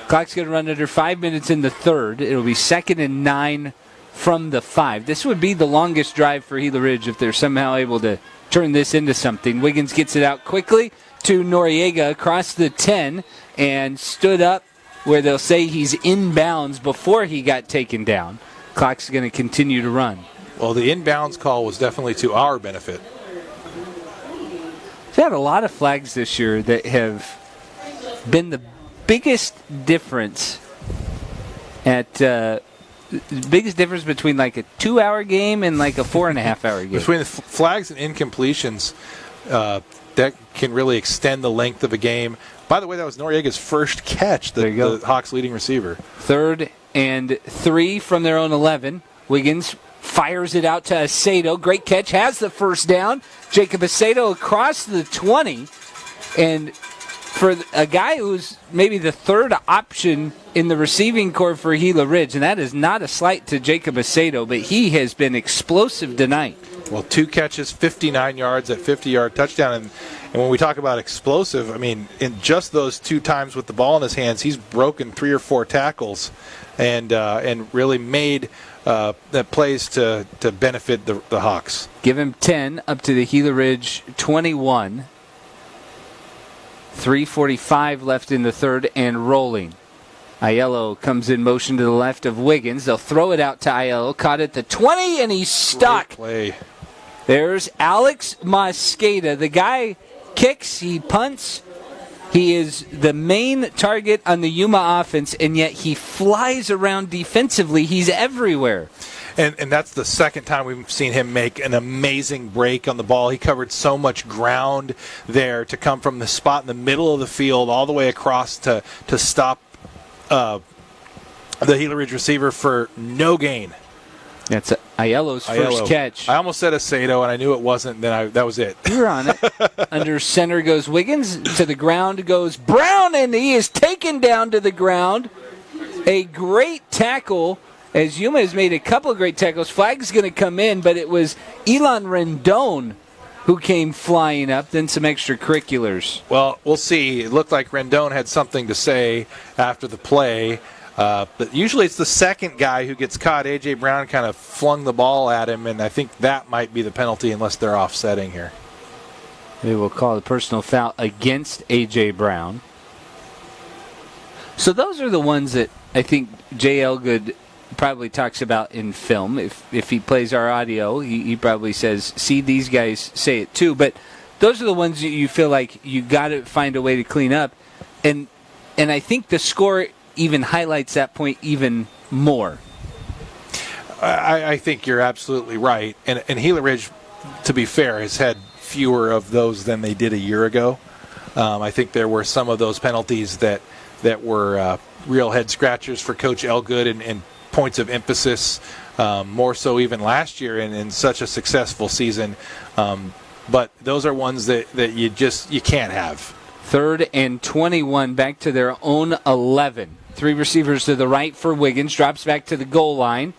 Speaker 1: Clock's going to run under 5 minutes in the 3rd. It'll be 2nd and 9 from the 5. This would be the longest drive for Gila Ridge if they're somehow able to turn this into something. Wiggins gets it out quickly to Noriega across the 10 and stood up where they'll say he's inbounds before he got taken down. Clock's going to continue to run.
Speaker 2: Well, the inbounds call was definitely to our benefit.
Speaker 1: We've had a lot of flags this year that have been the biggest difference between like a 2-hour game and like a 4.5-hour game.
Speaker 2: Between the flags and incompletions, that can really extend the length of a game. By the way, that was Noriega's first catch, the Hawks' leading receiver.
Speaker 1: 3rd and 3 from their own 11. Wiggins fires it out to Acedo. Great catch, has the first down. Jacob Acedo across the 20. And for a guy who's maybe the 3rd option in the receiving corps for Gila Ridge, and that is not a slight to Jacob Acedo, but he has been explosive tonight.
Speaker 2: Well, 2 catches, 59 yards, at 50-yard touchdown. And when we talk about explosive, I mean, in just those 2 times with the ball in his hands, he's broken 3 or 4 tackles and really made that plays to benefit the Hawks.
Speaker 1: Give him 10 up to the Gila Ridge 21. 3:45 left in the 3rd and rolling. Aiello comes in motion to the left of Wiggins. They'll throw it out to Aiello. Caught at the 20, and he's stuck.
Speaker 2: Great play.
Speaker 1: There's Alex Mosqueda. The guy kicks, he punts. He is the main target on the Yuma offense, and yet he flies around defensively. He's everywhere.
Speaker 2: And that's the second time we've seen him make an amazing break on the ball. He covered so much ground there to come from the spot in the middle of the field all the way across to stop the Gila Ridge receiver for no gain.
Speaker 1: That's Aiello's first catch.
Speaker 2: I almost said Acedo, and I knew it wasn't. That was it.
Speaker 1: You're on it. Under center goes Wiggins. To the ground goes Brown, and he is taken down to the ground. A great tackle, as Yuma has made a couple of great tackles. Flag's going to come in, but it was Elon Rendon who came flying up, then some extracurriculars.
Speaker 2: Well, we'll see. It looked like Rendon had something to say after the play. But usually it's the second guy who gets caught. A.J. Brown kind of flung the ball at him, and I think that might be the penalty unless they're offsetting here.
Speaker 1: They will call the personal foul against A.J. Brown. So those are the ones that I think Jay Elgood probably talks about in film. If he plays our audio, he probably says, see, these guys say it too. But those are the ones that you feel like you got to find a way to clean up. And I think the score even highlights that point even more.
Speaker 2: I think you're absolutely right. And Gila Ridge, to be fair, has had fewer of those than they did a year ago. I think there were some of those penalties that were real head scratchers for Coach Elgood and points of emphasis, more so even last year in such a successful season. But those are ones that you can't have.
Speaker 1: 3rd and 21, back to their own 11. 3 receivers to the right for Wiggins, drops back to the goal line.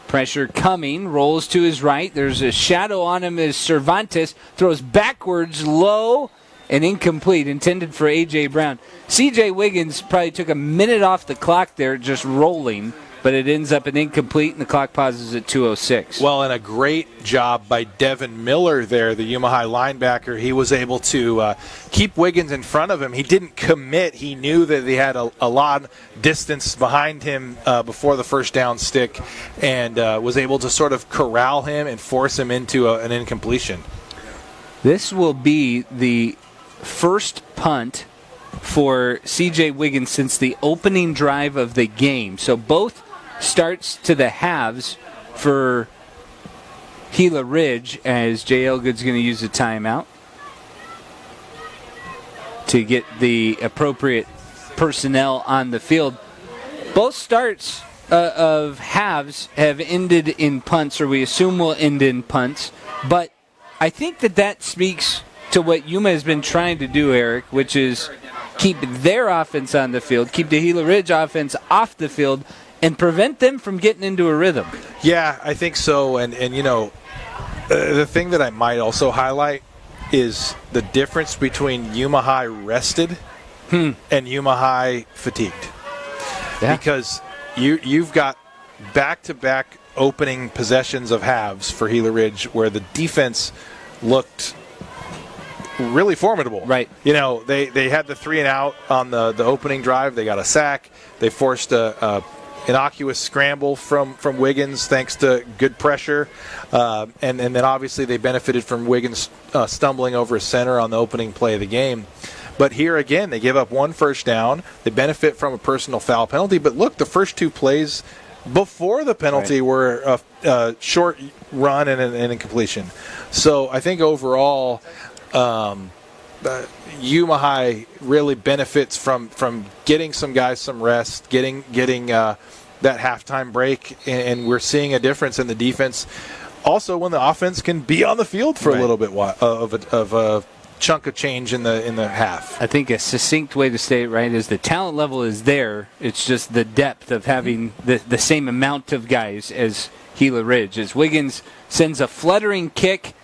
Speaker 1: Pressure coming, rolls to his right. There's a shadow on him as Cervantes throws backwards, low, and incomplete, intended for A.J. Brown. C.J. Wiggins probably took a minute off the clock there, just rolling, but it ends up an incomplete, and the clock pauses at 2:06.
Speaker 2: Well, and a great job by Devin Miller there, the Yuma High linebacker. He was able to keep Wiggins in front of him. He didn't commit. He knew that he had a lot of distance behind him before the first down stick, and was able to sort of corral him and force him into an incompletion.
Speaker 1: This will be the first punt for C.J. Wiggins since the opening drive of the game. So both starts to the halves for Gila Ridge, as Jay Elgood's going to use a timeout to get the appropriate personnel on the field. Both starts of halves have ended in punts, or we assume will end in punts, but I think that speaks to what Yuma has been trying to do, Eric, which is keep their offense on the field, keep the Gila Ridge offense off the field, and prevent them from getting into a rhythm.
Speaker 2: Yeah, I think so. And you know, the thing that I might also highlight is the difference between Yuma High rested and Yuma High fatigued. Yeah. Because you've got back-to-back opening possessions of halves for Gila Ridge where the defense looked really formidable.
Speaker 1: Right.
Speaker 2: You know, they had the 3-and-out on the opening drive. They got a sack. They forced a innocuous scramble from Wiggins thanks to good pressure. And then obviously they benefited from Wiggins stumbling over a center on the opening play of the game. But here again, they give up 1 first down. They benefit from a personal foul penalty. But look, the first 2 plays before the penalty were a short run and an incompletion. So I think overall, Yuma High really benefits from getting some guys some rest, getting that halftime break, and we're seeing a difference in the defense. Also, when the offense can be on the field for a little bit of a chunk of change in the half.
Speaker 1: I think a succinct way to say it right is the talent level is there. It's just the depth of having the same amount of guys as Gila Ridge. As Wiggins sends a fluttering kick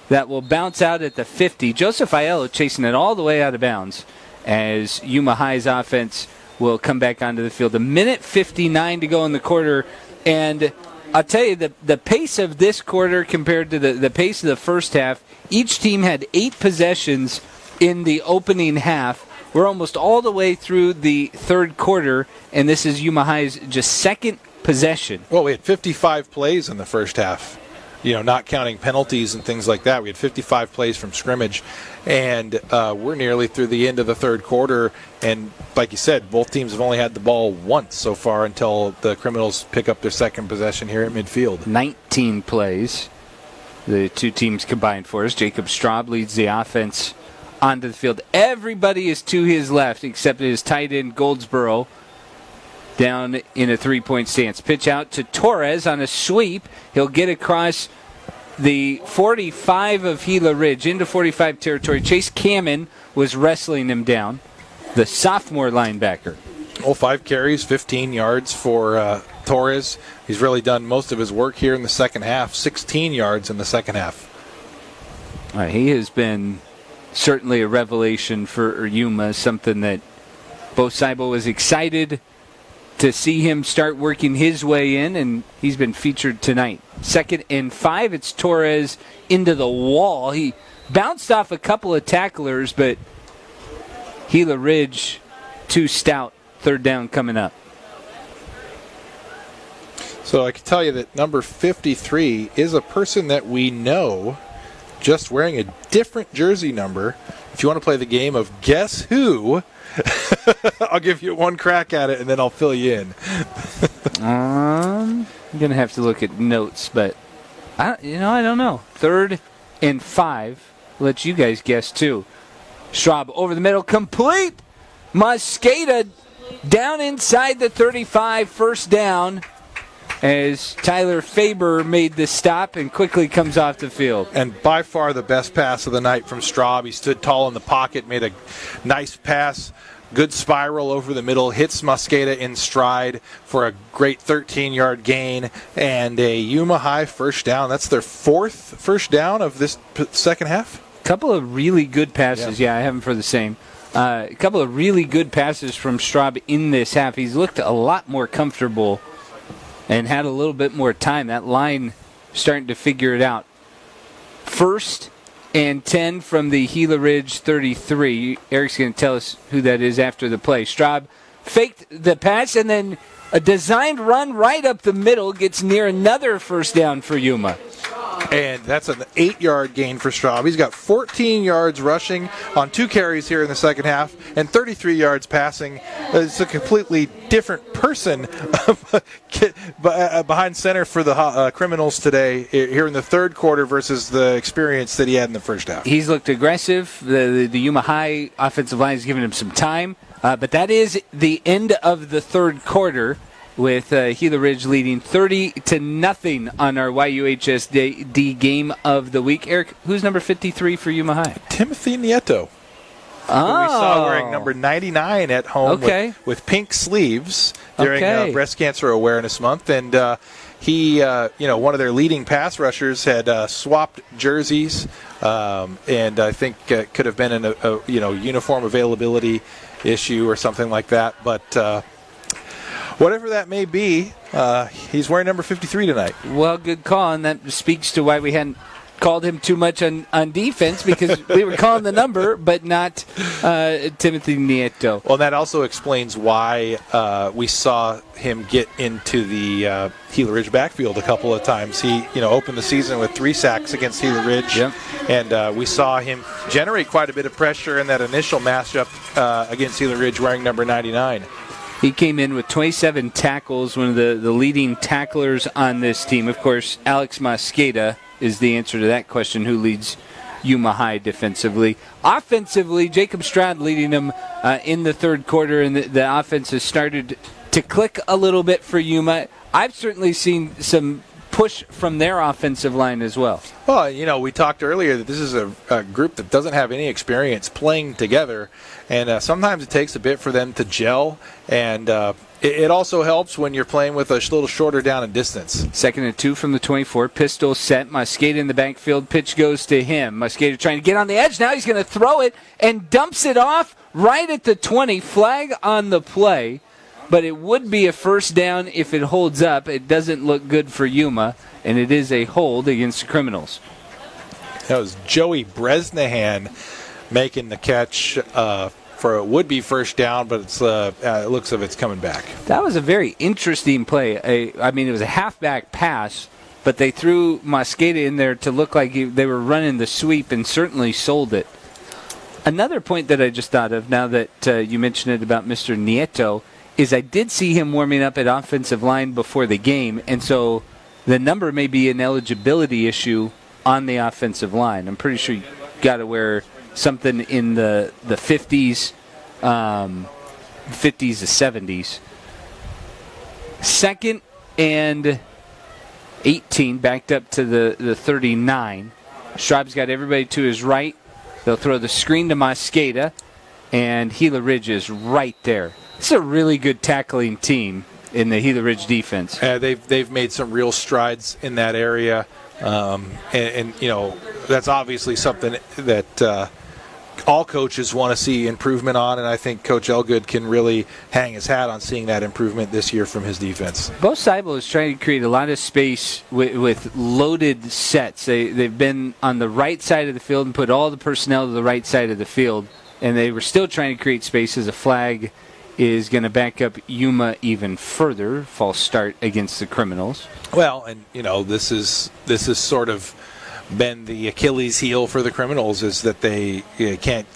Speaker 1: that will bounce out at the 50. Joseph Aiello chasing it all the way out of bounds as Yuma High's offense will come back onto the field. 1:59 to go in the quarter. And I'll tell you, the pace of this quarter compared to the pace of the first half, each team had 8 possessions in the opening half. We're almost all the way through the third quarter, and this is Yuma High's just second possession.
Speaker 2: Well, we had 55 plays in the first half. You know, not counting penalties and things like that. We had 55 plays from scrimmage, and we're nearly through the end of the third quarter. And like you said, both teams have only had the ball once so far until the Criminals pick up their second possession here at midfield.
Speaker 1: 19 plays the two teams combined for us. Jacob Straub leads the offense onto the field. Everybody is to his left except his tight end Goldsboro down in a 3-point stance. Pitch out to Torres on a sweep. He'll get across the 45 of Gila Ridge into 45 territory. Chase Kamen was wrestling him down, the sophomore linebacker.
Speaker 2: 5 carries, 15 yards for Torres. He's really done most of his work here in the second half. 16 yards in the second half.
Speaker 1: All right, he has been certainly a revelation for Yuma, something that Bo Saibo was excited to see him start working his way in, and he's been featured tonight. 2nd and 5, it's Torres into the wall. He bounced off a couple of tacklers, but Gila Ridge too stout. 3rd down coming up.
Speaker 3: So I can tell you that number 53 is a person that we know, just wearing a different jersey number. If you want to play the game of Guess Who, I'll give you one crack at it, and then I'll fill you in.
Speaker 1: I'm going to have to look at notes, but I don't know. 3rd and 5. Let you guys guess, too. Straub over the middle, complete. Mosqueda down inside the 35, first down, as Tyler Faber made the stop and quickly comes off the field.
Speaker 3: And by far the best pass of the night from Straub. He stood tall in the pocket, made a nice pass, good spiral over the middle, hits Mosqueda in stride for a great 13-yard gain, and a Yuma High first down. That's their 4th first down of this second half.
Speaker 1: Couple of really good passes. Yeah, I have them for the same. A couple of really good passes from Straub in this half. He's looked a lot more comfortable and had a little bit more time. That line starting to figure it out. 1st and 10 from the Gila Ridge 33. Eric's going to tell us who that is after the play. Straub faked the pass and then a designed run right up the middle gets near another first down for Yuma.
Speaker 3: And that's an 8-yard gain for Straub. He's got 14 yards rushing on 2 carries here in the second half and 33 yards passing. It's a completely different person behind center for the Criminals today here in the third quarter versus the experience that he had in the first half.
Speaker 1: He's looked aggressive. The Yuma High offensive line has given him some time. But that is the end of the third quarter, with Gila Ridge leading 30-0 on our YUHSD game of the week. Eric, who's number 53 for Yuma High?
Speaker 3: Timothy Nieto.
Speaker 1: Oh.
Speaker 3: We saw wearing number 99 at home with pink sleeves during Breast Cancer Awareness Month. And he, one of their leading pass rushers had swapped jerseys. And I think it could have been a uniform availability issue or something like that. But whatever that may be, he's wearing number 53 tonight.
Speaker 1: Well, good call, and that speaks to why we hadn't called him too much on defense, because we were calling the number, but not Timothy Nieto.
Speaker 3: Well, that also explains why we saw him get into the Gila Ridge backfield a couple of times. He, opened the season with 3 sacks against Gila Ridge, and we saw him generate quite a bit of pressure in that initial matchup against Gila Ridge wearing number 99.
Speaker 1: He came in with 27 tackles, one of the leading tacklers on this team. Of course, Alex Mosqueda is the answer to that question, who leads Yuma High defensively. Offensively, Jacob Stroud leading them in the third quarter, and the offense has started to click a little bit for Yuma. I've certainly seen some push from their offensive line as well.
Speaker 3: Well, we talked earlier that this is a group that doesn't have any experience playing together, and sometimes it takes a bit for them to gel, and it also helps when you're playing with a little shorter down in distance.
Speaker 1: 2nd and 2 from the 24. Pistol set. Mosqueda in the backfield. Pitch goes to him. Mosqueda trying to get on the edge. Now he's going to throw it and dumps it off right at the 20. Flag on the play. But it would be a first down if it holds up. It doesn't look good for Yuma, and it is a hold against the Criminals.
Speaker 3: That was Joey Bresnahan making the catch for a would-be first down, but it looks like it's coming back.
Speaker 1: That was a very interesting play. It was a halfback pass, but they threw Mosqueda in there to look like they were running the sweep and certainly sold it. Another point that I just thought of, now that you mentioned it about Mr. Nieto, is I did see him warming up at offensive line before the game, and so the number may be an eligibility issue on the offensive line. I'm pretty sure you got to wear something in the 50s, 50s to 70s. 2nd and 18, backed up to the 39. Straub's got everybody to his right. They'll throw the screen to Mosqueda, and Gila Ridge is right there. It's a really good tackling team in the Gila Ridge defense.
Speaker 3: They've made some real strides in that area, and that's obviously something that all coaches want to see improvement on, and I think Coach Elgood can really hang his hat on seeing that improvement this year from his defense.
Speaker 1: Bo Seibel is trying to create a lot of space with loaded sets. They've been on the right side of the field and put all the personnel to the right side of the field, and they were still trying to create space as a flag is going to back up Yuma even further. False start against the Criminals.
Speaker 3: Well, and this is sort of been the Achilles heel for the Criminals, is that they can't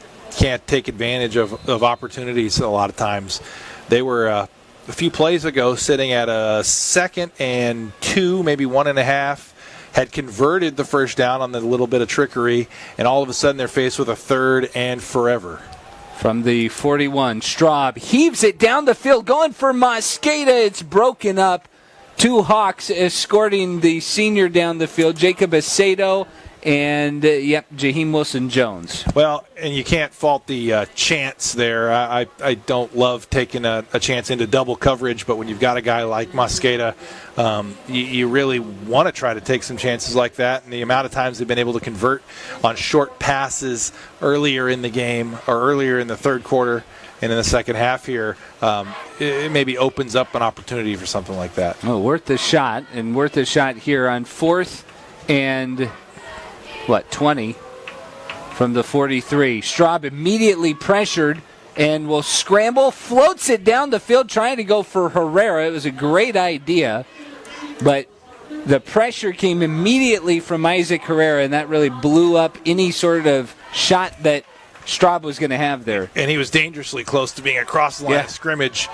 Speaker 3: take advantage of opportunities a lot of times. They were a few plays ago sitting at a 2nd and 2, maybe 1.5, had converted the first down on the little bit of trickery, and all of a sudden they're faced with a 3rd and forever.
Speaker 1: From the 41, Straub heaves it down the field, going for Mosqueda. It's broken up. 2 Hawks escorting the senior down the field, Jacob Acedo and, Jaheim Wilson-Jones. Well,
Speaker 3: and you can't fault the chance there. I don't love taking a chance into double coverage, but when you've got a guy like Mosqueda, you really want to try to take some chances like that. And the amount of times they've been able to convert on short passes earlier in the game or earlier in the third quarter and in the second half here, it maybe opens up an opportunity for something like that.
Speaker 1: Oh, worth a shot, and worth a shot here on 4th and 20 from the 43. Straub immediately pressured and will scramble, floats it down the field, trying to go for Herrera. It was a great idea, but the pressure came immediately from Isaac Herrera, and that really blew up any sort of shot that Straub was going to have there.
Speaker 3: And he was dangerously close to being across the line of scrimmage.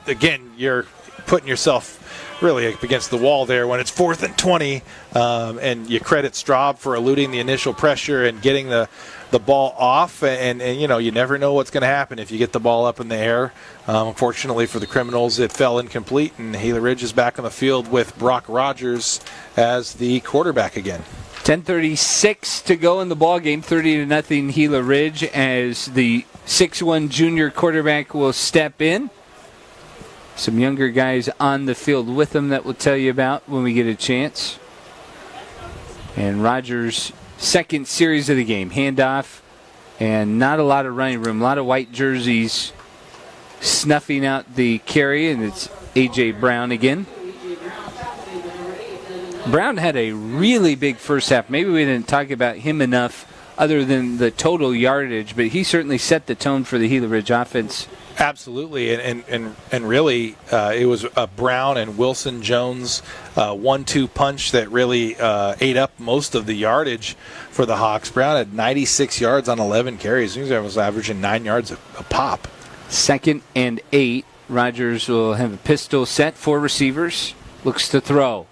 Speaker 3: Again, you're putting yourself really up against the wall there when it's 4th and 20, and you credit Straub for eluding the initial pressure and getting the ball off, and you never know what's going to happen if you get the ball up in the air. Unfortunately for the Criminals, it fell incomplete, and Gila Ridge is back on the field with Brock Rogers as the quarterback again.
Speaker 1: 10:36 to go in the ball game, 30-0 Gila Ridge, as the 6'1" junior quarterback will step in. Some younger guys on the field with him that we'll tell you about when we get a chance. And Rogers' second series of the game, handoff, and not a lot of running room, a lot of white jerseys snuffing out the carry, and it's A.J. Brown again. Brown had a really big first half. Maybe we didn't talk about him enough other than the total yardage, but he certainly set the tone for the Gila Ridge offense.
Speaker 3: Absolutely, and really it was a Brown and Wilson-Jones 1-2 punch that really ate up most of the yardage for the Hawks. Brown had 96 yards on 11 carries. He was averaging 9 yards a pop.
Speaker 1: 2nd and 8. Rogers will have a pistol set, 4 receivers. Looks to throw.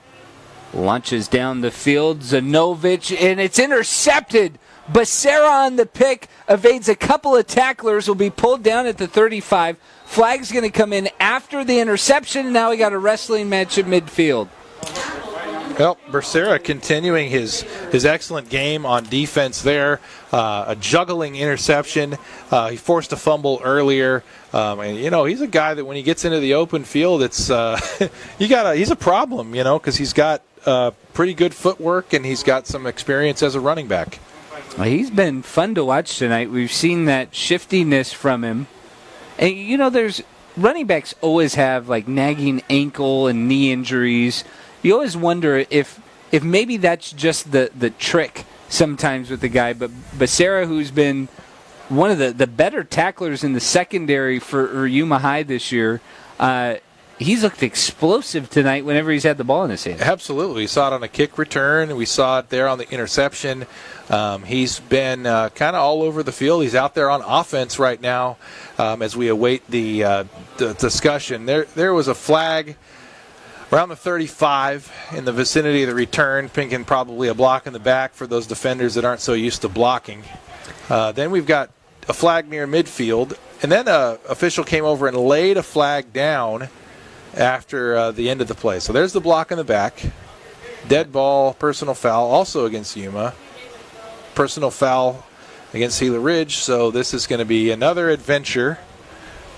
Speaker 1: Launches down the field. Zanovich, and it's intercepted. Becerra on the pick, evades a couple of tacklers, will be pulled down at the 35. Flag's going to come in after the interception. Now we got a wrestling match at midfield.
Speaker 3: Well, Becerra continuing his excellent game on defense there. A juggling interception. He forced a fumble earlier. And he's a guy that when he gets into the open field, it's he's a problem, because he's got pretty good footwork and he's got some experience as a running back.
Speaker 1: Well, he's been fun to watch tonight. We've seen that shiftiness from him. And, there's running backs always have like nagging ankle and knee injuries. You always wonder if maybe that's just the trick sometimes with the guy. But Becerra, who's been one of the better tacklers in the secondary for Yuma High this year, he's looked explosive tonight whenever he's had the ball in his hand.
Speaker 3: Absolutely. We saw it on a kick return. We saw it there on the interception. He's been kind of all over the field. He's out there on offense right now as we await the discussion. There was a flag around the 35 in the vicinity of the return, thinking probably a block in the back for those defenders that aren't so used to blocking. Then we've got a flag near midfield, and then an official came over and laid a flag down after the end of the play. So there's the block in the back. Dead ball, personal foul, also against Yuma. Personal foul against Gila Ridge. So this is going to be another adventure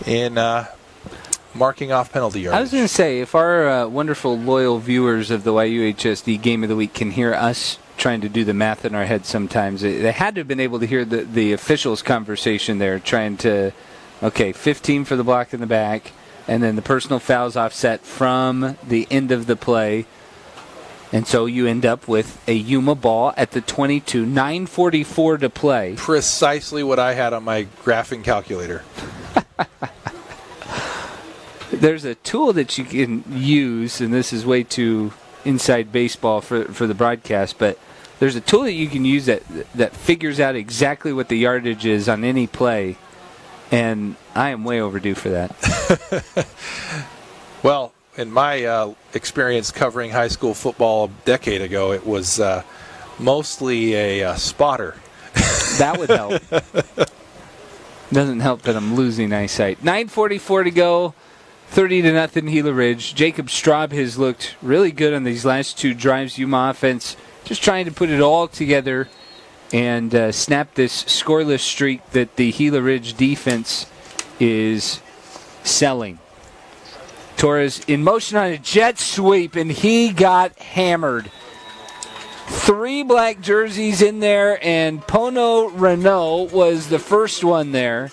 Speaker 3: in marking off penalty yardage.
Speaker 1: I was going to say, if our wonderful, loyal viewers of the YUHSD Game of the Week can hear us trying to do the math in our head sometimes, they had to have been able to hear the officials' conversation there, trying to, 15 for the block in the back, and then the personal fouls offset from the end of the play. And so you end up with a Yuma ball at the 22, 9:44 to play.
Speaker 3: Precisely what I had on my graphing calculator.
Speaker 1: There's a tool that you can use, and this is way too inside baseball for the broadcast, but there's a tool that you can use that figures out exactly what the yardage is on any play, and I am way overdue for that.
Speaker 3: Well, in my experience covering high school football a decade ago, it was mostly a spotter.
Speaker 1: That would help. Doesn't help that I'm losing eyesight. 9:44 to go. 30-0 Gila Ridge. Jacob Straub has looked really good on these last two drives. Yuma offense just trying to put it all together and snap this scoreless streak that the Gila Ridge defense is selling. Torres in motion on a jet sweep, and he got hammered. 3 black jerseys in there, and Pono Renault was the first one there.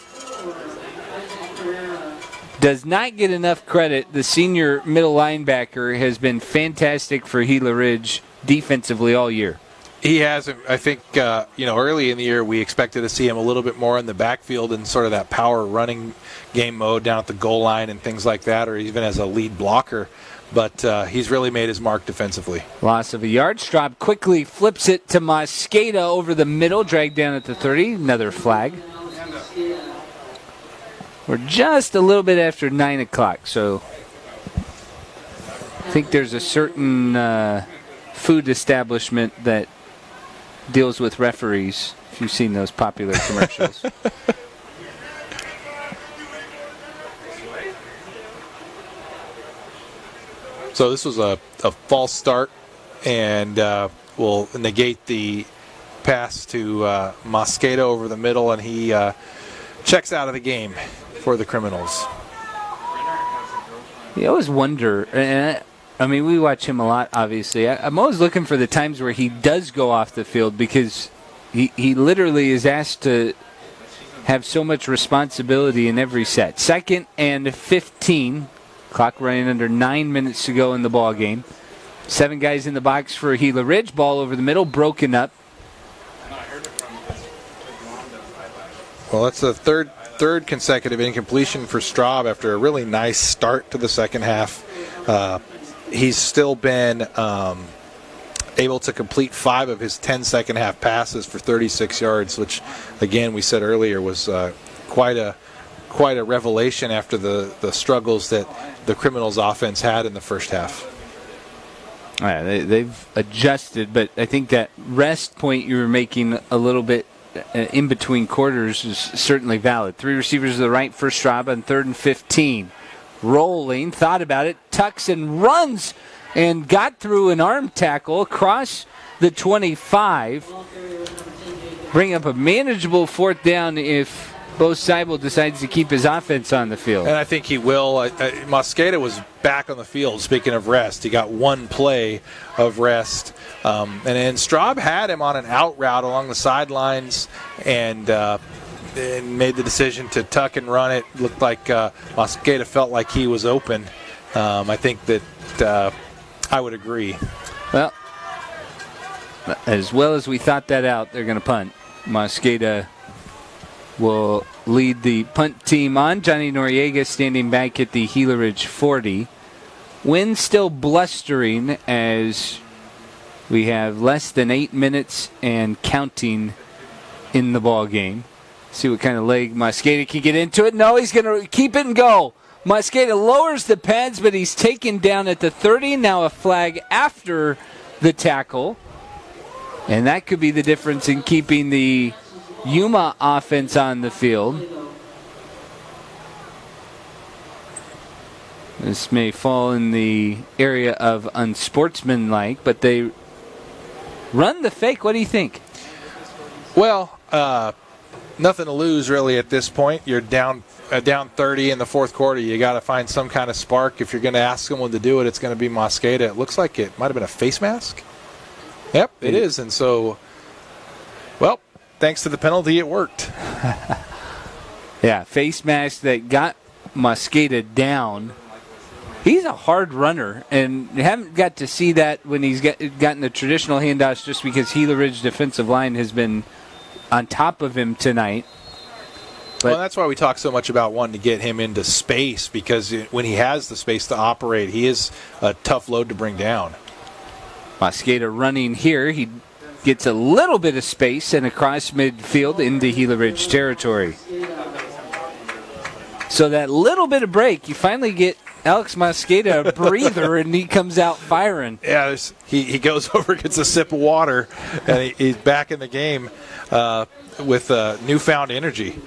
Speaker 1: Does not get enough credit. The senior middle linebacker has been fantastic for Gila Ridge defensively all year.
Speaker 3: He has. I think, early in the year we expected to see him a little bit more in the backfield in sort of that power running game mode down at the goal line and things like that, or even as a lead blocker. But he's really made his mark defensively.
Speaker 1: Loss of a yard. Straub quickly flips it to Mosqueda over the middle, dragged down at the 30. Another flag. We're just a little bit after 9 o'clock, so I think there's a certain food establishment that deals with referees, if you've seen those popular commercials.
Speaker 3: So this was a false start, and will negate the pass to Mosqueda over the middle, and he checks out of the game for the Criminals.
Speaker 1: You always wonder, and I mean, we watch him a lot, obviously. I'm always looking for the times where he does go off the field, because he literally is asked to have so much responsibility in every set. 2nd and 15. Clock running under 9 minutes to go in the ball game. 7 guys in the box for Gila Ridge. Ball over the middle, broken up.
Speaker 3: Well, that's the third consecutive incompletion for Straub after a really nice start to the second half. He's still been able to complete 5 of his 10 second half passes for 36 yards, which, again, we said earlier was quite a revelation after the struggles that the Criminals offense had in the first half.
Speaker 1: Yeah, they've adjusted, but I think that rest point you were making a little bit in between quarters is certainly valid. 3 receivers to the right for Straub on 3rd and 15. Rolling, thought about it, tucks and runs, and got through an arm tackle across the 25. Bring up a manageable 4th down if Bo Seibel decides to keep his offense on the field.
Speaker 3: And I think he will. Mosqueda was back on the field, speaking of rest. He got 1 play of rest. And then Straub had him on an out route along the sidelines and made the decision to tuck and run it. Looked like Mosqueda felt like he was open. I think that I would agree.
Speaker 1: Well as we thought that out, they're going to punt. Mosqueda will lead the punt team on. Johnny Noriega standing back at the Gila Ridge 40. Wind still blustering as we have less than 8 minutes and counting in the ball game. See what kind of leg Mosqueda can get into it. No, he's going to keep it and go. Mosqueda lowers the pads, but he's taken down at the 30. Now a flag after the tackle. And that could be the difference in keeping the Yuma offense on the field. This may fall in the area of unsportsmanlike, but they run the fake. What do you think?
Speaker 3: Well, nothing to lose really at this point. You're down 30 in the 4th quarter. You got to find some kind of spark. If you're going to ask someone to do it, it's going to be Mosqueda. It looks like it might have been a face mask. Yep, it is. And so, well, thanks to the penalty, it worked.
Speaker 1: Yeah, face mask that got Mosqueda down. He's a hard runner, and you haven't got to see that when he's gotten the traditional handoffs, just because Gila Ridge defensive line has been on top of him tonight.
Speaker 3: Well, that's why we talk so much about wanting to get him into space, because when he has the space to operate, he is a tough load to bring down.
Speaker 1: Mosqueda running here. He gets a little bit of space and across midfield into Gila Ridge territory. So that little bit of break, you finally get Alex Mosqueda a breather, and he comes out firing.
Speaker 3: Yeah, he goes over, gets a sip of water, and he's back in the game with newfound energy.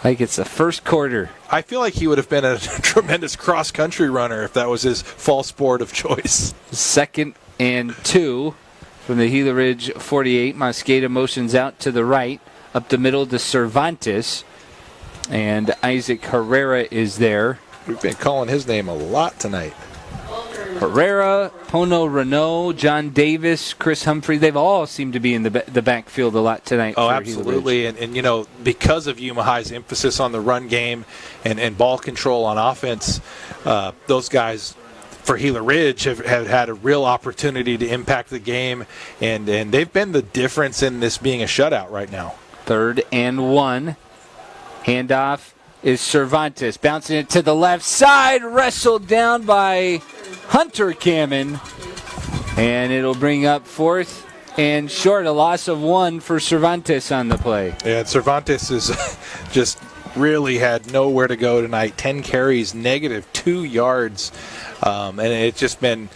Speaker 1: Like it's the first quarter.
Speaker 3: I feel like he would have been a tremendous cross-country runner if that was his fall sport of choice.
Speaker 1: 2nd and 2 from the Gila Ridge 48. Mosqueda motions out to the right, up the middle to Cervantes, and Isaac Herrera is there.
Speaker 3: We've been calling his name a lot tonight.
Speaker 1: Herrera, Pono Renault, John Davis, Chris Humphrey, they've all seemed to be in the backfield a lot tonight.
Speaker 3: Oh, absolutely. And, you know, because of Yuma High's emphasis on the run game and ball control on offense, those guys for Gila Ridge have had a real opportunity to impact the game, and they've been the difference in this being a shutout right now.
Speaker 1: 3rd and 1. Handoff is Cervantes, bouncing it to the left side, wrestled down by Hunter Kamen, and it'll bring up 4th and short, a loss of 1 for Cervantes on the play.
Speaker 3: Yeah, Cervantes is just really had nowhere to go tonight. 10 carries, -2 yards, and it's just been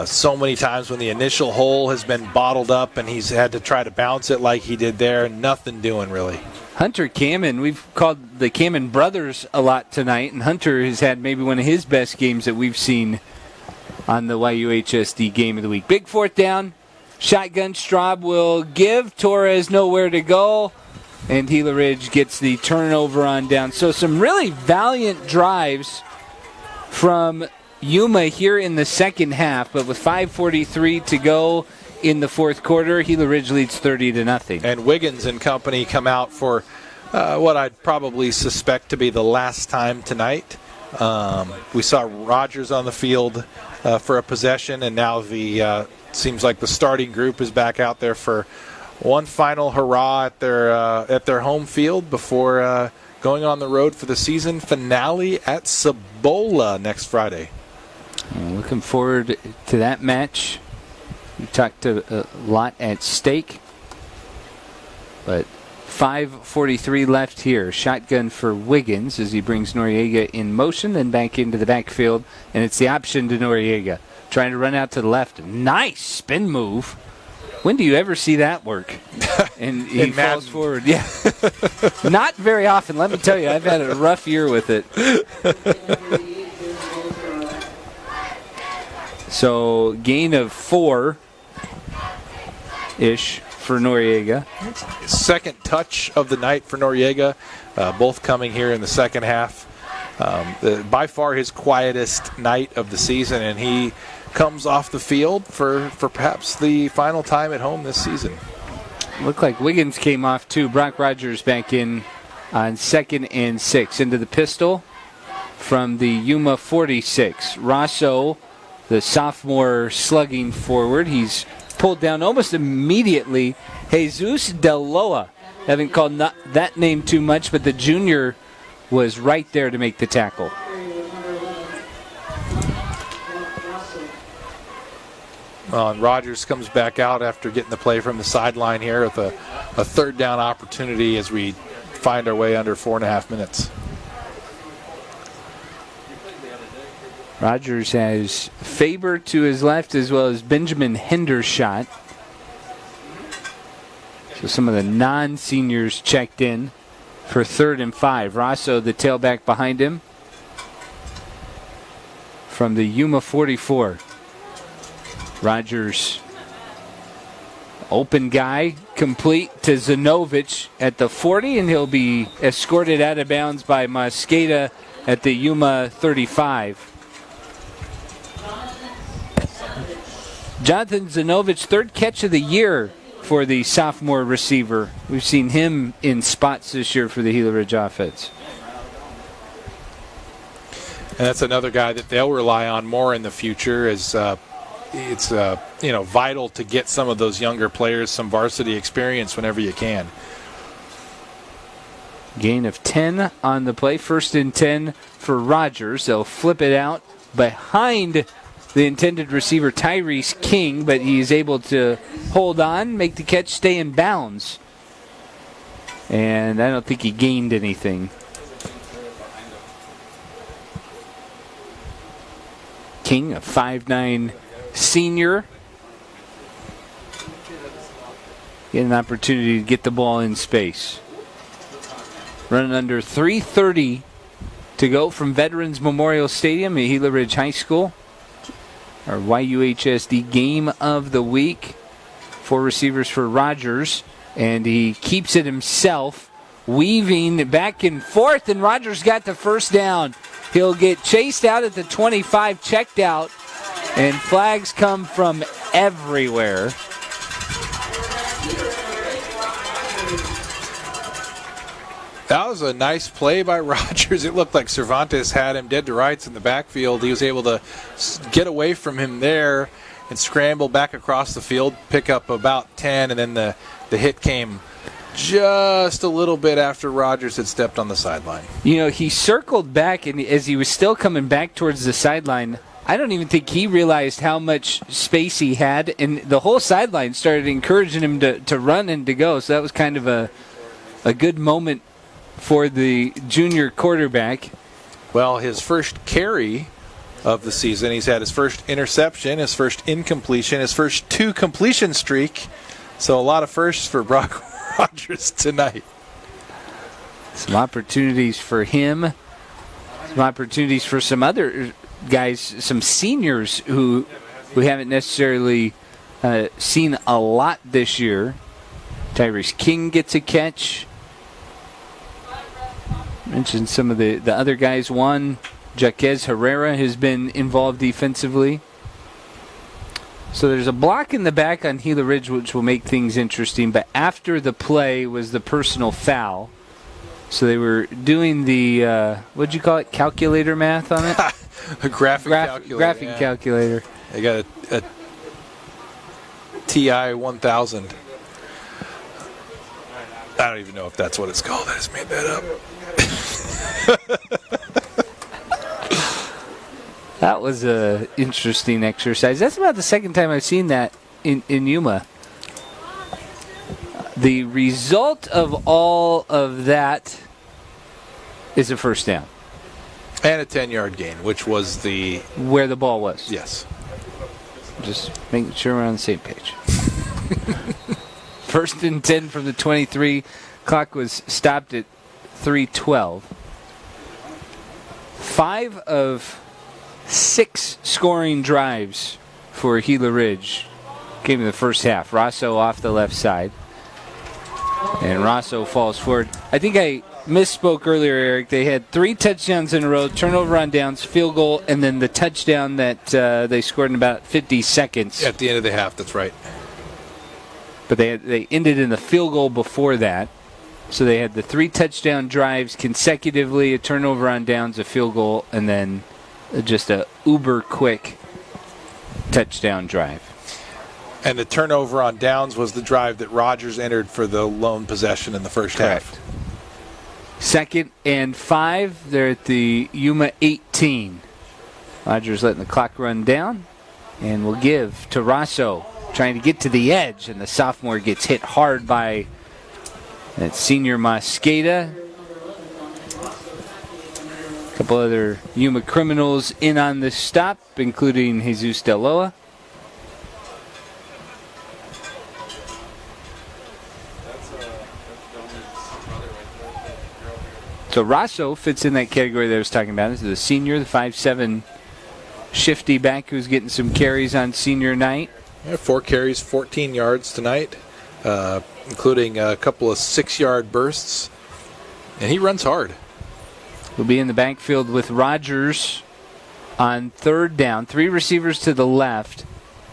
Speaker 3: so many times when the initial hole has been bottled up and he's had to try to bounce it like he did there, nothing doing really.
Speaker 1: Hunter Kamen, we've called the Kamen brothers a lot tonight, and Hunter has had maybe one of his best games that we've seen on the YUHSD Game of the Week. Big 4th down. Shotgun Straub will give. Torres nowhere to go. And Gila Ridge gets the turnover on down. So some really valiant drives from Yuma here in the second half. But with 5:43 to go in the fourth quarter, Gila Ridge leads 30-0.
Speaker 3: And Wiggins and company come out for what I'd probably suspect to be the last time tonight. We saw Rogers on the field for a possession, and now the seems like the starting group is back out there for one final hurrah at their home field before going on the road for the season finale at Cibola next Friday.
Speaker 1: Looking forward to that match. We talked a lot at stake, but 5:43 left here. Shotgun for Wiggins as he brings Noriega in motion, then back into the backfield, and it's the option to Noriega. Trying to run out to the left. Nice spin move. When do you ever see that work? And he falls forward. Yeah. Not very often, let me tell you. I've had a rough year with it. So gain of 4-ish for Noriega.
Speaker 3: Second touch of the night for Noriega, both coming here in the second half. By far his quietest night of the season, and he comes off the field for perhaps the final time at home this season.
Speaker 1: Looked like Wiggins came off too. Brock Rogers back in on 2nd and 6. Into the pistol from the Yuma 46. Rosso, the sophomore, slugging forward. He's pulled down almost immediately. Jesus Deloa. Haven't called that name too much, but the junior was right there to make the tackle.
Speaker 3: And Rogers comes back out after getting the play from the sideline here with a third down opportunity as we find our way under 4.5 minutes.
Speaker 1: Rogers has Faber to his left as well as Benjamin Hendershot. So some of the non-seniors checked in for 3rd and 5. Rosso, the tailback behind him from the Yuma 44. Rogers, open guy, complete to Zinovich at the 40, and he'll be escorted out of bounds by Mosqueda at the Yuma 35. Jonathan Zinovich, 3rd catch of the year for the sophomore receiver. We've seen him in spots this year for the Gila Ridge offense.
Speaker 3: And that's another guy that they'll rely on more in the future as it's vital to get some of those younger players some varsity experience whenever you can.
Speaker 1: Gain of 10 on the play. 1st and 10 for Rogers. They'll flip it out behind the intended receiver, Tyrese King, but he's able to hold on, make the catch, stay in bounds. And I don't think he gained anything. King, a 5'9" senior. Get an opportunity to get the ball in space. Running under 3:30 to go from Veterans Memorial Stadium at Gila Ridge High School. Our YUHSD game of the week. 4 receivers for Rogers, and he keeps it himself, weaving back and forth, and Rogers got the first down. He'll get chased out at the 25, checked out, and flags come from everywhere.
Speaker 3: That was a nice play by Rogers. It looked like Cervantes had him dead to rights in the backfield. He was able to get away from him there and scramble back across the field, pick up about 10, and then the hit came just a little bit after Rogers had stepped on the sideline.
Speaker 1: You know, he circled back, and as he was still coming back towards the sideline, I don't even think he realized how much space he had, and the whole sideline started encouraging him to run and to go. So that was kind of a good moment for the junior quarterback.
Speaker 3: Well, his first carry of the season, he's had his first interception, his first incompletion, his first 2 completion streak. So a lot of firsts for Brock Rogers tonight.
Speaker 1: Some opportunities for him. Some opportunities for some other guys, some seniors who haven't necessarily seen a lot this year. Tyrese King gets a catch. Mentioned some of the other guys. Jaquez Herrera has been involved defensively. So there's a block in the back on Gila Ridge, which will make things interesting. But after the play was the personal foul. So they were doing the, what'd you call it, calculator math on it?
Speaker 3: A graphic calculator.
Speaker 1: Graphing calculator.
Speaker 3: They got a TI 1000. I don't even know if that's what it's called. I just made that up.
Speaker 1: That was an interesting exercise. That's about the second time I've seen that in Yuma. The result of all of that is a first down.
Speaker 3: And a 10-yard gain, which was
Speaker 1: where the ball was.
Speaker 3: Yes.
Speaker 1: Just making sure we're on the same page. 1st and 10 from the 23. Clock was stopped at 3:12. 5 of 6 scoring drives for Gila Ridge came in the first half. Rosso off the left side. And Rosso falls forward. I think I misspoke earlier, Eric. They had 3 touchdowns in a row, turnover on downs, field goal, and then the touchdown that they scored in about 50 seconds.
Speaker 3: At the end of the half, that's right.
Speaker 1: But they ended in the field goal before that. So they had the 3 touchdown drives consecutively, a turnover on downs, a field goal, and then just a uber quick touchdown drive.
Speaker 3: And the turnover on downs was the drive that Rogers entered for the lone possession in the first half.
Speaker 1: 2nd and 5. They're at the Yuma 18. Rogers letting the clock run down, and will give to Rosso, trying to get to the edge, and the sophomore gets hit hard by that senior Mosqueda. A couple other Yuma criminals in on this stop, including Jesus Deloa. So Rosso fits in that category that I was talking about. This is the senior, the 5'7" shifty back who's getting some carries on senior night.
Speaker 3: Yeah, 4 carries, 14 yards tonight, including a couple of 6-yard bursts. And he runs hard.
Speaker 1: He'll be in the backfield with Rogers on 3rd down. 3 receivers to the left.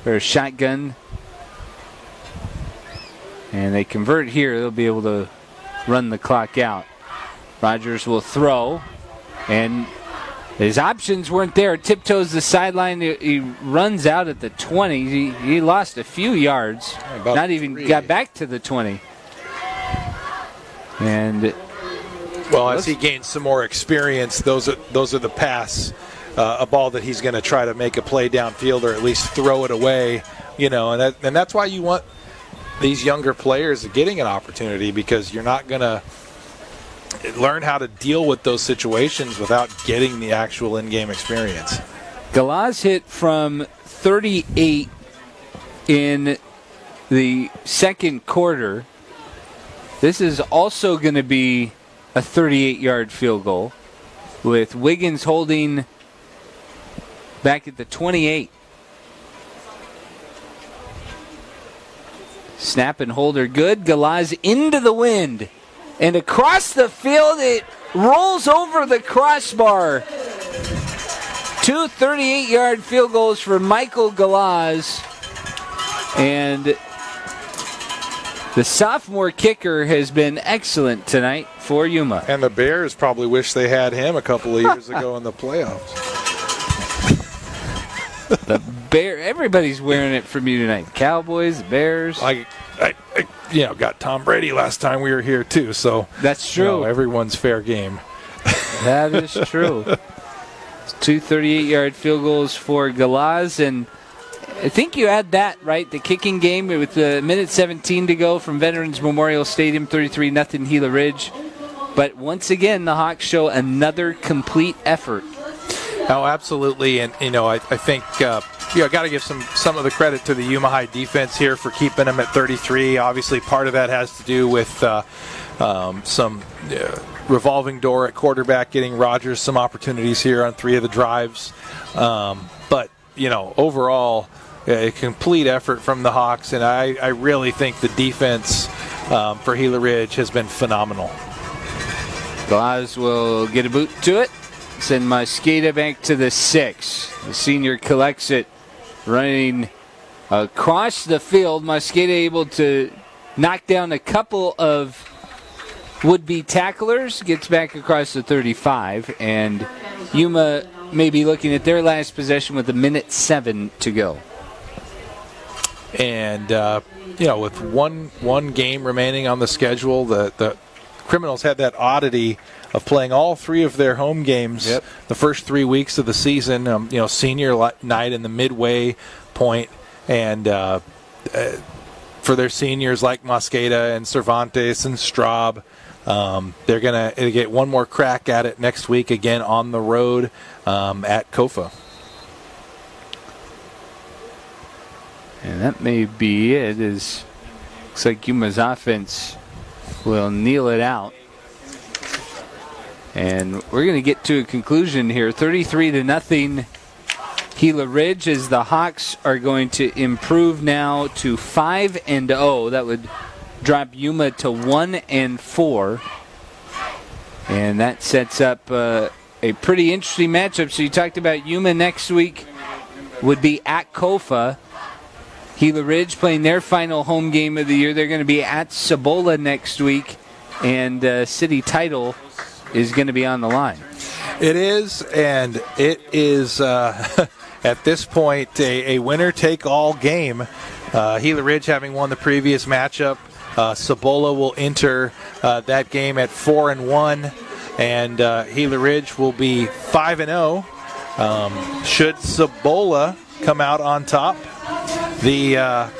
Speaker 1: There's a shotgun. And they convert here. They'll be able to run the clock out. Rogers will throw. And his options weren't there. Tiptoes the sideline. He runs out at the 20. He lost a few yards. Not even got back to the 20. And
Speaker 3: Well, as he gains some more experience, those are the pass, a ball that he's going to try to make a play downfield or at least throw it away. And that's why you want these younger players getting an opportunity, because you're not going to learn how to deal with those situations without getting the actual in-game experience.
Speaker 1: Gila's hit from 38 in the second quarter. This is also going to be a 38-yard field goal, with Wiggins holding back at the 28. Snap and holder good. Gila's into the wind. And across the field, it rolls over the crossbar. 2 38-yard field goals for Michael Galaz. And the sophomore kicker has been excellent tonight for Yuma.
Speaker 3: And the Bears probably wish they had him a couple of years ago in the playoffs.
Speaker 1: The Bear, everybody's wearing it from you tonight. The Cowboys, the Bears.
Speaker 3: I got Tom Brady last time we were here too, so
Speaker 1: that's true.
Speaker 3: Everyone's fair game.
Speaker 1: That is true. 2 38-yard field goals for Galaz, and I think you add that, right? The kicking game with a minute 17 to go from Veterans Memorial Stadium, 33-0 Gila Ridge. But once again, the Hawks show another complete effort.
Speaker 3: Oh, absolutely, and I think I got to give some of the credit to the Yuma High defense here for keeping them at 33. Obviously, part of that has to do with some revolving door at quarterback, getting Rogers some opportunities here on 3 of the drives. But overall, a complete effort from the Hawks, and I really think the defense for Gila Ridge has been phenomenal.
Speaker 1: Galaz will get a boot to it. Send Mosqueda back to the 6. The senior collects it, running across the field. Mosqueda able to knock down a couple of would-be tacklers, gets back across the 35, and Yuma may be looking at their last possession with a minute 7 to go.
Speaker 3: And with one game remaining on the schedule, the Criminals had that oddity of playing all 3 of their home games the first 3 weeks of the season. Senior night in the midway point, and for their seniors like Mosqueda and Cervantes and Straub, they're going to get one more crack at it next week again on the road at Kofa.
Speaker 1: And that may be it. Looks like Yuma's offense will kneel it out. And we're going to get to a conclusion here. 33-0 Gila Ridge, as the Hawks are going to improve now to 5-0. That would drop Yuma to 1-4. And that sets up a pretty interesting matchup. So you talked about Yuma next week would be at Kofa. Gila Ridge playing their final home game of the year. They're going to be at Cibola next week, and city title is going to be on the line.
Speaker 3: It is, and it is at this point a winner-take-all game. Gila Ridge having won the previous matchup. Cibola will enter that game at 4-1, and Gila Ridge will be 5-0. Should Cibola come out on top, the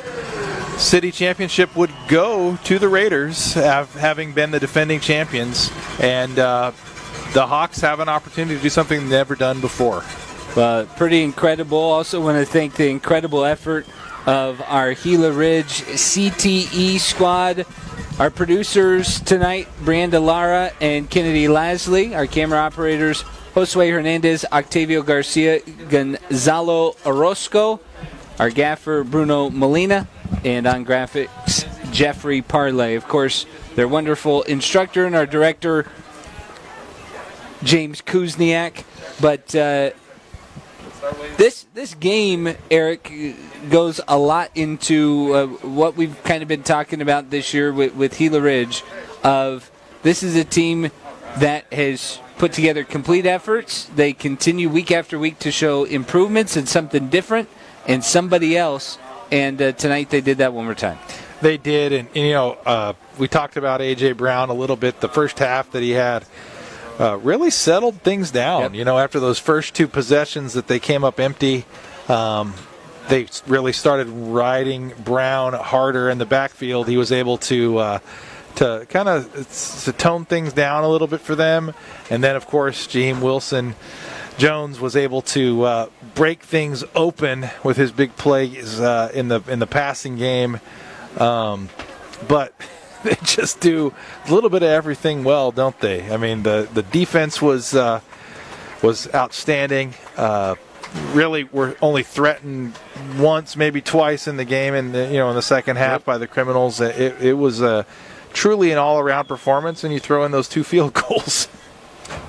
Speaker 3: city championship would go to the Raiders, having been the defending champions, and the Hawks have an opportunity to do something never done before.
Speaker 1: Pretty incredible. Also want to thank the incredible effort of our Gila Ridge CTE squad. Our producers tonight, Bryanda, Lara, and Kennedi, Lasley. Our camera operators, Josue, Hernandez, Octavio, Garcia, Gonzalo, Orozco. Our gaffer, Bruno, Molina. And on graphics, Jeffery, Parle. Of course, their wonderful instructor and our director, James Kuzniak. But this game, Eric, goes a lot into what we've kind of been talking about this year with Gila Ridge. This is a team that has put together complete efforts. They continue week after week to show improvements and something different and somebody else. And tonight they did that one more time.
Speaker 3: They did, and we talked about A.J. Brown a little bit. The first half that he had really settled things down.
Speaker 1: Yep.
Speaker 3: After those first 2 possessions that they came up empty, they really started riding Brown harder in the backfield. He was able to kind of tone things down a little bit for them. And then, of course, Jaheim Wilson-Jones was able to break things open with his big plays in the passing game. But they just do a little bit of everything well, don't they? I mean, the defense was outstanding. Really, were only threatened once, maybe twice in the game, and in the second half by the Criminals. It was truly an all-around performance, and you throw in those 2 field goals.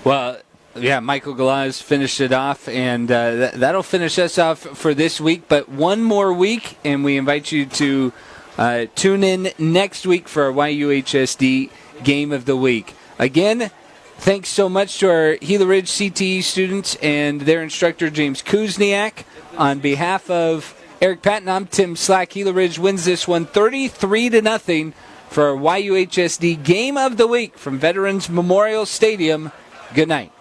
Speaker 1: Well, yeah, Michael Galaz finished it off, and that'll finish us off for this week. But one more week, and we invite you to tune in next week for our YUHSD Game of the Week. Again, thanks so much to our Gila Ridge CTE students and their instructor, James Kuzniak. On behalf of Eric Patton, I'm Tim Slack. Gila Ridge wins this one 33-0 for our YUHSD Game of the Week from Veterans Memorial Stadium. Good night.